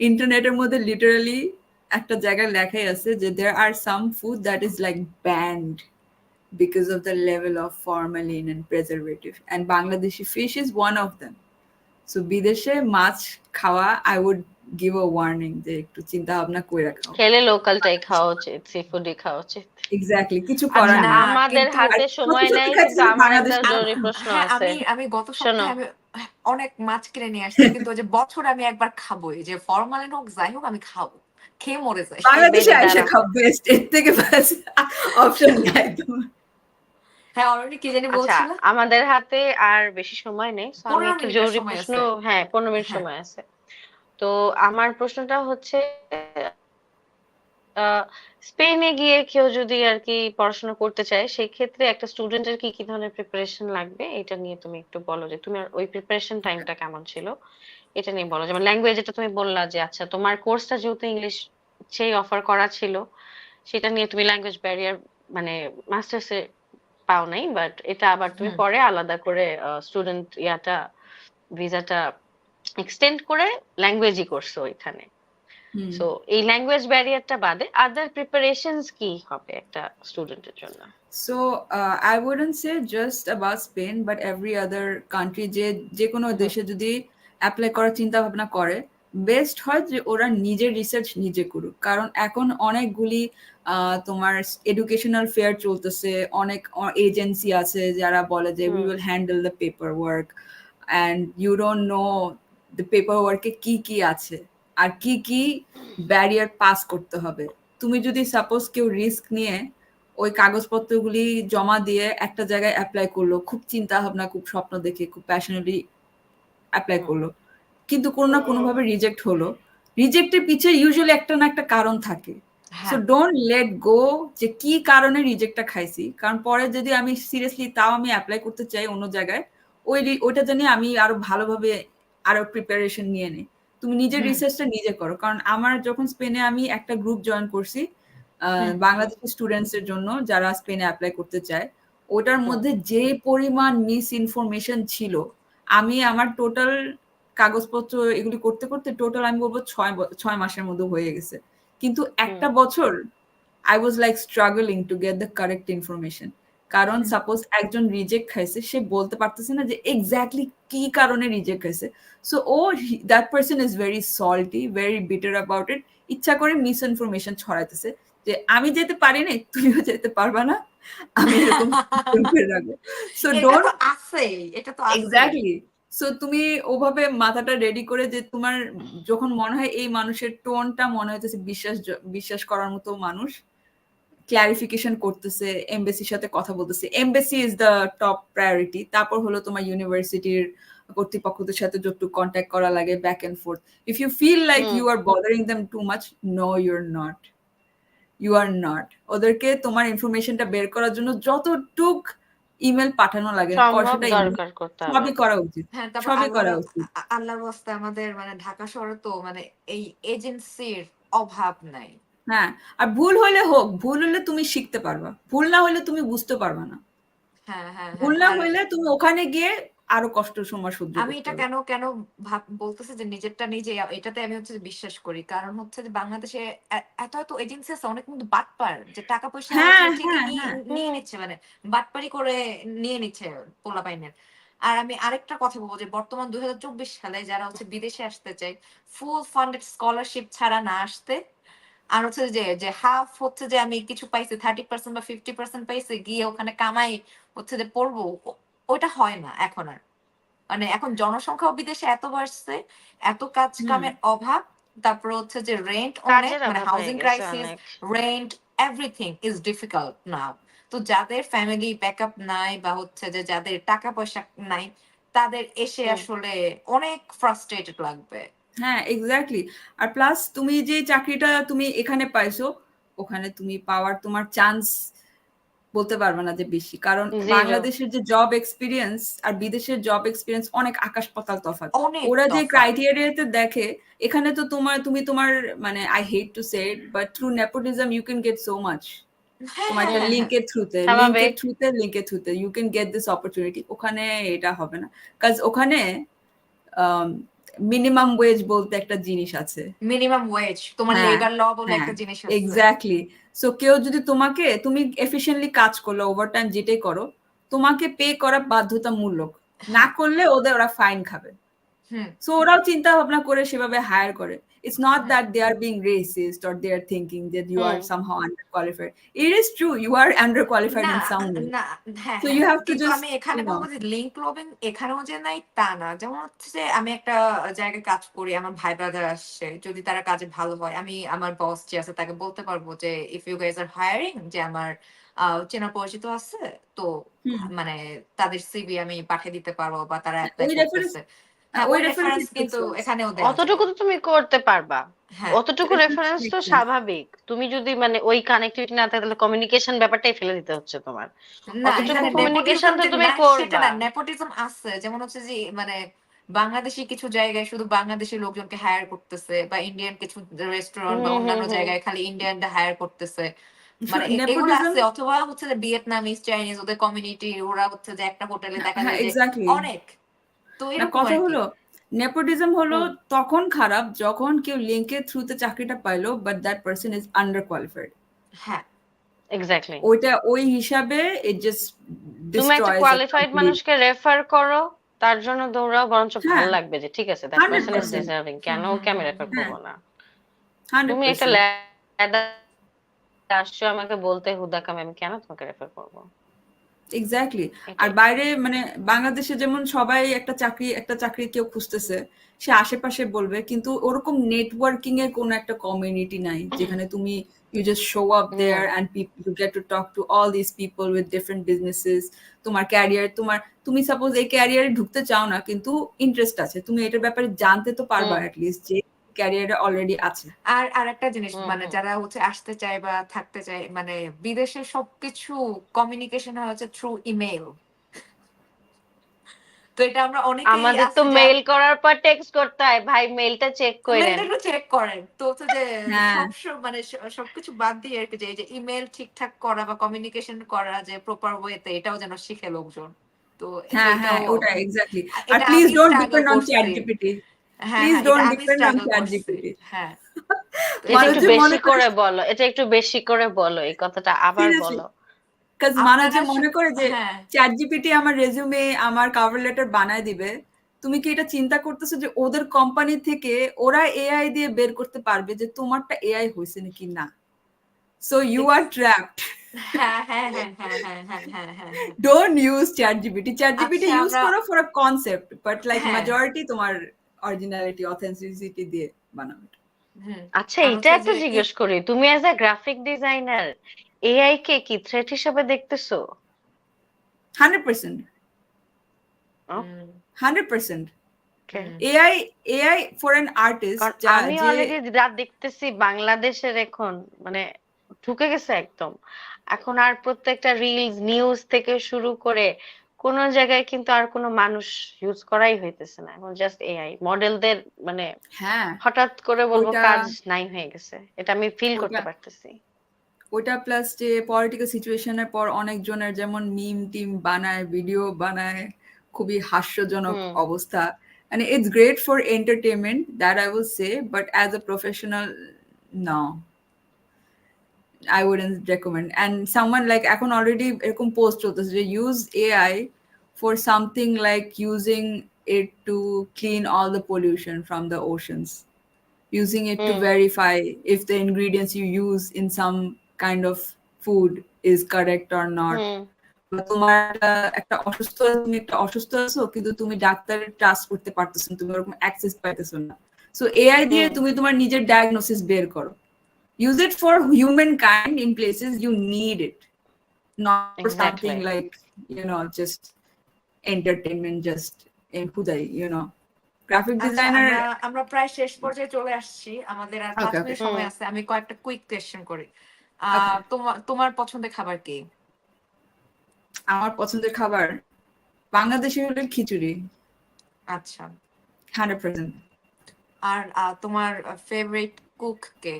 ইন্টারনেটের মধ্যে লিটারালি একটা জায়গায় লেখাই আছে যে there are some food that is like banned because of the level of formalin and preservative, and Bangladeshi fish is one of them. So বিদেশে মাছ খাওয়া, I would give a warning যে একটু চিন্তা ভাবনা করে খাও।
খেলে লোকালটাই খাওয়া উচিত, সি ফুডই খাওয়া উচিত।
এক্স্যাক্টলি, কিছু
আচ্ছা,
করার
না
নেই।
আমাদের
কিন্তু
আর
হাতে
সত্যি,
সময়
সত্যি
নেই, কিন্তু
খাইতেছি
আমার একটা
বাংলাদেশে
জরুরি
খাওয়া।
প্রশ্ন
হ্যাঁ
আছে।
আমি গত
শোনো,
সপ্তাহে আমি অনেক মাছ কিনে নিয়ে আসছি, কিন্তু ওই যে বছরে আমি একবার খাবো, এই যে ফরমালিন হোক যাই হোক আমি খাবো, খেয়ে মরে যাই।
এই
বাংলাদেশে
বেবি
আইসা
দাঁড়া।
খাও, বেস্ট, এর থেকে বেস্ট অপশন নাই তোমার।
হ্যাঁ অলরেডি কি জানি
আচ্ছা,
বলছিল।
আমাদের হাতে আর বেশি সময় নেই, তো আমি
15
একটা
মিনিটের
জরুরি
সময়
প্রশ্ন,
আছে।
হ্যাঁ 15 মিনিট
হ্যাঁ
সময় আছে। তো আমার প্রশ্নটা হচ্ছে, স্পেনে গিয়ে কেউ যদি আর কি পড়াশোনা করতে চায়, সেই ক্ষেত্রে একটা স্টুডেন্টের কি কি ধরনের প্রিপারেশন লাগবে, এটা নিয়ে তুমি একটু বলো যে তুমি ওই প্রিপারেশন টাইমটা কেমন ছিল, এটা নিয়ে বলো। যেমন ল্যাঙ্গুয়েজ, এটা তুমি বললা যে আচ্ছা তোমার কোর্সটা যেহেতু ইংলিশ সেই অফার করা ছিল, সেটা নিয়ে তুমি ল্যাঙ্গুয়েজ ব্যারিয়ার মানে মাস্টার্সে পাও নাই, বাট এটা আবার তুমি
হুম
পরে আলাদা করে স্টুডেন্ট ভিসাটা এক্সটেন্ড করে ল্যাঙ্গুয়েজই করছো ওইখানে।
হুম।
সো এই ল্যাঙ্গুয়েজ ব্যারিয়ারটা বাদে আদার প্রিপারেশনস কি হবে একটা স্টুডেন্টের জন্য?
So I wouldn't say just about Spain, but every other country, যে কোনো
হুম
দেশে যদি অ্যাপ্লাই করার চিন্তা ভাবনা করে, বেস্ট হয় যে ওরা নিজের রিসার্চ নিজে করুক। কারণ এখন অনেকগুলি তোমার এডুকেশনাল ফেয়ার চলতেছে, অনেক এজেন্সি আছে যারা বলে যে we
hmm
will handle the paper work, and you don't know the paper ওয়ার্কে কি কি আছে আর কি কি ব্যারিয়ার পাস করতে হবে। তুমি যদি সাপোজ কেউ রিস্ক নিয়ে ওই কাগজপত্রগুলি জমা দিয়ে একটা জায়গায় অ্যাপ্লাই করলো, খুব চিন্তা ভাবনা, খুব স্বপ্ন দেখে, খুব প্যাশনেটলি অ্যাপ্লাই
হুম
করলো, কিন্তু কোনো না কোনোভাবে রিজেক্ট হলো। রিজেক্টের পিছিয়ে ইউজুয়ালি একটা না একটা কারণ থাকে। সো
হ্যাঁ
ডোন্ট লেট গো যে কি কারণে রিজেক্টটা খাইছি, কারণ পরে যদি আমি সিরিয়াসলি তাও আমি অ্যাপ্লাই করতে চাই অন্য জায়গায়, ওইটা জানি আমি আরো ভালোভাবে আরো প্রিপারেশন নিয়ে নিই। তুমি নিজের
হুম
রিসার্চটা নিজে করো। কারণ আমার যখন স্পেনে আমি একটা গ্রুপ জয়েন করছি
হুম
বাংলাদেশি স্টুডেন্টস এর জন্য যারা স্পেনে অ্যাপ্লাই করতে চায়, ওটার
হুম
মধ্যে যে পরিমাণ মিস ইনফরমেশন ছিল, আমি আমার টোটাল কাগজপত্র এগুলি করতে করতে টোটাল আমি বলবো 6 মাসের মধ্যে হয়ে গেছে। কিন্তু
হুম
একটা বছর I was like struggling to get the correct information. কারণ
হুম
সাপোজ একজন রিজেক্ট খাইছে, সে বলতে পারতেছে না যে এক্স্যাক্টলি কি কারণে রিজেক্ট খাইছে। So that person is very salty, very bitter about it. ইচ্ছা করে মিস ইনফরমেশন ছড়াইতেছে যে আমি যেতে পারি নাই, তুমিও যেতে পারবা না, আমি এরকম করে রাখবো। সো
এটা
ডোন্ট,
তো আছেই, এটা তো আছেই।
এক্স্যাক্টলি। সো তুমি ওভাবে মাথাটা রেডি করে যে তোমার যখন মনে হয় এই মানুষের টোনটা মনে হইতেছে বিশ্বাস করার মতো মানুষ, ক্লারিফিকেশন করতেছে, এমবেসির সাথে কথা বলতেছে, embassy is the top priority. তারপর হলো তোমার ইউনিভার্সিটির কর্তৃপক্ষদের সাথে যতটুকু কন্ট্যাক্ট করা লাগে, back and forth. If you feel like
hmm
you are bothering them too much, no you're not, you are not. ওদেরকে তোমার ইনফরমেশনটা বের করার জন্য যতটুক ইমেল পাঠানো লাগে,
সম্ভব
সেটা ইমেল,
দরকার করতে হবে।
সবই করা উচিত,
হ্যাঁ তারপর
সবই করা উচিত।
আল্লাহর ওয়াস্তে আমাদের মানে ঢাকা শহরে তো মানে এই এজেন্সির অভাব নাই।
হ্যাঁ, আর ভুল হলে হোক, ভুল হলে তুমি শিখতে পারবা, ভুল না হলে তুমি বুঝতে পারবা না,
হ্যাঁ হ্যাঁ
ভুল
হ্যাঁ
না
আর
হইলে তুমি ওখানে গিয়ে আরো কষ্টের সময় সহ্য
আমি
করতে
এটা
হবে।
কেন কেন বলতেছি যে নিজেরটা নিজে, এটাতে আমি হচ্ছে যে বিশ্বাস করি, কারণ হচ্ছে যে বাংলাদেশে এত এত এজেন্সি আছে, অনেক কিন্তু বাটপার, যে টাকা পয়সা হচ্ছে
হ্যাঁ,
যে ঠিকই
হ্যাঁ, হ্যাঁ।
নিয়ে
হুম
নিচ্ছে, মানে বাটপারি করে নিয়ে নিচ্ছে পোলাপাইনের। আর আমি আরেকটা কথা বলবো যে বর্তমান 2024 সালে যারা হচ্ছে বিদেশে আসতে চায়, ফুল ফান্ডেড স্কলারশিপ ছাড়া না আসতে। আর হচ্ছে যে যে হাফ হচ্ছে যে আমি কিছু পাইছি, 30% বা 50% পাইছি, গিয়ে ওখানে কামাই হচ্ছে যে পড়বো, ওইটা হয় না এখন আর। মানে এখন জনসংখ্যাও বিদেশে এত বাড়ছে, এত কাজ
হুম।
কামের অভাব, তারপর হচ্ছে যে রেন্ট অনেক,
কাজের
মানে
অভাব হয়ে
হাউজিং
গেছে
ক্রাইসিস,
অনেক।
রেন্ট, এভরিথিং ইজ ডিফিকাল্ট নাও। তো যাদের ফ্যামিলি ব্যাকআপ নাই বা হচ্ছে যে যাদের টাকা পয়সা নাই, তাদের এসে
হুম।
আসলে অনেক ফ্রাস্ট্রেটেড লাগবে।
হ্যাঁ, এক্স্যাক্টলি। আর প্লাস তুমি যে চাকরিটা তুমি এখানে পাইছো, ওখানে তুমি পাওয়ার তোমার চান্স বলতে পারবে না যে বেশি। কারণ
জিরো।
বাংলাদেশের যে জব এক্সপেরিয়েন্স আর বিদেশের জব এক্সপেরিয়েন্স অনেক আকাশ পাতাল তফাৎ।
অনেক
ওরা যে
তফাৎ।
ক্রাইটেরিয়াতে দেখে, এখানে তো তুমি তোমার মানে I hate to say it, but through nepotism you can get so much.
হ্যাঁ
তোমার
হ্যাঁ
একটা
হ্যাঁ হ্যাঁ।
স্বাভাবিক।
লিঙ্কের থ্রুতে you can get this opportunity. ওখানে এটা হবে না, কাজ ওখানে মিনিমাম ওয়েজ বলতে একটা জিনিস আছে।
মিনিমাম ওয়েজ, তোমার
হ্যাঁ,
লেবার ল বলে
হ্যাঁ,
একটা জিনিস আছে।
এক্স্যাক্টলি। সো কেউ যদি তুমি এফিশিয়েন্টলি কাজ করলো, ওভারটাইম যেটাই করো, তোমাকে পে করা বাধ্যতামূলক। না
হ্যাঁ।
করলে ওরা ফাইন খাবে।
হুম।
সো ওরাও চিন্তা ভাবনা করে সেভাবে হায়ার করে। It's not
হ্যাঁ।
that they are being racist or they are thinking that you
hmm.
are somehow underqualified. It is true, you are underqualified
না
in some way.
না, হ্যাঁ
So
হ্যাঁ,
you have to
কিন্তু
just,
আমি এখানে বলবো যে লিঙ্ক লবিং এখানেও যে নাই তা না। যেমন হচ্ছে যে আমি একটা জায়গায় কাজ করি, আমার ভাই ব্রাদার আসছে, যদি তারা কাজে ভালো হয়, আমি আমার বস যে আছে তাকে বলতে পারবো যে if you guys are hiring, যে আমার চেনা পরিচিত আছে, তো
হুম,
মানে তাদের সিভি আমি পাঠিয়ে দিতে পারবো বা তারা অ্যাপ্লাই
ওই রেফারেন্স,
করতেছে। হ্যাঁ,
ওই
ওই
রেফারেন্স
রেফারেন্স
ইট মেক্স
কিন্তু
সেন্স।
এখানেও দেওয়া যায়।
অতটুকু তো তুমি করতে পারবা।
হ্যাঁ।
অতটুকু রেফারেন্স তো স্বাভাবিক। তুমি যদি মানে ওই কানেক্টিভিটি না থাকে, তাহলে কমিউনিকেশন ব্যাপারটাই ফেলে দিতে হচ্ছে তোমার।
না,
অতটুকু
এখানে
কমিউনিকেশন
নেপোটিজম
তো
যে
তুমি
নাই সেটা
করবা।
না, নেপোটিজম আছে। যেমন হচ্ছে যে মানে বাংলাদেশি কিছু জায়গায় শুধু বাংলাদেশি লোকজনকে হায়ার করতেছে, বা ইন্ডিয়ান কিছু রেস্টুরেন্ট বা
হুম হুম
অন্যান্য
হুম।
জায়গায় খালি ইন্ডিয়ানরা হায়ার করতেছে। মানে এগুলো
নেপোটিজম,
আছে। অথবা হচ্ছে যে ভিয়েতনামিজ, চাইনিজ, ওদের কমিউনিটি, ওরা হচ্ছে যে একটা হোটেলে দেখা
হ্যাঁ,
যায় যে
এক্স্যাক্টলি।
অনেক। তো
না,
এরকম
কথা
আর কি।
হলো নেপোটিজম হলো
হুম।
তখন খারাপ যখন কেউ লিঙ্কের থ্রুতে চাকরিটা পাইলো, but that person is under qualified.
হ্যাঁ।
এক্স্যাক্টলি।
ওইটা ওই হিসাবে ইট জাস্ট
তুমি একটা
ডিস্ট্রয়স আ
কোয়ালিফাইড
কমপ্লিট।
মানুষকে রেফার করো, তার জন্য দৌড়াও, বরঞ্চ ভাল
হ্যাঁ,
লাগবে যে ঠিক আছে, that
hundred
person is
percent
deserving,
hmm
কেন
হুম
ওকে আমি
হুম
রেফার
হুম।
হ্যাঁ,
করবো না।
100%।
তুমি একটা ল্যাদা আসছো আমাকে বলতে হুদাকাম, আমি কেন তোমাকে রেফার করবো?
এক্স্যাক্টলি। আর
এটাই।
বাইরে মানে বাংলাদেশে যেমন সবাই একটা চাকরি কেউ খুঁজতেছে, সে আশেপাশে বলবে, কিন্তু ওরকম নেটওয়ার্কিং এর কোনো একটা কমিউনিটি নাই যেখানে তুমি you just show up
hmm
there and you get to talk to all these people with different businesses. তোমার ক্যারিয়ার, তুমি সাপোজ এই ক্যারিয়ারে ঢুকতে চাও না, কিন্তু ইন্টারেস্ট আছে, তুমি এটার ব্যাপারে জানতে তো পারবা
হুম
অ্যাটলিস্ট যে ক্যারিয়ারে অলরেডি আছে।
আর আরেকটা জিনিস,
হুম
মানে
হুম।
যারা হচ্ছে আসতে চায় বা থাকতে চায়, মানে বিদেশে সবকিছু কমিউনিকেশন হয় হচ্ছে থ্রু ইমেইল। তো এটা আমরা অনেকেই
আমাদের তো
আছে যে
মেইল করার পর টেক্সট করতে হয়, ভাই মেইলটা চেক করেন।
মেইলটা একটু চেক করেন। তো হচ্ছে যে
হ্যাঁ,
মানে সবকিছু বাদ দিয়ে আর কি, যে এই যে ইমেইল ঠিকঠাক করা বা কমিউনিকেশন করা যে প্রপার ওয়েতে, এটাও যেন শিখে লোকজন। তো
হ্যাঁ, হ্যাঁ,
এটাও
ওটা এক্স্যাক্টলি। আর
এটা
প্লিজ
আমি
don't
struggle
depend on chat
করছি।
জিপিটি।
হ্যাঁ
প্লিজ
হ্যাঁ, এটা
ডোন্ট
আমি
ডিপেন্ড অন
স্ট্রাগল
চ্যাট
করছি।
জিপিটি।
হ্যাঁ। তো
এটা
এটা
মানুষ
একটু
যে
বেশি
মনে করে,
করে বলো, এটা একটু বেশি করে বলো, এই কথাটা আবার
সিরিয়াসলি,
বলো।
কাজ মানুষ
আপনারা
যে মনে করে যে
হ্যাঁ।
চ্যাট জিপিটি আমার রেজিউমে, আমার কভার লেটার বানায় দিবে। তুমি কি এটা চিন্তা করতেছো যে ওদের কোম্পানি থেকে ওরা এআই দিয়ে বের করতে পারবে যে তোমারটা এআই হয়েছে নাকি না? So you are trapped.
হ্যাঁ হ্যাঁ হ্যাঁ হ্যাঁ হ্যাঁ হ্যাঁ হ্যাঁ হ্যাঁ হ্যাঁ।
Don't use chat GPT. Chat GPT
আচ্ছা
ইউজ
আমরা
করো for a concept, but like
হ্যাঁ।
মেজরিটি তোমার অরিজিনালিটি, অথেন্টিসিটি দিয়ে বানাবে।
হুম।
আচ্ছা,
আর
এটা
হচ্ছে
একটা
যে
জিজ্ঞেস করি, তুমি as a graphic designer AI কে কি থ্রেট হিসেবে দেখতেছো?
100%,
hmm
100%।
Okay.
Hmm
AI, AI for an artist
কারণ
যা
আমি
যে,
অলরেডি যা দেখতেছি বাংলাদেশের এখন মানে ঢুকে গেছে একদম। এখন আর প্রত্যেকটা রিলস নিউজ থেকে শুরু করে কোন জায়গায় কিন্তু আর কোনো মানুষ ইউজ করাই হইতেছে না, এখন জাস্ট এআই মডেলদের মানে
হ্যাঁ,
হঠাৎ করে বলবো
ওইটা
কাজ নাই হয়ে গেছে, এটা আমি ফিল
ওইটা
করতে পারতেছি।
ওইটা প্লাস যে পলিটিক্যাল সিচুয়েশনের পর অনেকজনের যেমন মিম টিম বানায়, ভিডিও বানায়, খুবই হাস্যজনক
হুম
অবস্থা। And it's great for entertainment, that I will say, but as a professional, no, I wouldn't recommend. And someone like এখন already এরকম পোস্ট চলতেছে যে use AI for something like using it to clean all the pollution from the oceans, using it to
hmm
verify if the ingredients you use in some kind of food is correct or not.
হুম
বা তোমার তুমি একটা অসুস্থ আছো, কিন্তু তুমি ডাক্তারের trust করতে পারতেছো না, তুমি ওরকম অ্যাক্সেস পাইতেছো না। সো এআই দিয়ে তুমি তোমার নিজের ডায়াগনোসিস বের করো, use it for humankind in places you need it, not for something like just entertainment, just খুদাই গ্রাফিক ডিজাইনার।
আমরা প্রায় শেষ পর্যায়ে চলে আসছি, আমাদের আর 5 মিনিট সময় আছে। আমি কয়েকটা কুইক কোয়েশ্চেন করি। তোমার পছন্দের খাবার কি?
আমার পছন্দের খাবার বাংলাদেশি হলে খিচুড়ি।
আচ্ছা,
100%।
আর তোমার ফেভারিট কুক কে?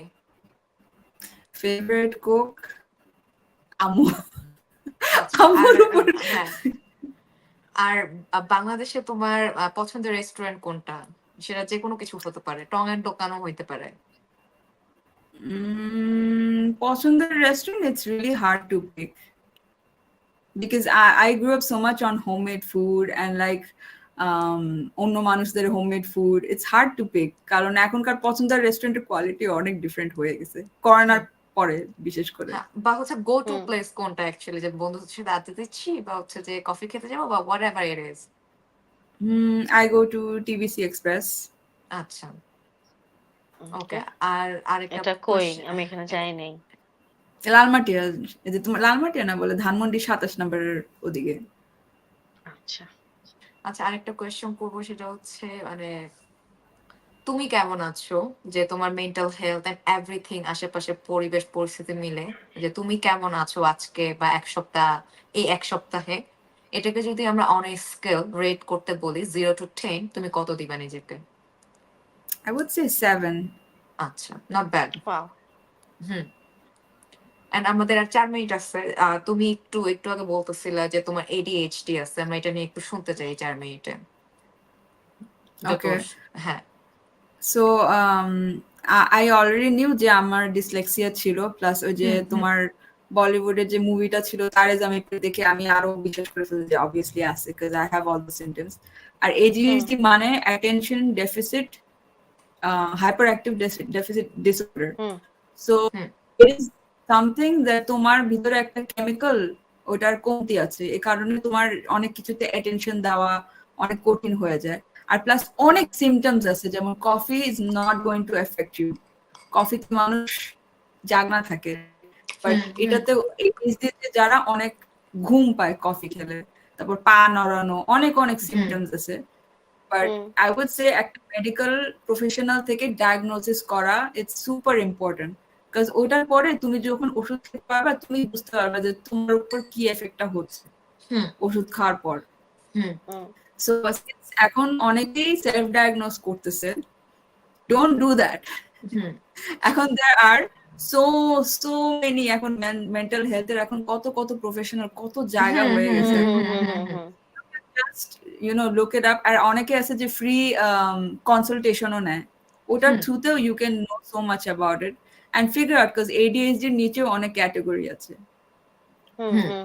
ফেভারিট কুক আম্মু।
হ্যাঁ, আর বাংলাদেশে তোমার পছন্দের রেস্টুরেন্ট কোনটা? সেটা যে কোনো কিছু হতে পারে, টং এর দোকানও হইতে পারে।
পছন্দের restaurant, it's really hard to pick because I grew up so much on homemade food and like অন্য মানুষদের homemade food, it's hard to pick, কারণ এখনকার পছন্দের রেস্টুরেন্টের কোয়ালিটি অনেক ডিফারেন্ট হয়ে গেছে করোনার পরে বিশেষ করে।
বা হচ্ছে গো টু প্লেস কোনটা অ্যাকচুয়ালি, যে বন্ধুদের সাথে আড্ডা দিচ্ছি বা হচ্ছে যে কফি খেতে যাবো বা whatever it is?
I go to TBC Express.
আচ্ছা, ওকে। আর আরেকটা
এটা কই? আমি এখানে যাই নাই।
লালমাটিয়া, এই যে তোমার লালমাটিয়া না বলে ধানমন্ডি 27 নম্বরের ওদিকে।
আচ্ছা
আচ্ছা, আরেকটা কোয়েশ্চেন করবো, সেটা হচ্ছে মানে তুমি কেমন আছো, যে তোমার মেন্টাল হেলথ এন্ড এভরিথিং, আশেপাশে পরিবেশ পরিস্থিতি মিলে, যে তুমি কেমন আছো আজকে বা এই এক সপ্তাহে, এটাকে যদি আমরা অন এ স্কেল রেট করতে বলি 0 to 10, তুমি কত দিবা নিজেকে?
I would say 7.
আচ্ছা, নট ব্যাড।
ওয়াও।
এন্ড আমাদের আর 4 মিনিট আছে। তুমি একটু আগে বলতেছিলা যে তোমার ADHD আছে, আমরা এটা নিয়ে একটু শুনতে চাই 4 মিনিটে।
ওকে,
হ্যাঁ।
সো I already knew যে আমার ডিসলেক্সিয়া ছিল, প্লাস ওই যে তোমার বলিউডের যে মুভিটা ছিল তারে জামিতে দেখে আমি আরো বিশ্বাস করে ফেলছি যে অবভিয়াসলি আছে, because I have all the symptoms. R ADHD মানে attention deficit hyperactive deficit disorder. So it is something that তোমার ভিতরে একটা কেমিক্যাল ওটার কমতি আছে, এই কারণে তোমার অনেক কিছুতে অ্যাটেনশন দেওয়া অনেক কঠিন হয়ে যায়। আর প্লাস অনেক সিমটমস আছে, যেমন coffee is not going to effect you, কফিতে মানুষ জাগনা থাকে, বাট এটাতে যারা অনেক ঘুম পায় কফি খেলে, তারপর পা নড়ানো, অনেক সিমটমস আছে। বাট আই উড সে একটা মেডিকেল প্রফেশনাল থেকে ডায়াগনোসিস করা ইটস সুপার ইম্পর্টেন্ট, বিকজ ওটার পরে তুমি যখন ওষুধ খেতে পারবা তুমি বুঝতে পারবা যে তোমার উপর কি এফেক্টটা হচ্ছে ওষুধ খাওয়ার পর। সো এখন অনেকেই সেলফ ডায়াগনোস করতেছে, ডোন্ট ডু দ্যাট। এখন দেয়ার আর সো মেনি, এখন মেন্টাল হেলথের এখন কত প্রফেশনাল, কত জায়গা হয়ে গেছে, জাস্ট লুক ইট আপ। আর অনেকে আছে যে ফ্রি কনসালটেশনও নেয়, ওটার থ্রুতেও you can know so much about it and figure out, because ADHD এর নিচেও অনেক ক্যাটাগরি আছে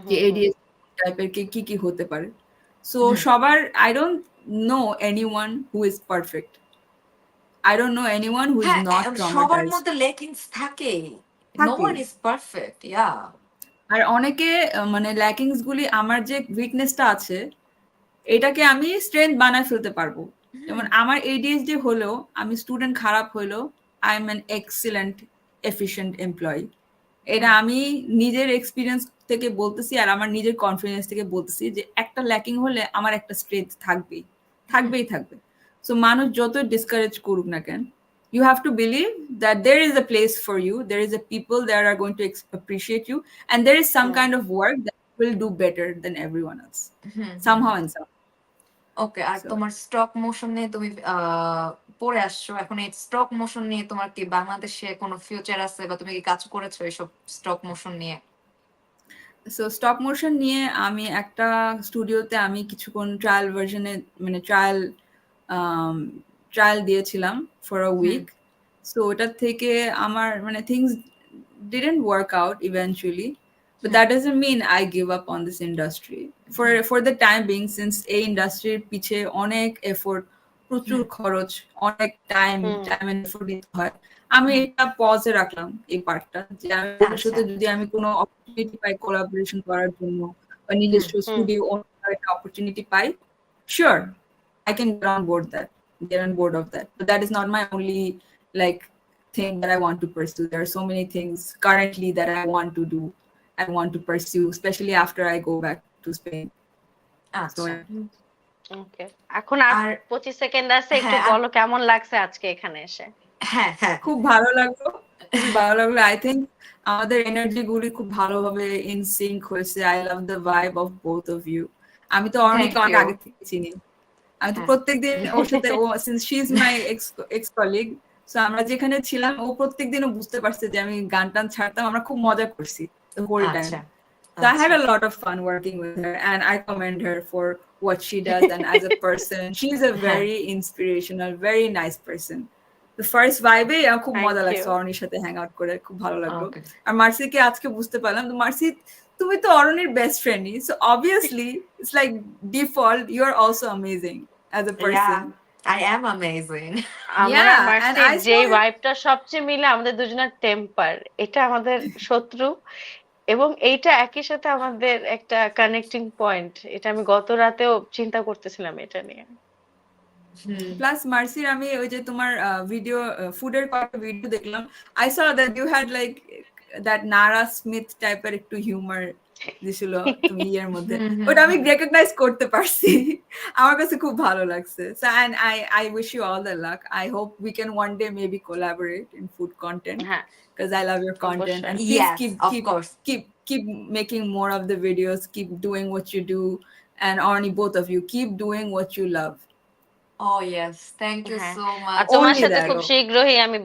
যে ADHD টাইপের কি হতে পারে। সো সবার, I don't know anyone who is perfect. I don't know anyone who is not traumatized.
সবার মধ্যে ল্যাকিংস থাকে, no one is perfect. Yeah.
আর অনেকে মানে ল্যাকিংস গুলি, আমার যে উইকনেসটা আছে এটাকে আমি স্ট্রেংথ বানায় ফেলতে পারবো। যেমন আমার ADHD হলেও, আমি স্টুডেন্ট খারাপ হলেও, I am an excellent efficient employee. এটা আমি নিজের এক্সপিরিয়েন্স থেকে বলতেছি, আর আমার নিজের কনফিডেন্স থেকে বলতেছি যে একটা ল্যাকিং হলে আমার একটা স্ট্রেংথ থাকবেই থাকবে। সো মানুষ যত ডিসকারেজ করুক না কেন, you have to believe that there is a place for you, there is a people that are going to appreciate you, and there is some kind of work that will do better than everyone else, somehow and somehow.
ওকে, আর তোমার stock motion নিয়ে তুমি পড়ে আসছো, এখন এই stock motion নিয়ে তোমার কি বাংলাদেশে কোনো ফিউচার আছে, বা তুমি কি কাজ করেছো এইসব স্টক মোশন নিয়ে?
সো স্টপ মোশন নিয়ে আমি একটা স্টুডিওতে আমি কিছুক্ষণ ট্রায়াল ভার্সনে, মানে ট্রায়াল দিয়েছিলাম ফর আ উইক। সো ওটার থেকে আমার মানে things didn't work out eventually, but that doesn't mean I give up on this industry for the time being, since এই ইন্ডাস্ট্রির পিছে অনেক এফোর্ট, প্রচুর খরচ, অনেক টাইম এন্ড এফোর্ট দিতে হয়। আমি এটা পজে রাখলাম এই পার্টটা, যে আমি ভবিষ্যতে যদি আমি কোনো অপরচুনিটি পাই কোলাবোরেশন করার জন্য বা নিজস্ব স্টুডিও একটা opportunity pi, sure I can get on board that. get on board of that. But that is not my only like thing that I want to pursue. There are so many things currently that I want to do and want to pursue, especially after I go back to Spain. So
আচ্ছা
ওকে, এখন আর
আর
25 second আছে, একটু
হ্যাঁ
বলো কেমন লাগছে আজকে এখানে এসে।
হ্যাঁ হ্যাঁ
খুব ভালো লাগলো, খুবই ভালো লাগলো। আই থিঙ্ক আমাদের এনার্জি গুলি খুব ভালোভাবে ইন সিঙ্ক হয়েছে। I love the vibe of both of you. আমি তো অরনিকে
থ্যাংক
অনেক
ইউ
আগে থেকে চিনি। আমি তো
হ্যাঁ
প্রত্যেকদিন ওর সাথে, ও since she is my ex colleague, so আমরা যেখানে ছিলাম ও প্রত্যেকদিনও বুঝতে পারছে যে আমি গান টান ছাড়তাম, আমরা খুব মজা করছি the whole time.
আচ্ছা
So I had
আচ্ছা
a lot of fun working with her, and I commend her for what she does. And as a person, she's a
হ্যাঁ
very inspirational, very nice person. The first vibe আমার খুব
thank
মজা
you.
লাগছে অরনির সাথে hang out করে, খুব ভালো লাগলো।
ওকে
আর মার্সিকে আজকে বুঝতে পারলাম, তো মার্সি তুমি তো অরনির বেস্ট ফ্রেন্ডই, so obviously it's like default you are also amazing as a person.
I am amazing.
আমার আর
Yeah, and
মার্সির
I
যে
saw it.
ভাইবটা সবচেয়ে মিলে আমাদের দুজনের টেম্পার, এটা আমাদের শত্রু এবং এইটা একই সাথে আমাদের একটা কানেক্টিং পয়েন্ট। এটা আমি গত রাতেও চিন্তা করতেছিলাম এটা নিয়ে।
হুম
প্লাস মার্সির আমি ওই যে তোমার ভিডিও, ফুডের কয়েকটা ভিডিও দেখলাম, I saw that you had like that Nara Smith টাইপের একটু হিউমার দিছিল তুমি ইয়ের মধ্যে, ওটা আমি রেকগনাইজ করতে পারছি। আমার কাছে খুব ভালো লাগছে। So and I wish you all the luck. I hope we can one day maybe collaborate in food content,
হ্যাঁ,
because I love your content,
অবশ্যই।
and please
Yes, of course.
keep making more of the videos, keep doing what you do, and Arni, both of you, keep doing what you love.
Oh yes, thank you
হ্যাঁ,
so
আর
much.
তোমার
Only
সাথে
that.
খুব শীঘ্রই আমি